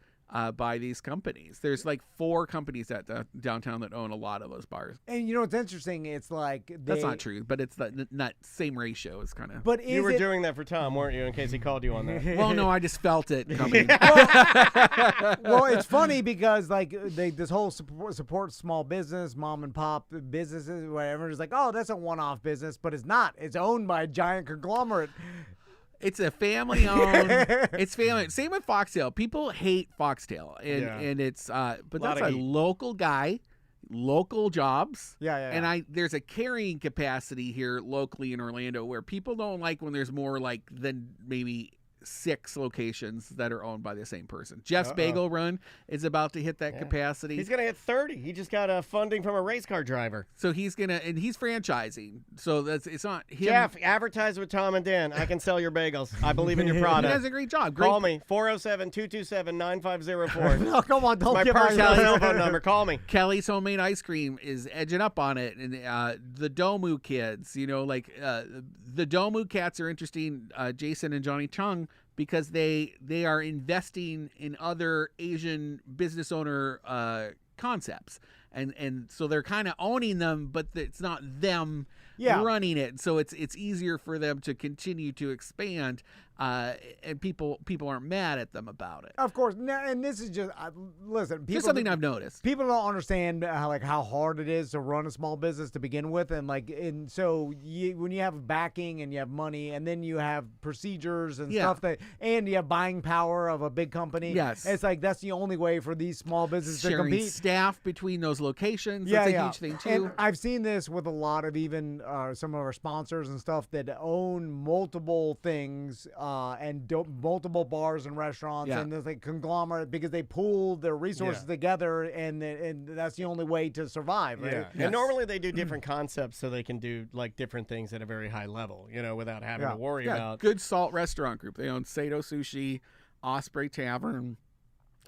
by these companies. There's like 4 companies at downtown that own a lot of those bars. And what's interesting? It's like that's not true, but it's that same ratio is kind of. But you were doing that for Tom, weren't you? In case he called you on that. Well, no, I just felt it coming. Well, it's funny because like this whole support small business, mom and pop businesses, whatever. It's like, oh, that's a one-off business, but it's not. It's owned by a giant conglomerate. It's a family-owned. It's family. Same with Foxtail. People hate Foxtail, and it's but that's a local guy, local jobs. And there's a carrying capacity here locally in Orlando where people don't like when there's more like than maybe 6 locations that are owned by the same person. Jeff's Bagel Run is about to hit that capacity. He's gonna hit 30. He just got funding from a race car driver. So he's franchising. So it's not him. Jeff, advertise with Tom and Dan. I can sell your bagels. I believe in your product. He does a great job. Call me 407-227-9504. No, come on, don't my give personal out cell phone number. Call me. Kelly's Homemade Ice Cream is edging up on it, and the Domu kids, the Domu cats are interesting. Jason and Johnny Chung, because they are investing in other Asian business owner concepts, and so they're kind of owning them, but it's not them running it. So it's easier for them to continue to expand, and people aren't mad at them about it. Of course, and this is just listen. People, just something I've noticed. People don't understand how hard it is to run a small business to begin with, and so when you have backing and you have money, and then you have procedures and stuff and you have buying power of a big company. Yes, it's like that's the only way for these small businesses to compete. Staff between those locations. That's a huge thing too. And I've seen this with a lot of even some of our sponsors and stuff that own multiple things. and multiple bars and restaurants, and there's like conglomerate because they pool their resources together, and that's the only way to survive, right? Yeah. And normally they do different concepts so they can do like different things at a very high level, without having to worry about. Good Salt Restaurant Group. They own Sato Sushi, Osprey Tavern,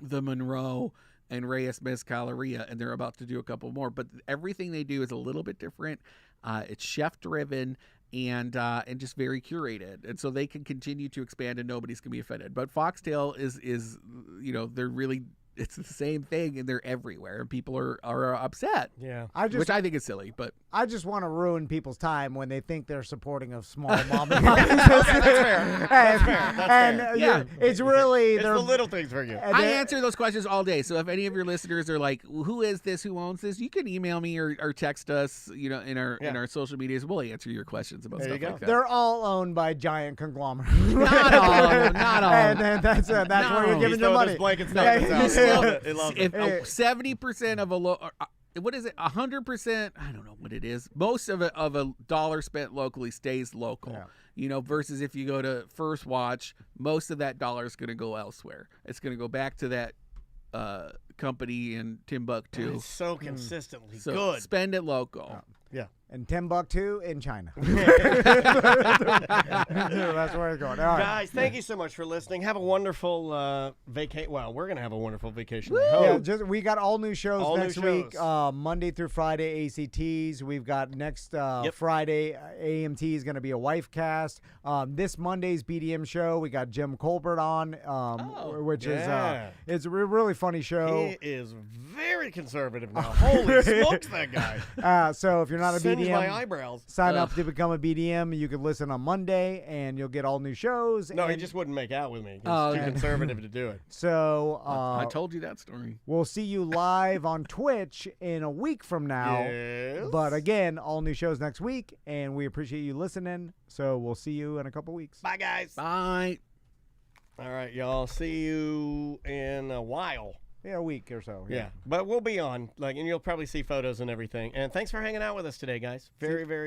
the Monroe, and Reyes Mezcaleria, and they're about to do a couple more. But everything they do is a little bit different. It's chef-driven and just very curated. And so they can continue to expand and nobody's going to be offended. But Foxtail is they're really... It's the same thing, and they're everywhere, and people are upset. Yeah, which I think is silly, but I just want to ruin people's time when they think they're supporting a small mom and pop. That's fair. That's fair. It's really it's the little things for you. I answer those questions all day. So if any of your listeners are like, "Who is this? Who owns this?" You can email me or text us. In our social medias, we'll answer your questions about stuff like that. They're all owned by giant conglomerates. Not all. And that's where you're giving your money. If 70% of what is it? 100%? I don't know what it is. Most of a dollar spent locally stays local. Yeah. Versus if you go to First Watch, most of that dollar is going to go elsewhere. It's going to go back to that company in Timbuktu. It's so consistently so good. Spend it local. Yeah. And Timbuktu in China. That's where it's going. All right. Guys, thank you so much for listening. Have a wonderful vacation. Well, we're going to have a wonderful vacation. Yeah, we got all new shows next week. Monday through Friday, ACTs. We've got next Friday, AMT is going to be a wife cast. This Monday's BDM show, we got Jim Colbert on, which is it's a really funny show. He is very conservative now. Holy smokes, that guy. So if you're not a BDM, my eyebrows. Sign up to become a BDM. You can listen on Monday, and you'll get all new shows. No, he just wouldn't make out with me. He's too conservative to do it. So I told you that story. We'll see you live on Twitch in a week from now. Yes. But again, all new shows next week, and we appreciate you listening. So we'll see you in a couple weeks. Bye, guys. Bye. All right, y'all. See you in a while. Yeah, a week or so. Yeah. But we'll be on, and you'll probably see photos and everything. And thanks for hanging out with us today, guys. Very, very